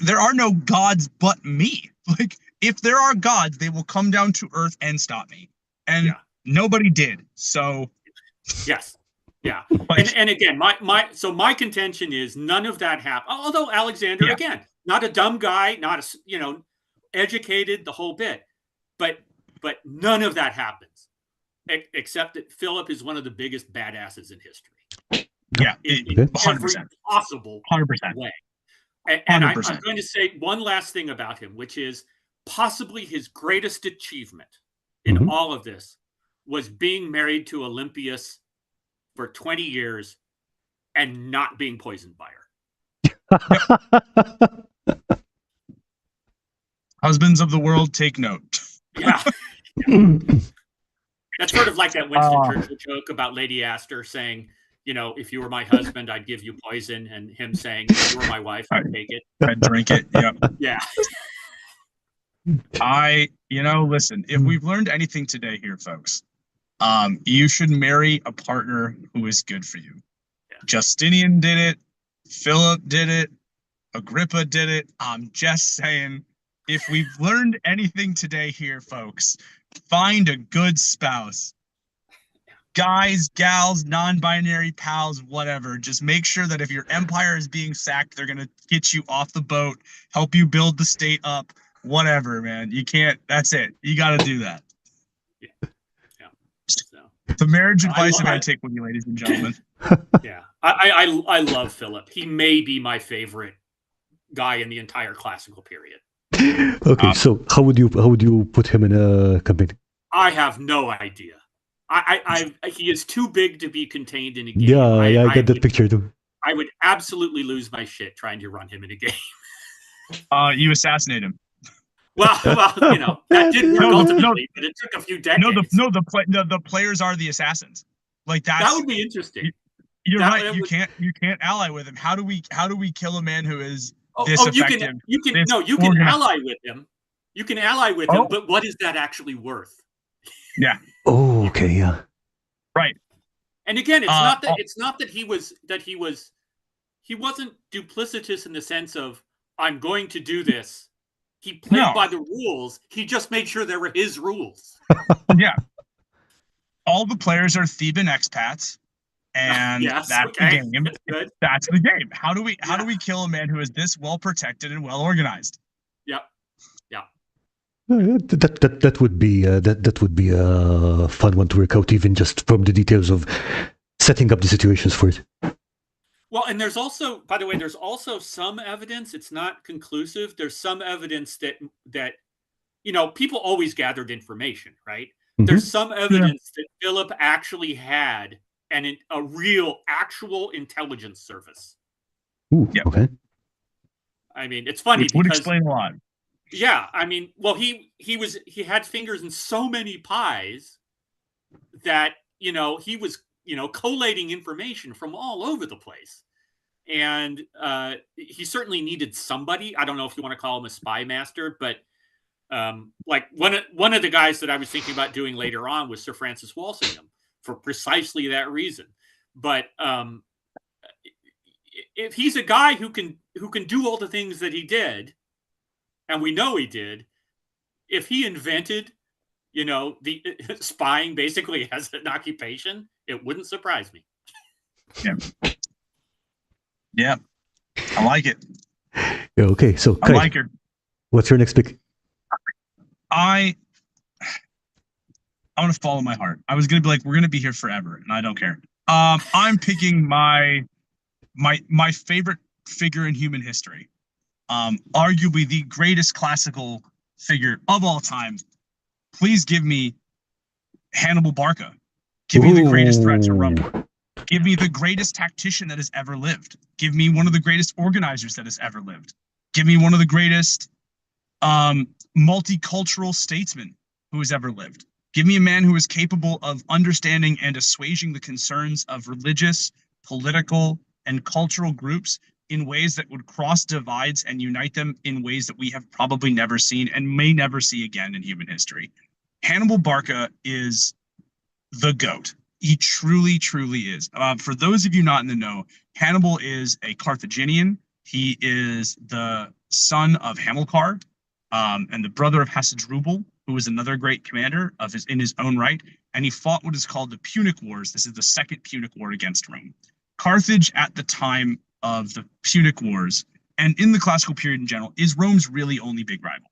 There are no gods but me. Like, if there are gods, they will come down to earth and stop me. And nobody did. So, yes, yeah. And again, my contention is none of that happened. Although Alexander, again, not a dumb guy, not educated, the whole bit, but none of that happens, except that Philip is one of the biggest badasses in history. Yeah, in 100%. every possible 100% way. And I'm 100%. going to say one last thing about him, which is possibly his greatest achievement in all of this was being married to Olympias for 20 years and not being poisoned by her. Husbands of the world, take note. Yeah. That's sort of like that Winston Churchill joke about Lady Astor saying, if you were my husband, I'd give you poison, and him saying, if you were my wife, I'd take it. I'd drink it. Yeah. Yeah. Listen, if we've learned anything today here, folks, you should marry a partner who is good for you. Yeah. Justinian did it. Philip did it. Agrippa did it. I'm just saying, if we've learned anything today here, folks, find a good spouse. Guys, gals, non-binary pals, whatever. Just make sure that if your empire is being sacked, they're going to get you off the boat, help you build the state up, whatever, man. You can't, that's it. You got to do that. Yeah. Yeah. So, the marriage advice of antiquity, ladies and gentlemen. Yeah. I love Philip. He may be my favorite guy in the entire classical period. Okay, so how would you put him in a campaign? I have no idea. He is too big to be contained in a game. Yeah, I get that picture too. I would absolutely lose my shit trying to run him in a game. You assassinate him. Well, you know, that didn't work ultimately, but it took a few decades. The players are the assassins. Like that would be interesting. You're right. You can't ally with him. How do we kill a man who is this effective? You can ally with him. You can ally with him, but what is that actually worth? Yeah. Oh, okay, yeah. Right. And again, it's not that he wasn't duplicitous in the sense of I'm going to do this. He played by the rules. He just made sure they were his rules. Yeah. All the players are Theban expats, and that's the game. That's good. That's the game. How do we kill a man who is this well protected and well organized? Yep. Yeah. That would be a fun one to work out, even just from the details of setting up the situations for it. Well, and there's also, by the way, there's also some evidence. It's not conclusive. There's some evidence that you know, people always gathered information, right? Mm-hmm. There's some evidence that Philip actually had a real, actual intelligence service. Ooh, okay. I mean, it's funny would explain a lot. Yeah, I mean, well, he had fingers in so many pies that, you know, he was, you know, collating information from all over the place. And he certainly needed somebody. I don't know if you want to call him a spy master, but like one of the guys that I was thinking about doing later on was Sir Francis Walsingham for precisely that reason. But if he's a guy who can do all the things that he did, and we know he did, if he invented, you know, the spying basically as an occupation, it wouldn't surprise me. Yeah. Yeah. I like it. Okay, so I like her. What's your next pick? I want to follow my heart. I was gonna be like, we're gonna be here forever, and I don't care. I'm picking my favorite figure in human history. Arguably the greatest classical figure of all time. Please give me Hannibal Barca. Give me the greatest threat to Rome. Give me the greatest tactician that has ever lived. Give me one of the greatest organizers that has ever lived. Give me one of the greatest multicultural statesmen who has ever lived. Give me a man who is capable of understanding and assuaging the concerns of religious, political, and cultural groups in ways that would cross divides and unite them in ways that we have probably never seen and may never see again in human history. Hannibal Barca is the GOAT. He truly, truly is. For those of you not in the know, Hannibal is a Carthaginian. He is the son of Hamilcar and the brother of Hasdrubal, who was another great commander in his own right. And he fought what is called the Punic Wars. This is the Second Punic War against Rome. Carthage at the time of the Punic Wars, and in the classical period in general, is Rome's really only big rival.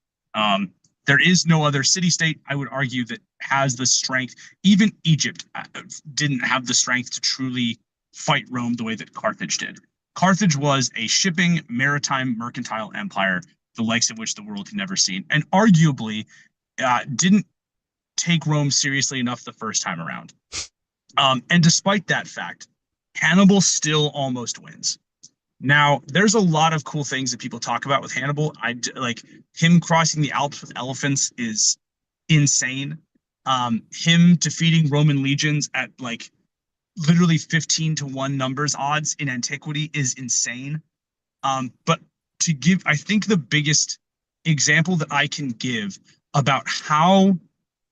There is no other city-state, I would argue, that has the strength. Even Egypt didn't have the strength to truly fight Rome the way that Carthage did. Carthage was a shipping, maritime, mercantile empire, the likes of which the world had never seen, and arguably didn't take Rome seriously enough the first time around. And despite that fact, Hannibal still almost wins. Now, there's a lot of cool things that people talk about with Hannibal. Like him crossing the Alps with elephants is insane. Him defeating Roman legions at like literally 15-1 numbers odds in antiquity is insane. But to give, I think the biggest example that I can give about how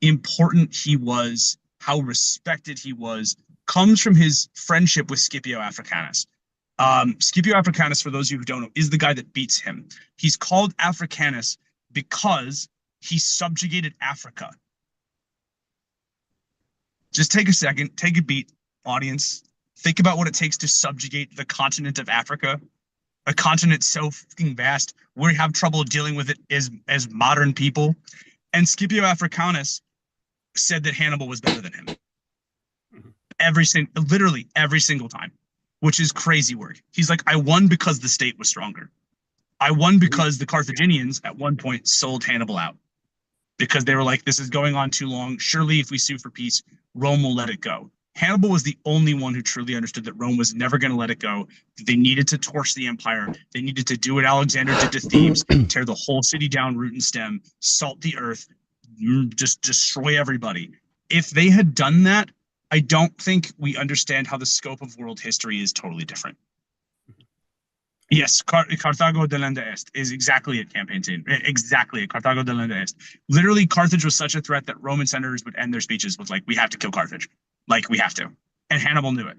important he was, how respected he was comes from his friendship with Scipio Africanus. Scipio Africanus, for those of you who don't know, is the guy that beats him. He's called Africanus because he subjugated Africa. Just take a second, take a beat, audience. Think about what it takes to subjugate the continent of Africa, a continent so fucking vast. We have trouble dealing with it as modern people. And Scipio Africanus said that Hannibal was better than him. Literally every single time, which is crazy work. He's like, I won because the state was stronger. I won because the Carthaginians at one point sold Hannibal out because they were like, this is going on too long. Surely if we sue for peace, Rome will let it go. Hannibal was the only one who truly understood that Rome was never going to let it go. They needed to torch the empire. They needed to do what Alexander did to Thebes, tear the whole city down root and stem, salt the earth, just destroy everybody. If they had done that, I don't think we understand how the scope of world history is totally different. Yes, Carthago delenda est is exactly it, campaign team. Exactly, Carthago delenda est. Literally, Carthage was such a threat that Roman senators would end their speeches with like, we have to kill Carthage. Like, we have to. And Hannibal knew it.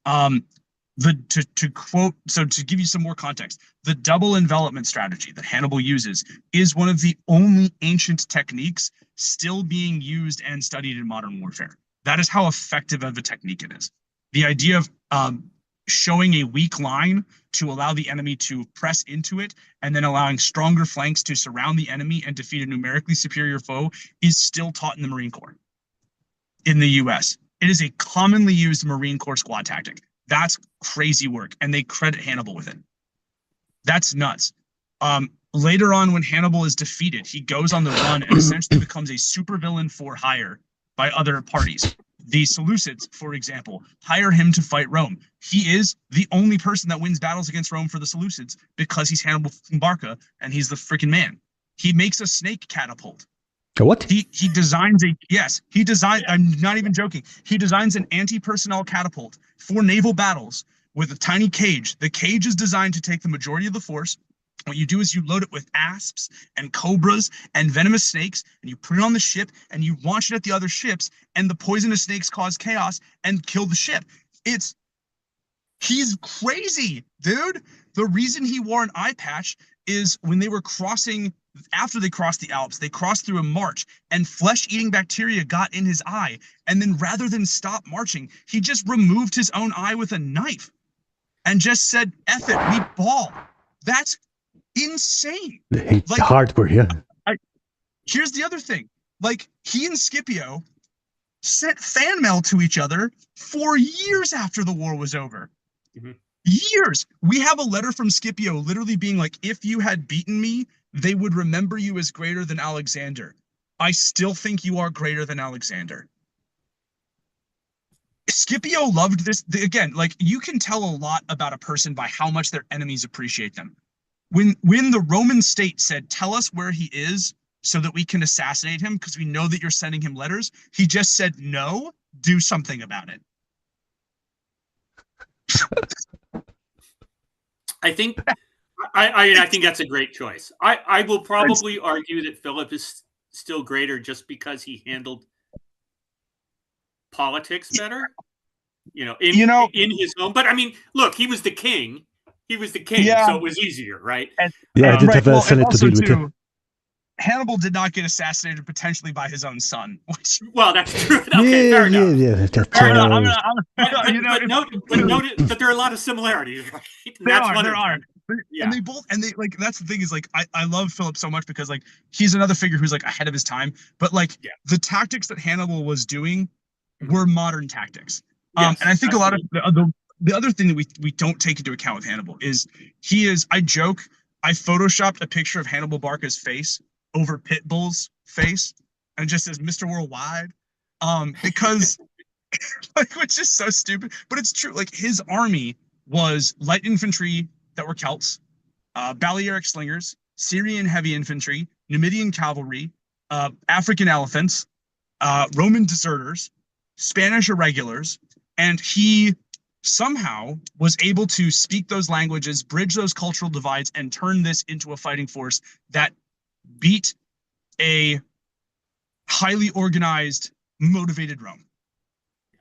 To quote, so to give you some more context, the double envelopment strategy that Hannibal uses is one of the only ancient techniques still being used and studied in modern warfare. That is how effective of a technique it is. The idea of showing a weak line to allow the enemy to press into it and then allowing stronger flanks to surround the enemy and defeat a numerically superior foe is still taught in the Marine Corps in the US. It is a commonly used Marine Corps squad tactic. That's crazy work, and they credit Hannibal with it. That's nuts. Later on, when Hannibal is defeated, he goes on the run and essentially becomes a supervillain for hire by other parties. The Seleucids, for example, hire him to fight Rome. He is the only person that wins battles against Rome for the Seleucids because he's Hannibal Barca and he's the freaking man. He makes a snake catapult. What? He designs I'm not even joking. He designs an anti-personnel catapult for naval battles with a tiny cage. The cage is designed to take the majority of the force. What you do is you load it with asps and cobras and venomous snakes, and you put it on the ship and you launch it at the other ships, and the poisonous snakes cause chaos and kill the ship. He's crazy, dude. The reason he wore an eye patch is when they were crossing, after they crossed the Alps, they crossed through a march and flesh-eating bacteria got in his eye. And then rather than stop marching, he just removed his own eye with a knife and just said, F it, we ball. That's insane. It's like, hardcore, yeah. Here's the other thing. Like, he and Scipio sent fan mail to each other for years after the war was over. Mm-hmm. Years. We have a letter from Scipio literally being like, if you had beaten me, they would remember you as greater than Alexander. I still think you are greater than Alexander. Scipio loved this. Again, like, you can tell a lot about a person by how much their enemies appreciate them. When the Roman state said, tell us where he is so that we can assassinate him because we know that you're sending him letters, he just said, no, do something about it. I think that's a great choice. I will probably argue that Philip is still greater just because he handled politics better, in his own. But I mean, look, he was the king. Yeah. So it was easier, right? Yeah, I did have a Senate to deal with it. Hannibal did not get assassinated potentially by his own son. Well, that's true. Okay, fair enough. Yeah. But there are a lot of similarities, right? There are. Yeah. And they like, that's the thing is like, I love Philip so much because like, he's another figure who's like ahead of his time, but like the tactics that Hannibal was doing were modern tactics. Yes, and I think absolutely. A lot of the other thing that we don't take into account with Hannibal is I joke, I photoshopped a picture of Hannibal Barca's face over Pitbull's face and it just says Mr. Worldwide. Because like, which is so stupid, but it's true. Like, his army was light infantry that were Celts, Balearic slingers, Syrian heavy infantry, Numidian cavalry, African elephants, Roman deserters, Spanish irregulars, and he somehow was able to speak those languages, bridge those cultural divides, and turn this into a fighting force that beat a highly organized, motivated Rome.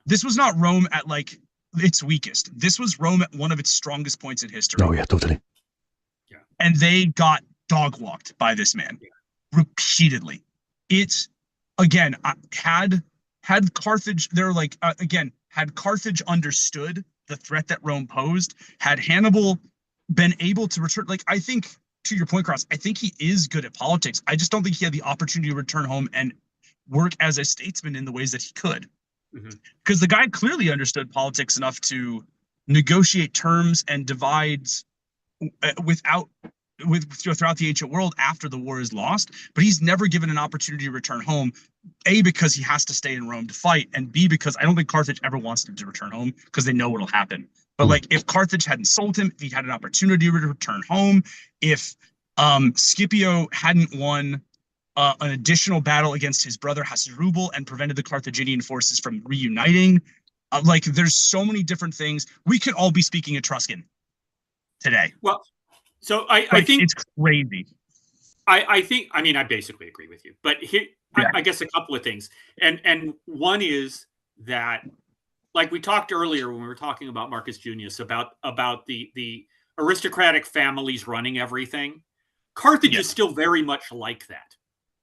this was not Rome at like its weakest. This was Rome at one of its strongest points in history. Oh yeah, totally. Yeah. And they got dog walked by this man repeatedly. It's again had Carthage. They're like again had Carthage understood the threat that Rome posed, had Hannibal been able to return. Like I think to your point, Cross, I think he is good at politics. I just don't think he had the opportunity to return home and work as a statesman in the ways that he could. Because the guy clearly understood politics enough to negotiate terms and divides throughout the ancient world after the war is lost, but he's never given an opportunity to return home, A, because he has to stay in Rome to fight, and B, because I don't think Carthage ever wants him to return home because they know what'll happen. But like if Carthage hadn't sold him, if he had an opportunity to return home, if Scipio hadn't won an additional battle against his brother Hasdrubal and prevented the Carthaginian forces from reuniting. Like there's so many different things. We could all be speaking Etruscan today. Well, so I think it's crazy. I think, I mean, I basically agree with you, but here, I guess a couple of things. And one is that, like we talked earlier when we were talking about Marcus Junius, about the aristocratic families running everything. Carthage is still very much like that.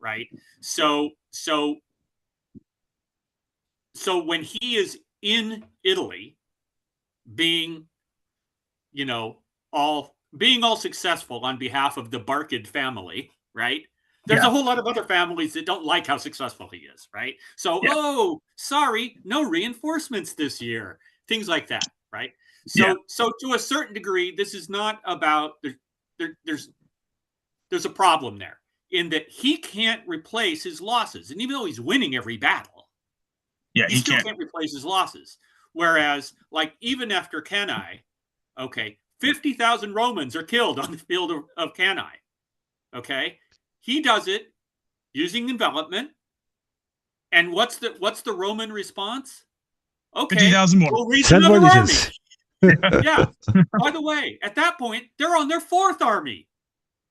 Right. So when he is in Italy, being all successful on behalf of the Barcid family, right? There's a whole lot of other families that don't like how successful he is, right? So, oh, sorry, no reinforcements this year, things like that, right? So to a certain degree, this is not about there's a problem there. In that he can't replace his losses. And even though he's winning every battle, he still can't replace his losses. Whereas, like, even after Cannae, 50,000 Romans are killed on the field of Cannae. Okay? He does it using envelopment. And what's the Roman response? Okay, 50,000 more. we'll reach another army. Yeah. By the way, at that point, they're on their fourth army.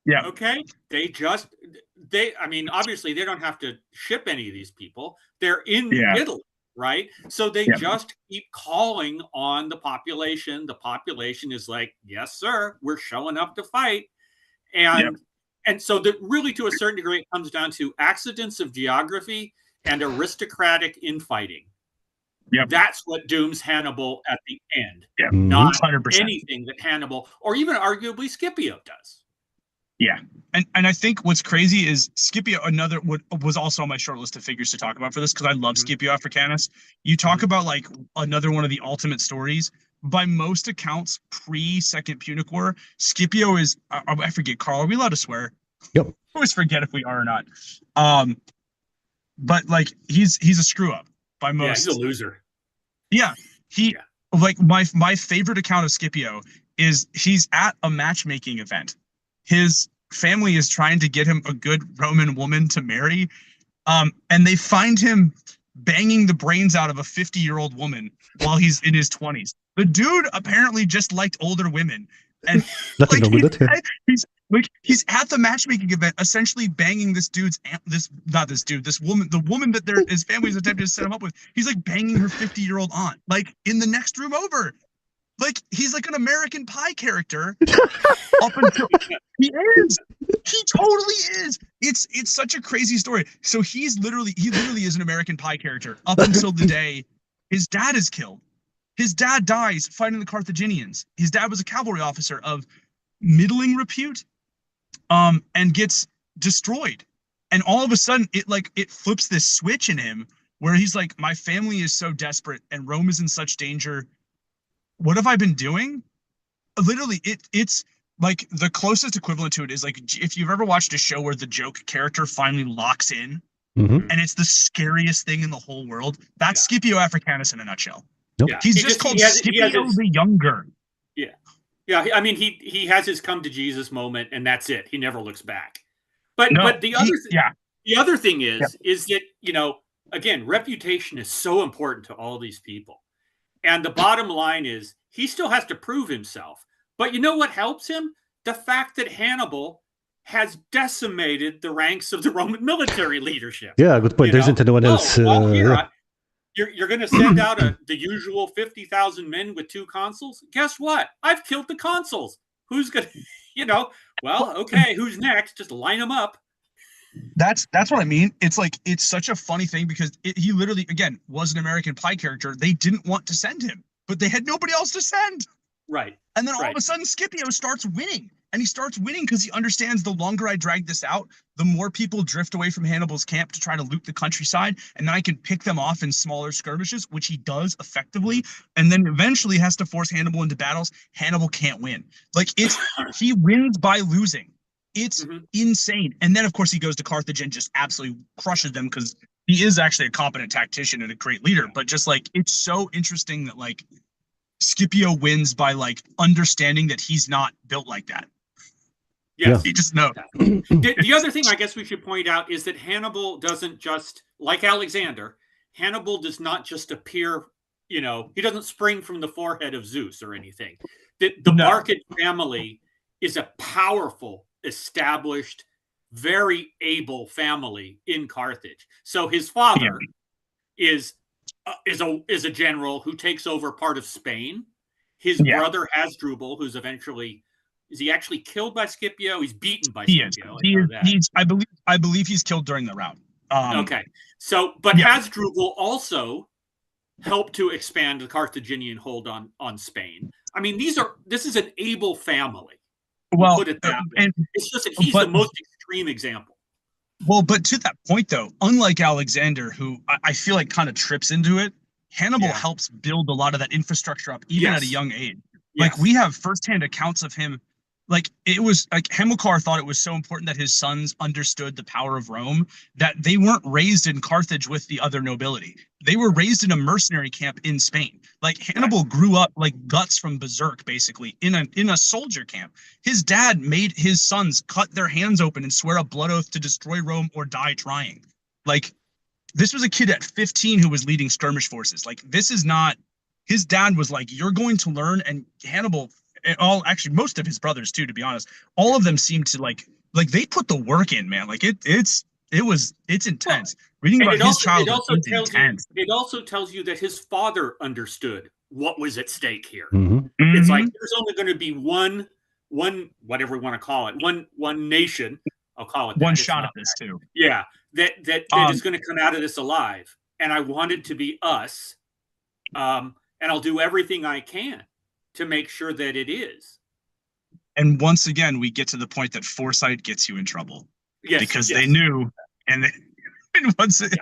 Yeah. Okay. I mean, obviously they don't have to ship any of these people. They're in Italy, right? So they just keep calling on the population. The population is like, yes, sir, we're showing up to fight. And so that really to a certain degree, it comes down to accidents of geography and aristocratic infighting. That's what dooms Hannibal at the end. Not 100%. Anything that Hannibal or even arguably Scipio does. Yeah. And I think what's crazy is Scipio, was also on my short list of figures to talk about for this, because I love Scipio Africanus. You talk about like another one of the ultimate stories. By most accounts, pre-Second Punic War, Scipio is, I forget, Karl, are we allowed to swear? Yep. I always forget if we are or not. But like he's a screw up by most. Yeah, he's a loser. Yeah. Like my favorite account of Scipio is he's at a matchmaking event. His family is trying to get him a good Roman woman to marry. And they find him banging the brains out of a 50-year-old woman while he's in his 20s. The dude apparently just liked older women. And nothing wrong with it. He's at the matchmaking event, essentially banging the woman that his family's attempting to set him up with. He's like banging her 50-year-old aunt, like in the next room over. Like he's like an American Pie character. Up until he totally is. It's such a crazy story. So he literally is an American Pie character up until the day his dad is killed. His dad dies fighting the Carthaginians. His dad was a cavalry officer of middling repute, and gets destroyed. And all of a sudden, it flips this switch in him where he's like, my family is so desperate and Rome is in such danger. What have I been doing? Literally, it's like the closest equivalent to it is like if you've ever watched a show where the joke character finally locks in, and it's the scariest thing in the whole world. That's Scipio Africanus in a nutshell. Nope. Yeah. He's just called Scipio the Younger. Yeah. Yeah. I mean, he has his come to Jesus moment, and that's it. He never looks back. But the other thing is that, again, reputation is so important to all these people. And the bottom line is he still has to prove himself. But you know what helps him? The fact that Hannibal has decimated the ranks of the Roman military leadership. Yeah, good point. There isn't anyone else. you're going to send out the usual 50,000 men with 2 consuls. Guess what? I've killed the consuls. Who's going to, well, okay, who's next? Just line them up. That's what I mean. It's like, it's such a funny thing because he literally, again, was an American Pie character. They didn't want to send him, but they had nobody else to send. Right. And then all of a sudden Scipio starts winning. And he starts winning because he understands the longer I drag this out, the more people drift away from Hannibal's camp to try to loot the countryside. And then I can pick them off in smaller skirmishes, which he does effectively. And then eventually has to force Hannibal into battles. Hannibal can't win. Like, he wins by losing. It's insane. And then, of course, he goes to Carthage and just absolutely crushes them because he is actually a competent tactician and a great leader. But just like, it's so interesting that like Scipio wins by like understanding that he's not built like that. Yes. He just knows. The other thing I guess we should point out is that Hannibal doesn't just, like Alexander, Hannibal does not just appear, he doesn't spring from the forehead of Zeus or anything. The Market family is a powerful, established, very able family in Carthage. So his father is a general who takes over part of Spain. His brother Hasdrubal, who's eventually... Is he actually killed by Scipio? He's beaten by Scipio. I believe he's killed during the rout. Okay. So, but Hasdrubal also helped to expand the Carthaginian hold on Spain. I mean, this is an able family. Well, put it that way. And it's just that he's the most extreme example. Well, but to that point, though, unlike Alexander, who I feel like kind of trips into it, Hannibal helps build a lot of that infrastructure up, even at a young age. Like, we have firsthand accounts of him. Like, it was like Hamilcar thought it was so important that his sons understood the power of Rome that they weren't raised in Carthage with the other nobility. They were raised in a mercenary camp in Spain. Like, Hannibal grew up like guts from berserk, basically, in a soldier camp. His dad made his sons cut their hands open and swear a blood oath to destroy Rome or die trying. Like, this was a kid at 15 who was leading skirmish forces. Like, this is not... His dad was like, you're going to learn, and Hannibal... actually most of his brothers too, to be honest, all of them seemed to like they put the work in, man. Like it's intense. Reading about his childhood is intense. It also tells you that his father understood what was at stake here. It's like there's only going to be one whatever we want to call it, one nation. I'll call it that. One shot at this too. Yeah, that is going to come out of this alive, and I want it to be us. And I'll do everything I can to make sure that it is. And once again, we get to the point that foresight gets you in trouble. Yes, because they knew, and once it,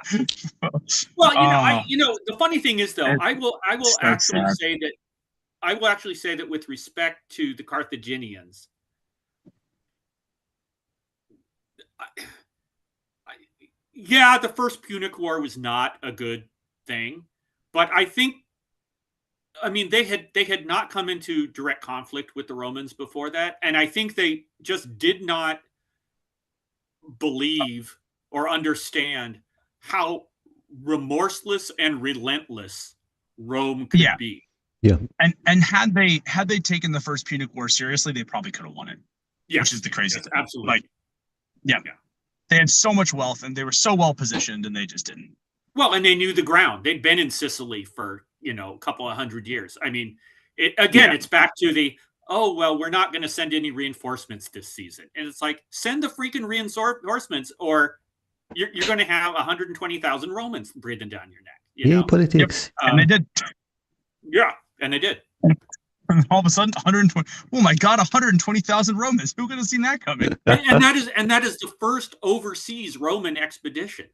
well, the funny thing is, though, I will actually say that with respect to the Carthaginians, the First Punic War was not a good thing, but I think, I mean, they had not come into direct conflict with the Romans before that, and I think they just did not believe or understand how remorseless and relentless Rome could be. Yeah, and had they taken the First Punic War seriously, they probably could have won it. Yeah, which is the crazy thing. Absolutely. Like, they had so much wealth and they were so well positioned, and they just didn't. Well, and they knew the ground. They'd been in Sicily for a couple of 100 years. I mean, it's back to the, we're not going to send any reinforcements this season. And it's like, send the freaking reinforcements, or you're going to have 120,000 Romans breathing down your neck. Politics. And they did. Yeah, and they did. And all of a sudden, 120. Oh my God, 120,000 Romans. Who could have seen that coming? and that is the first overseas Roman expedition.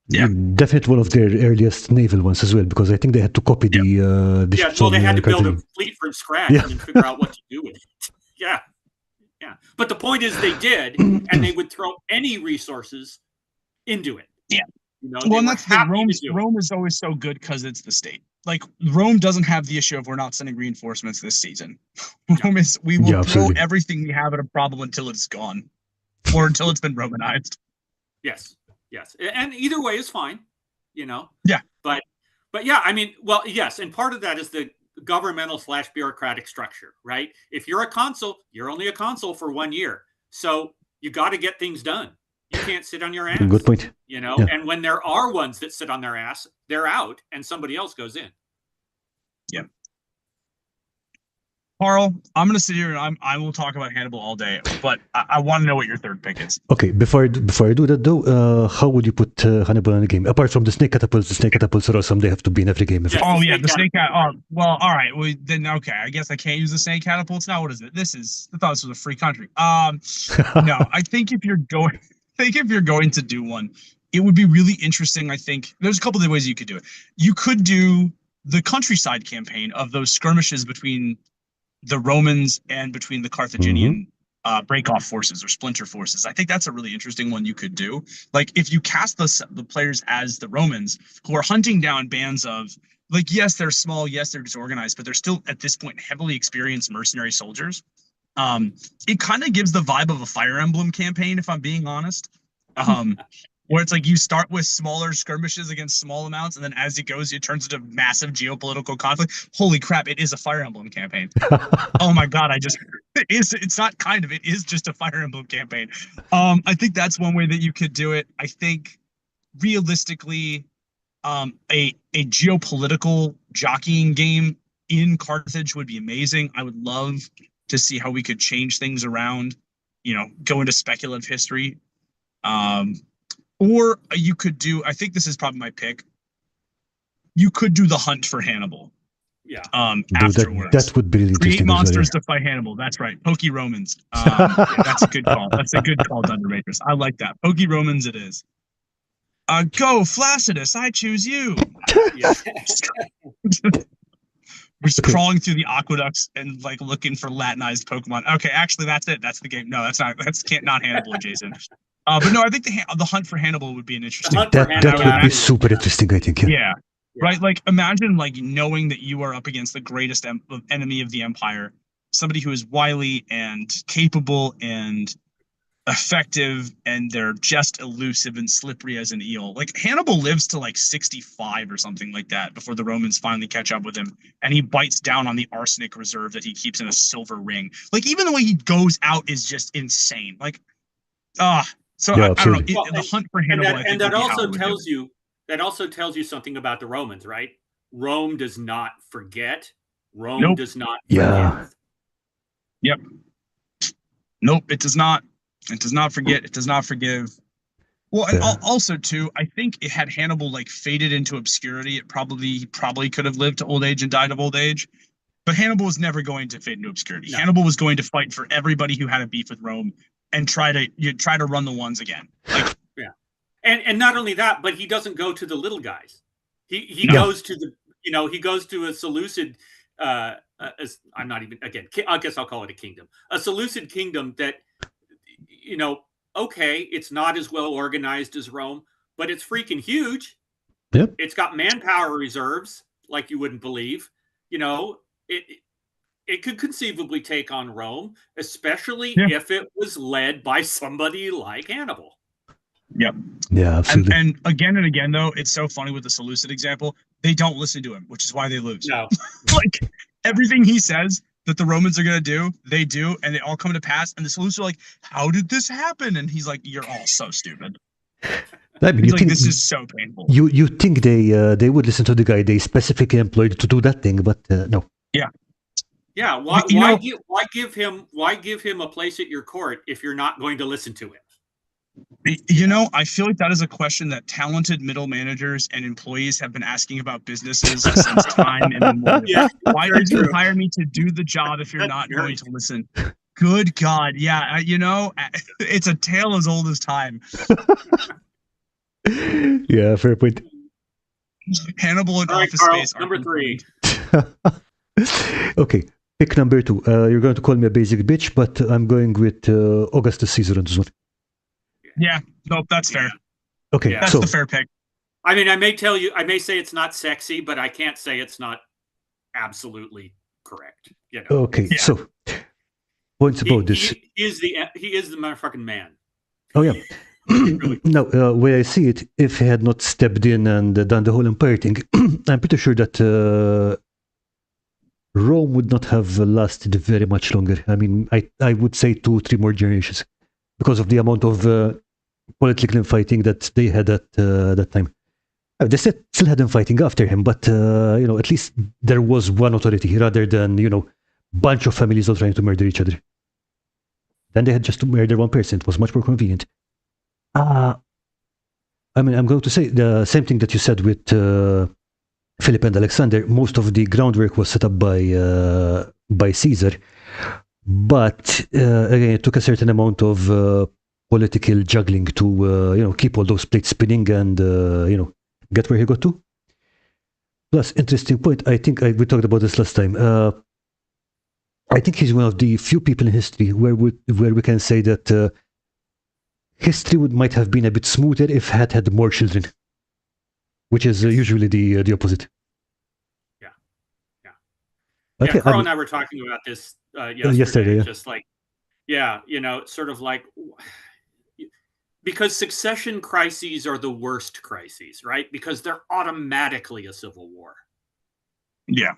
Yeah, definitely one of their earliest naval ones as well, because I think they had to copy the ships. They had to build a fleet from scratch and figure out what to do with it. Yeah. But the point is, they did, and they would throw any resources into it. Yeah. And that's the thing. Rome is always so good because it's the state. Like, Rome doesn't have the issue of we're not sending reinforcements this season. Rome is, we will throw everything we have at a problem until it's gone, or until it's been Romanized. Yes, and either way is fine, Yeah. But yeah, I mean, yes, and part of that is the governmental / bureaucratic structure, right? If you're a consul, you're only a consul for 1 year, so you got to get things done. You can't sit on your ass. Good point. You know, Yeah. and when there are ones that sit on their ass, they're out, and somebody else goes in. Yeah. Karl, I'm going to sit here and I will talk about Hannibal all day, but I want to know what your third pick is. Okay, before I do that though, how would you put Hannibal in the game? Apart from the snake catapults are awesome. They have to be in every game. Yeah. The snake catapult. Well, all right. Well, then okay. I guess I can't use the snake catapults now. What is it? I thought this was a free country. No, I think if you're going to do one, it would be really interesting. I think there's a couple of ways you could do it. You could do the countryside campaign of those skirmishes between the Romans and between the Carthaginian break-off forces or splinter forces. I think that's a really interesting one you could do. Like if you cast the players as the Romans who are hunting down bands of, like, yes, they're small, yes, they're disorganized, but they're still at this point heavily experienced mercenary soldiers. It kind of gives the vibe of a Fire Emblem campaign, if I'm being honest. Where it's like you start with smaller skirmishes against small amounts, and then as it goes, it turns into massive geopolitical conflict. Holy crap, it is a Fire Emblem campaign. Oh my god, it's not kind of, it is just a Fire Emblem campaign. I think that's one way that you could do it. I think realistically, a geopolitical jockeying game in Carthage would be amazing. I would love to see how we could change things around, go into speculative history. Or you could do, I think this is probably my pick. You could do the hunt for Hannibal. Yeah. Afterwards. That would be really interesting. Create monsters to fight Hannibal. That's right. Pokey Romans. That's a good call. That's a good call, Thunder Makers. I like that. Pokey Romans it is. Go, Flaccidus. I choose you. We're just crawling through the aqueducts and like looking for Latinized Pokemon. Okay, actually, that's it. That's the game. No, that's not. Not Hannibal, Jason. But no, I think the hunt for Hannibal would be an interesting. That would be super interesting, I think. Yeah. Right. Like imagine like knowing that you are up against the greatest enemy of the Empire, somebody who is wily and capable and effective, and they're just elusive and slippery as an eel. Like Hannibal lives to like 65 or something like that before the Romans finally catch up with him, and he bites down on the arsenic reserve that he keeps in a silver ring. Like even the way he goes out is just insane. Like, So yeah, I don't know. The hunt for Hannibal, and that also tells you something about the Romans, right? Rome does not forget. Rome does not forgive. Yep. Nope, it does not. It does not forget. It does not forgive. Well, and also too, I think it had Hannibal like faded into obscurity. It probably could have lived to old age and died of old age. But Hannibal was never going to fade into obscurity. No. Hannibal was going to fight for everybody who had a beef with Rome and try to run the ones again. Like, yeah. And not only that, but he doesn't go to the little guys. He goes to he goes to a Seleucid I'm not even, again, I guess I'll call it a kingdom. A Seleucid kingdom that, okay, it's not as well organized as Rome, but it's freaking huge. Yep. It's got manpower reserves like you wouldn't believe. It could conceivably take on Rome, especially if it was led by somebody like Hannibal. Yep. Yeah, absolutely. And again, though, it's so funny with the Seleucid example. They don't listen to him, which is why they lose. No. Like, everything he says that the Romans are going to do, they do, and they all come to pass. And the Seleucids are like, how did this happen? And he's like, you're all so stupid. I mean, he's like, this is so painful. You think they would listen to the guy they specifically employed to do that thing, but no. Yeah. Yeah. Why give him a place at your court if you're not going to listen to him? I feel like that is a question that talented middle managers and employees have been asking about businesses since time immemorial. Yeah, why did you hire me to do the job if you're not going to listen? Good God. Yeah. It's a tale as old as time. Yeah, fair point. Hannibal and Office Karl, Space. Number 3. Okay. Pick number 2. You're going to call me a basic bitch, but I'm going with Augustus Caesar on this one. Yeah, nope, that's fair. Okay, that's the fair pick. I mean, I may say it's not sexy, but I can't say it's not absolutely correct. Okay, so points about this. He is the motherfucking man. Oh yeah. Now, where I see it, if he had not stepped in and done the whole empire thing, I'm pretty sure that Rome would not have lasted very much longer. I mean, I would say 2-3 more generations because of the amount of political infighting that they had at that time. They still had infighting after him, but at least there was one authority rather than bunch of families all trying to murder each other. Then they had just to murder one person. It was much more convenient. I'm going to say the same thing that you said with Philip and Alexander. Most of the groundwork was set up by Caesar, but again, it took a certain amount of political juggling to keep all those plates spinning and get where he got to. Plus, interesting point. I think we talked about this last time. I think he's one of the few people in history where we can say that history might have been a bit smoother if had more children, which is usually the opposite. Okay, Karl and I were talking about this yesterday. Yeah. Just like, sort of like, because succession crises are the worst crises, right? Because they're automatically a civil war. Yeah.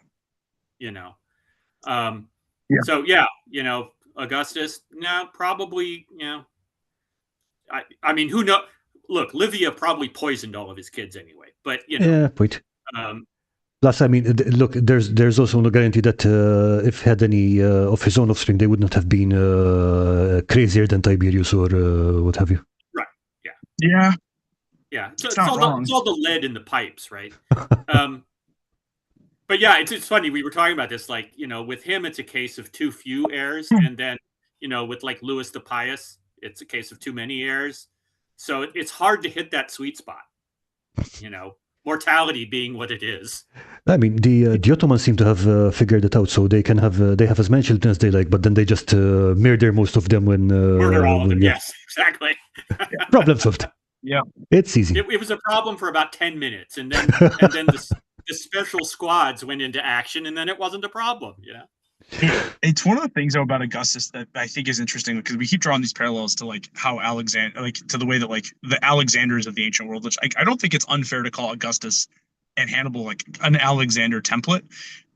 So Augustus, no, probably, I mean, who knows? Look, Livia probably poisoned all of his kids anyway, but Yeah, point. Plus, I mean, look, there's also no guarantee that if he had any of his own offspring, they would not have been crazier than Tiberius or what have you. Right. Yeah. Yeah. Yeah. So it's all the lead in the pipes, right? But yeah, it's funny. We were talking about this, like, with him, it's a case of too few heirs. And then, with like Louis the Pious, it's a case of too many heirs. So it's hard to hit that sweet spot, mortality being what it is. I mean, the Ottomans seem to have figured it out, so they can have as many children as they like, but then they just murder most of them when murder all of them. Yes, exactly. Problem solved. Yeah, it's easy. It was a problem for about 10 minutes, and then the special squads went into action, and then it wasn't a problem. It's one of the things though about Augustus that I think is interesting, because we keep drawing these parallels to like how Alexander, like to the way that like the Alexanders of the ancient world, which I don't think it's unfair to call Augustus and Hannibal like an Alexander template,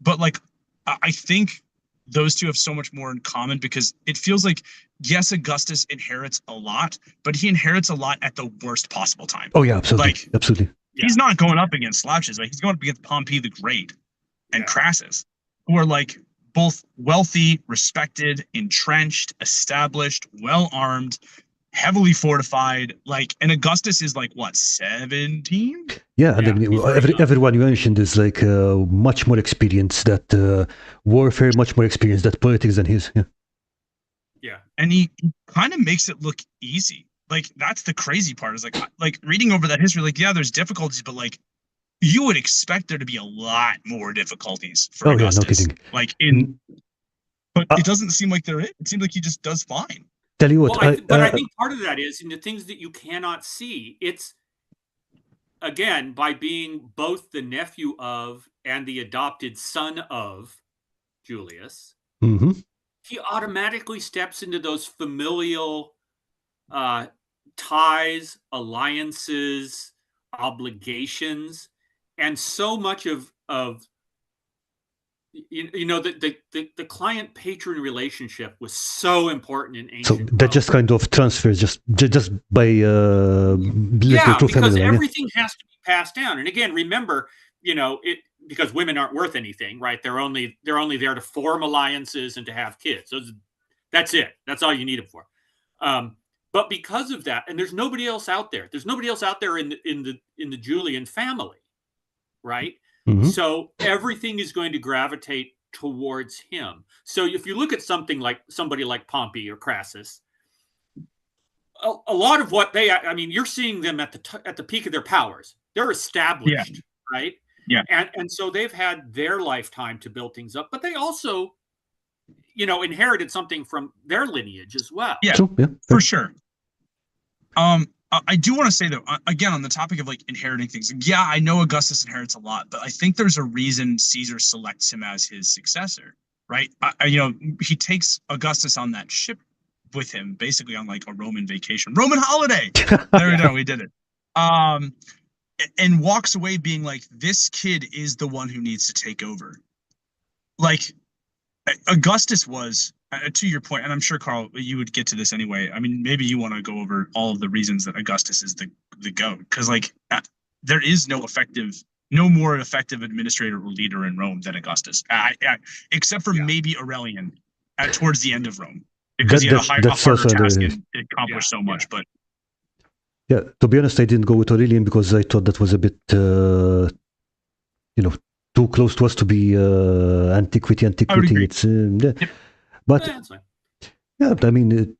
but like I think those two have so much more in common, because it feels like, yes, Augustus inherits a lot, but he inherits a lot at the worst possible time. Oh yeah, absolutely. Like, absolutely. He's not going up against slouches. Like, he's going up against Pompey the Great and Crassus, who are like both wealthy, respected, entrenched, established, well-armed, heavily fortified. Like, and Augustus is like, what, 17? Yeah, and everyone you mentioned is like much more experienced at warfare, much more experienced at politics than his. Yeah. And he kind of makes it look easy. Like, that's the crazy part, is like reading over that history, like, yeah, there's difficulties, but like, you would expect there to be a lot more difficulties for Augustus. Yeah, no kidding. Like but it doesn't seem like there is. It seems like he just does fine. Tell you what, I think part of that is in the things that you cannot see. It's, again, by being both the nephew of and the adopted son of Julius, he automatically steps into those familial ties, alliances, obligations, and so much of the client patron relationship was so important in ancient Rome. That just kind of transfers just by because everything has to be passed down. And again, remember, because women aren't worth anything, right? They're only there to form alliances and to have kids. That's it. That's all you need them for. But because of that, and there's nobody else out there. There's nobody else out there in the Julian family, right? So everything is going to gravitate towards him. So if you look at somebody like Pompey or Crassus, a lot of what you're seeing them at the peak of their powers. They're established, right? Yeah. And so they've had their lifetime to build things up, but they also, inherited something from their lineage as well. Yeah, for sure. I do want to say, though, again, on the topic of like inheriting things, yeah, I know Augustus inherits a lot, but I think there's a reason Caesar selects him as his successor, right? He takes Augustus on that ship with him, basically on like a Roman vacation, Roman holiday. There we go, we did it. And walks away being like, this kid is the one who needs to take over. Like, Augustus was, to your point, and I'm sure, Karl, you would get to this anyway. I mean, maybe you want to go over all of the reasons that Augustus is the GOAT, because like there is no more effective administrator or leader in Rome than Augustus, except for maybe Aurelian towards the end of Rome, because he had a harder task and accomplished so much. But yeah, to be honest, I didn't go with Aurelian because I thought that was a bit, too close to us to be antiquity. It's but yeah, I mean,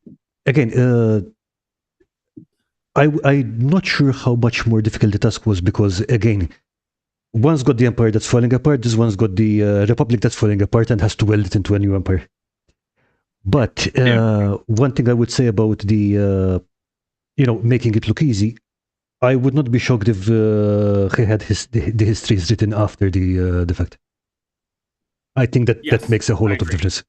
again, I'm not sure how much more difficult the task was, because again, one's got the empire that's falling apart, this one's got the republic that's falling apart and has to weld it into a new empire. But one thing I would say about the making it look easy, I would not be shocked if he had the histories written after the fact. I think that makes a whole lot of difference.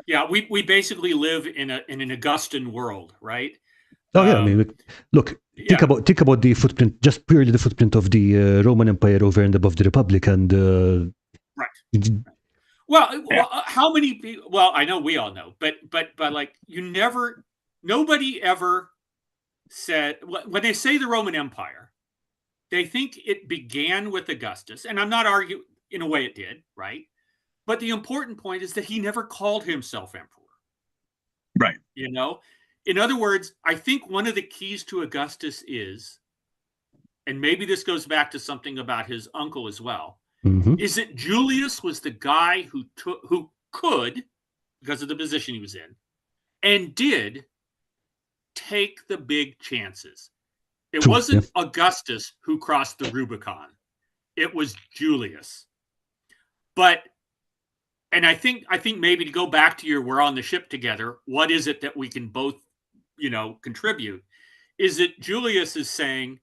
Yeah, we basically live in an Augustan world, right? Oh yeah, I mean, look, think about the footprint, just purely the footprint of the Roman Empire over and above the Republic, and right. Well, how many people? Well, I know we all know, but like nobody ever said, when they say the Roman Empire, they think it began with Augustus, and I'm not arguing. In a way, it did, right? But the important point is that he never called himself emperor. Right. In other words, I think one of the keys to Augustus is, and maybe this goes back to something about his uncle as well, is that Julius was the guy who could, because of the position he was in, and did take the big chances. It wasn't Augustus who crossed the Rubicon. It was Julius. And I think maybe to go back to we're on the ship together, what is it that we can both, contribute? Is that Julius is saying,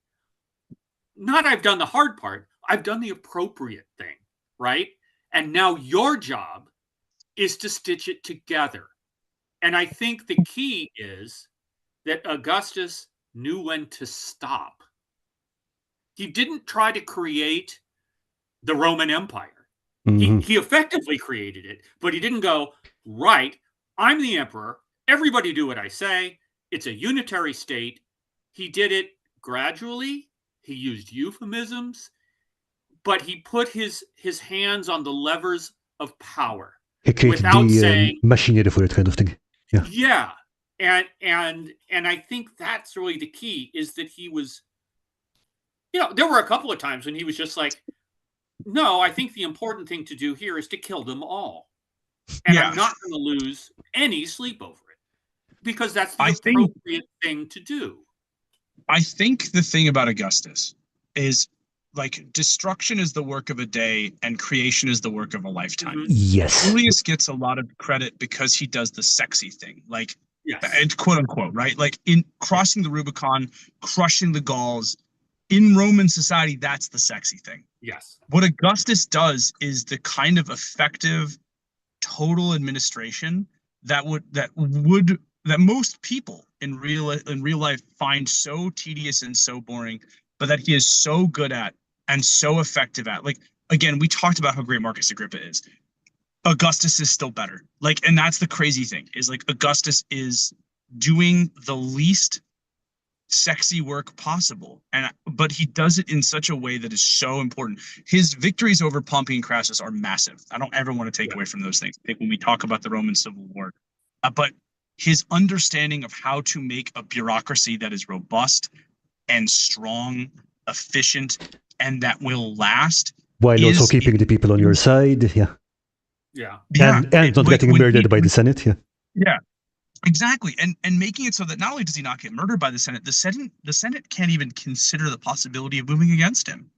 not I've done the hard part, I've done the appropriate thing, right? And now your job is to stitch it together. And I think the key is that Augustus knew when to stop. He didn't try to create the Roman Empire. He effectively created it, but he didn't go, right, I'm the emperor, everybody do what I say, it's a unitary state. He did it gradually, he used euphemisms, but he put his hands on the levers of power. He created without saying machinery for it, kind of thing. Yeah. And I think that's really the key, is that he was, there were a couple of times when he was just like, no, I think the important thing to do here is to kill them all. And I'm not going to lose any sleep over it, because that's the appropriate thing to do. I think the thing about Augustus is, like, destruction is the work of a day and creation is the work of a lifetime. Yes. Julius gets a lot of credit because he does the sexy thing, like, quote unquote, right? Like, in crossing the Rubicon, crushing the Gauls. In Roman society, that's the sexy thing. Yes. What Augustus does is the kind of effective total administration that most people in real life find so tedious and so boring, but that he is so good at and so effective at. Like, again, we talked about how great Marcus Agrippa is. Augustus is still better. Like, and that's the crazy thing, is like Augustus is doing the least sexy work possible, but he does it in such a way that is so important. His victories over Pompey and Crassus are massive. I don't ever want to take away from those things, I think, when we talk about the Roman Civil War, but his understanding of how to make a bureaucracy that is robust and strong, efficient, and that will last, while also keeping the people on your side, and not getting murdered by the Senate. Exactly, and making it so that not only does he not get murdered by the Senate can't even consider the possibility of moving against him.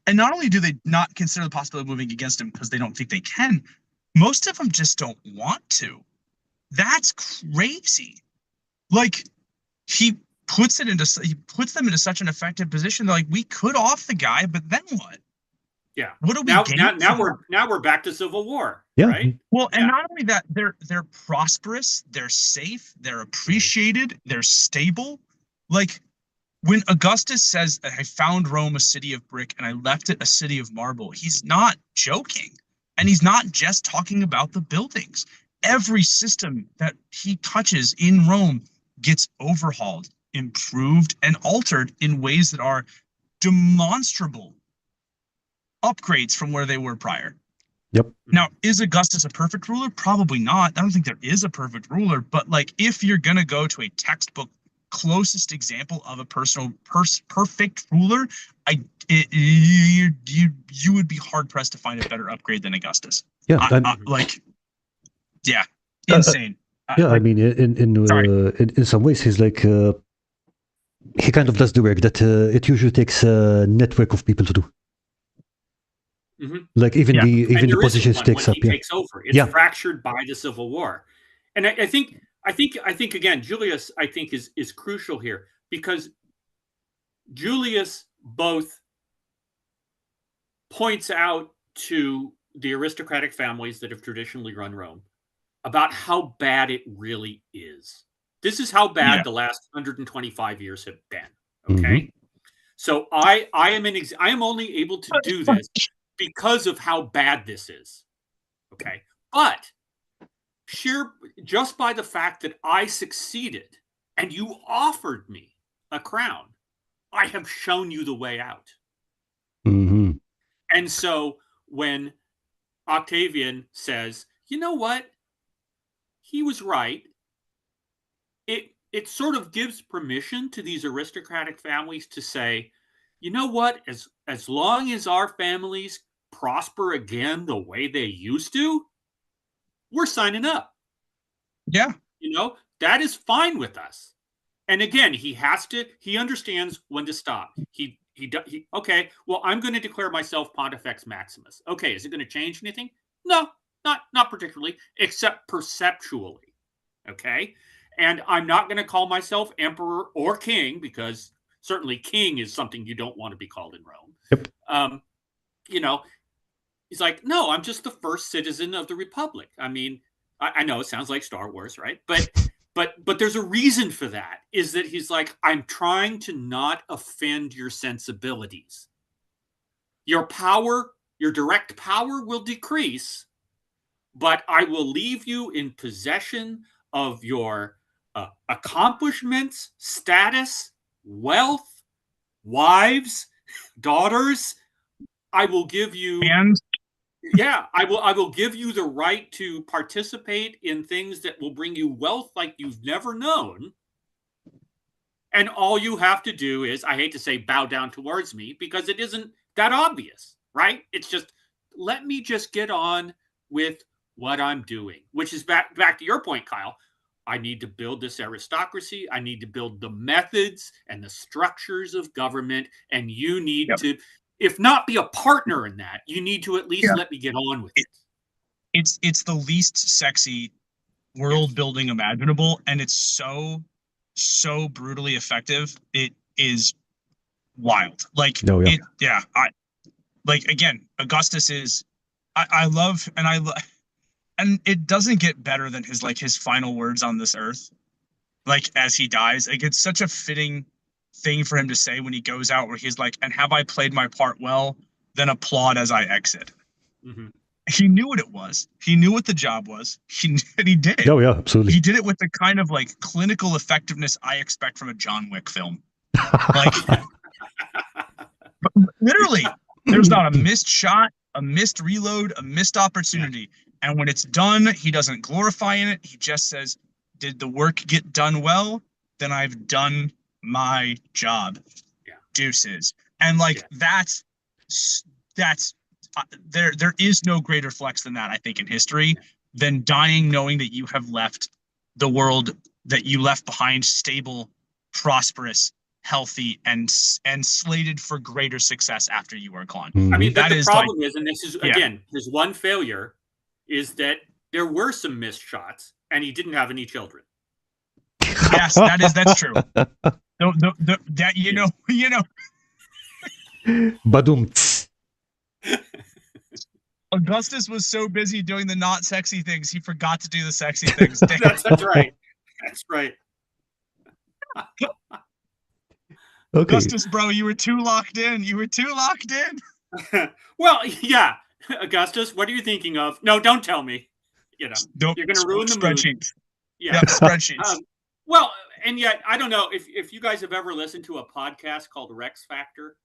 And not only do they not consider the possibility of moving against him because they don't think they can, most of them just don't want to. That's crazy. Like, he puts them into such an effective position. They're like, we could off the guy, but then what? Yeah. What do we gain? Now we're back to civil war. Yeah. Right. Well, and not only that, they're prosperous, they're safe, they're appreciated, they're stable. Like, when Augustus says, I found Rome a city of brick and I left it a city of marble, he's not joking. And he's not just talking about the buildings. Every system that he touches in Rome gets overhauled, improved, and altered in ways that are demonstrable upgrades from where they were prior. Yep. Now, is Augustus a perfect ruler? Probably not. I don't think there is a perfect ruler, but like if you're going to go to a textbook closest example of a perfect ruler, you would be hard pressed to find a better upgrade than Augustus. Yeah. Insane. I mean, in some ways, he's like he kind of does the work that it usually takes a network of people to do. Mm-hmm. Like even the position takes up. He takes over. It's fractured by the Civil War, and I think again, Julius, I think is crucial here because Julius both points out to the aristocratic families that have traditionally run Rome about how bad it really is. This is how bad the last 125 years have been. Okay, so I am only able to do this because of how bad this is. Okay, but just by the fact that I succeeded and you offered me a crown, I have shown you the way out. And so when Octavian says, you know what, he was right, it sort of gives permission to these aristocratic families to say, you know what, as long as our families prosper again the way they used to, we're signing up. Yeah. You know, that is fine with us. And again, he understands when to stop. Okay, well, I'm going to declare myself Pontifex Maximus. Okay, is it going to change anything? No, not particularly, except perceptually. Okay? And I'm not going to call myself emperor or king, because certainly king is something you don't want to be called in Rome. Yep. You know, he's like, no, I'm just the first citizen of the Republic. I mean, I know it sounds like Star Wars, right? But there's a reason for that, is that he's like, I'm trying to not offend your sensibilities. Your power, your direct power will decrease, but I will leave you in possession of your accomplishments, status, wealth, wives, daughters. I will give you I will give you the right to participate in things that will bring you wealth like you've never known. And all you have to do is, I hate to say bow down towards me, because it isn't that obvious, right? It's just, let me just get on with what I'm doing, which is back to your point, Kyle. I need to build this aristocracy. I need to build the methods and the structures of government. And you need to, if not be a partner in that, you need to at least let me get on with it. It's the least sexy world building imaginable, and it's so brutally effective. It is wild. Like again, Augustus is I love and it doesn't get better than his final words on this earth, like as he dies. Like, it's such a fitting thing for him to say when he goes out, where he's like, and have I played my part well, then applaud as I exit. He knew what it was. He knew what the job was. And he did it. Oh yeah, absolutely. He did it with the kind of like clinical effectiveness I expect from a John Wick film. Like, literally, there's not a missed shot, a missed reload, a missed opportunity. And when it's done, he doesn't glorify in it. He just says, did the work get done well? Then I've done my job. Deuces. And like that's there is no greater flex than that, I think, in history, than dying knowing that you have left the world that you left behind stable, prosperous, healthy, and slated for greater success after you are gone. I mean, that the problem is, and this is again his one failure, is that there were some missed shots and he didn't have any children. Yes, that's true. That you know. Badum. Augustus was so busy doing the not sexy things, he forgot to do the sexy things. That's right. That's right. Augustus, bro, you were too locked in. Well, yeah. Augustus, what are you thinking of? No, don't tell me. You're going to ruin the mood. Spreadsheets. Yeah, spreadsheets. Well, and yet I don't know if you guys have ever listened to a podcast called Rex Factor.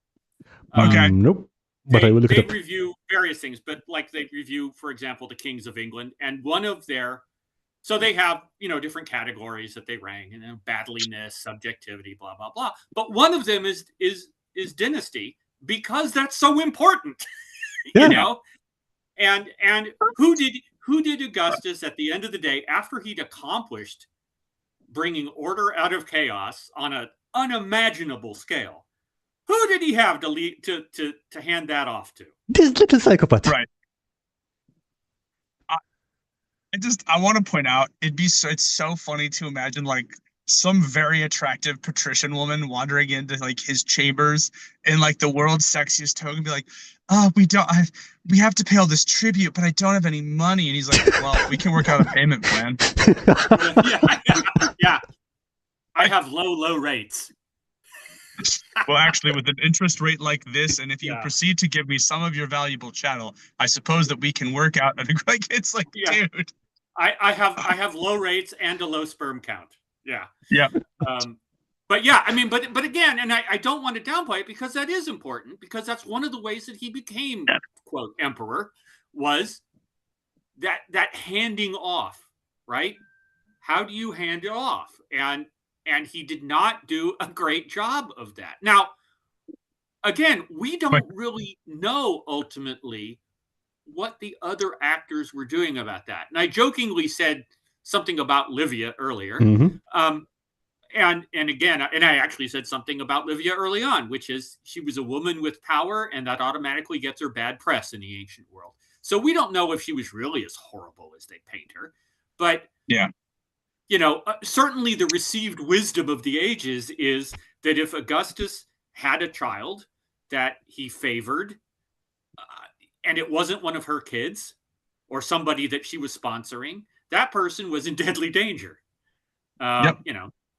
Okay. Nope. But I will look it up. They review various things, but like they review, for example, the Kings of England, and one of their, so they have, different categories that they rank, battliness, subjectivity, blah, blah, blah. But one of them is dynasty, because that's so important, and who did Augustus at the end of the day, after he'd accomplished bringing order out of chaos on an unimaginable scale, who did he have to lead to hand that off to? This little psychopath. Right. I want to point out, it's so funny to imagine like some very attractive patrician woman wandering into like his chambers in like the world's sexiest toga and be like, "Oh, we have to pay all this tribute, but I don't have any money." And he's like, "Well, we can work out a payment plan." Yeah. I have low rates. Well, actually, with an interest rate like this, and if you proceed to give me some of your valuable chattel, I suppose that we can work out. Like, it's like, dude, I have low rates and a low sperm count. Yeah. But yeah, I mean, but again, and I don't want to downplay it, because that is important, because that's one of the ways that he became quote emperor, was that handing off, right? How do you hand it off? And he did not do a great job of that. Now, again, we don't really know ultimately what the other actors were doing about that. And I jokingly said something about Livia earlier. Mm-hmm. And again, and I actually said something about Livia early on, which is she was a woman with power, and that automatically gets her bad press in the ancient world. So we don't know if she was really as horrible as they paint her. But certainly the received wisdom of the ages is that if Augustus had a child that he favored, and it wasn't one of her kids or somebody that she was sponsoring, that person was in deadly danger.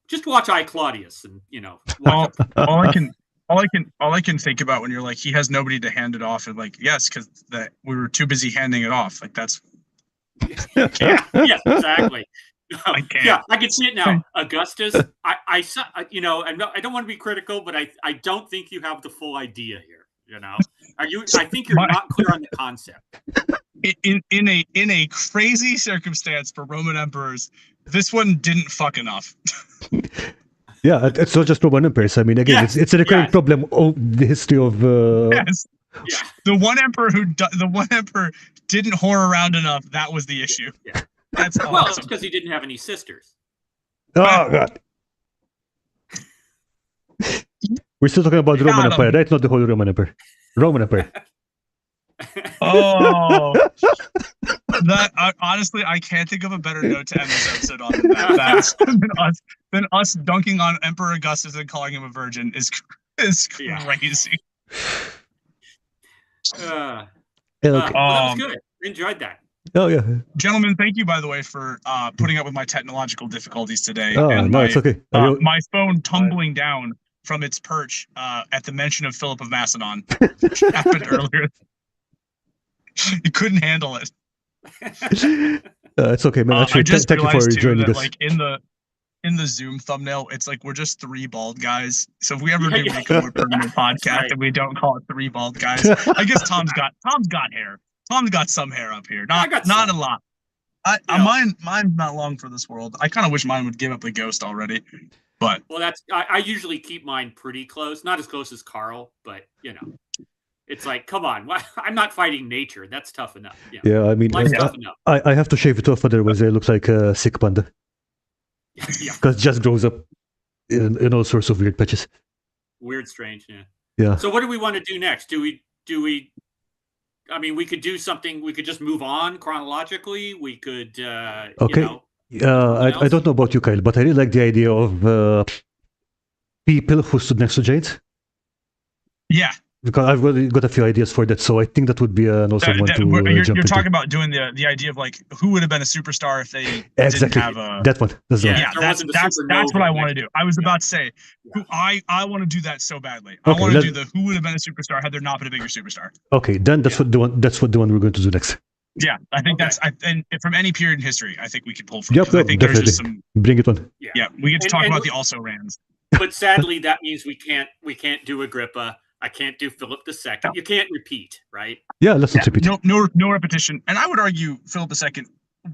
Just watch I, Claudius, and all I can think about when you're like, he has nobody to hand it off, and like, yes, because that we were too busy handing it off. Like, that's yes, exactly. I can see it now. Augustus, I don't want to be critical, but I don't think you have the full idea here. I think you're not clear on the concept. In a crazy circumstance for Roman emperors, this one didn't fuck enough. Yeah, it's not just Roman emperors. I mean, again, it's a recurring problem of the history of. Yes. Yeah. The one emperor didn't whore around enough. That was the issue. Yeah. That's awesome. Well, it's because he didn't have any sisters. Oh God. We're still talking about the Roman Empire, right? Not the whole Roman Empire. Roman Empire. Oh, honestly, I can't think of a better note to end this episode on than us dunking on Emperor Augustus and calling him a virgin is crazy. Well, that was good. Enjoyed that. Oh yeah, gentlemen, thank you by the way for putting up with my technological difficulties today. Oh no, it's okay. My phone tumbling down from its perch at the mention of Philip of Macedon, which happened earlier. You couldn't handle it. It's okay, man. Actually, I just thank you for realized too joining that, us. like in the Zoom thumbnail, it's like we're just three bald guys. So if we ever do make a more permanent podcast and we don't call it three bald guys, I guess Tom's got hair. Tom's got some hair up here, not a lot. Mine's not long for this world. I kind of wish mine would give up the ghost already. But I usually keep mine pretty close, not as close as Karl, but it's like, come on, I'm not fighting nature. That's tough enough. Yeah, I mean, tough enough. I have to shave it off, otherwise it looks like a sick panda. Because it just grows up in all sorts of weird patches. Weird, strange, yeah. So what do we want to do next? Do we? I mean, we could do something. We could just move on chronologically. We could, okay. I don't know about you, Kyle, but I really like the idea of people who stood next to giants. Yeah. because I've already got a few ideas for that, so I think that would be an awesome one to you're jump talking into. about doing the idea of like who would have been a superstar if they Exactly. didn't have a That one. That's the one. yeah, that's what I want to do. I was about to say I want to do that so badly. I want to do the who would have been a superstar had there not been a bigger superstar. Okay, then that's what the one we're going to do next. Yeah, I think and from any period in history, I think we could pull from. Yep, I think definitely. there's just some. Bring it on. Yeah, we get to talk about the also rans. But sadly, that means we can't do Agrippa. I can't do Philip II. You can't repeat, right? Yeah, let's not repeat. No repetition. And I would argue Philip II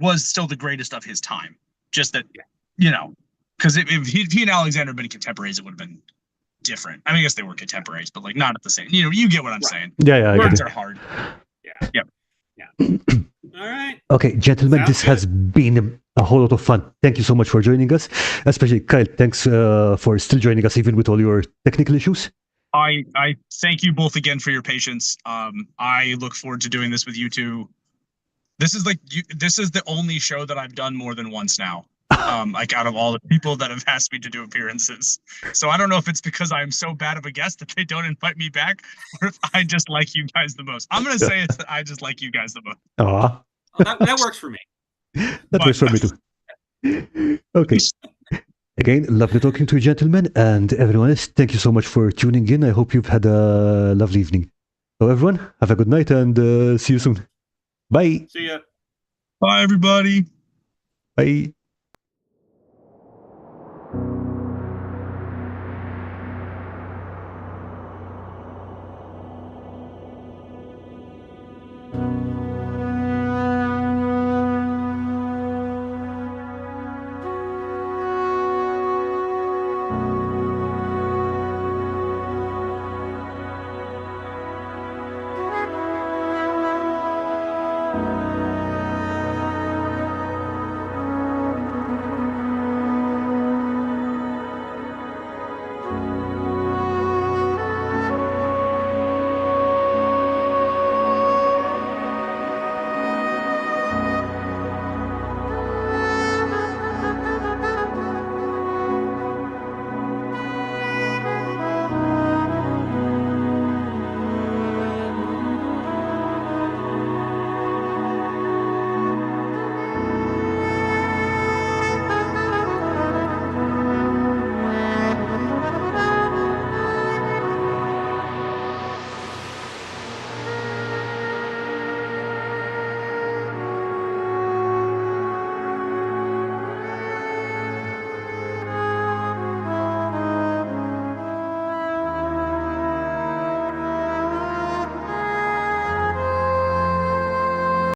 was still the greatest of his time. Just that, because if he and Alexander had been contemporaries, it would have been different. I mean, I guess they were contemporaries, but like not at the same. You get what I'm saying. Yeah. Words are hard. Yeah. All right. Okay, gentlemen, Sounds this good. has been a whole lot of fun. Thank you so much for joining us, especially Kyle. Thanks for still joining us even with all your technical issues. I thank you both again for your patience. I look forward to doing this with you two. This is the only show that I've done more than once now. Like out of all the people that have asked me to do appearances. So I don't know if it's because I'm so bad of a guest that they don't invite me back, or if I just like you guys the most. I'm gonna say it's that I just like you guys the most. Aw. That works for me. That works for me too. Okay. Again, lovely talking to you, gentlemen, and everyone else. Thank you so much for tuning in. I hope you've had a lovely evening. So everyone, have a good night and see you soon. Bye. See ya. Bye, everybody. Bye.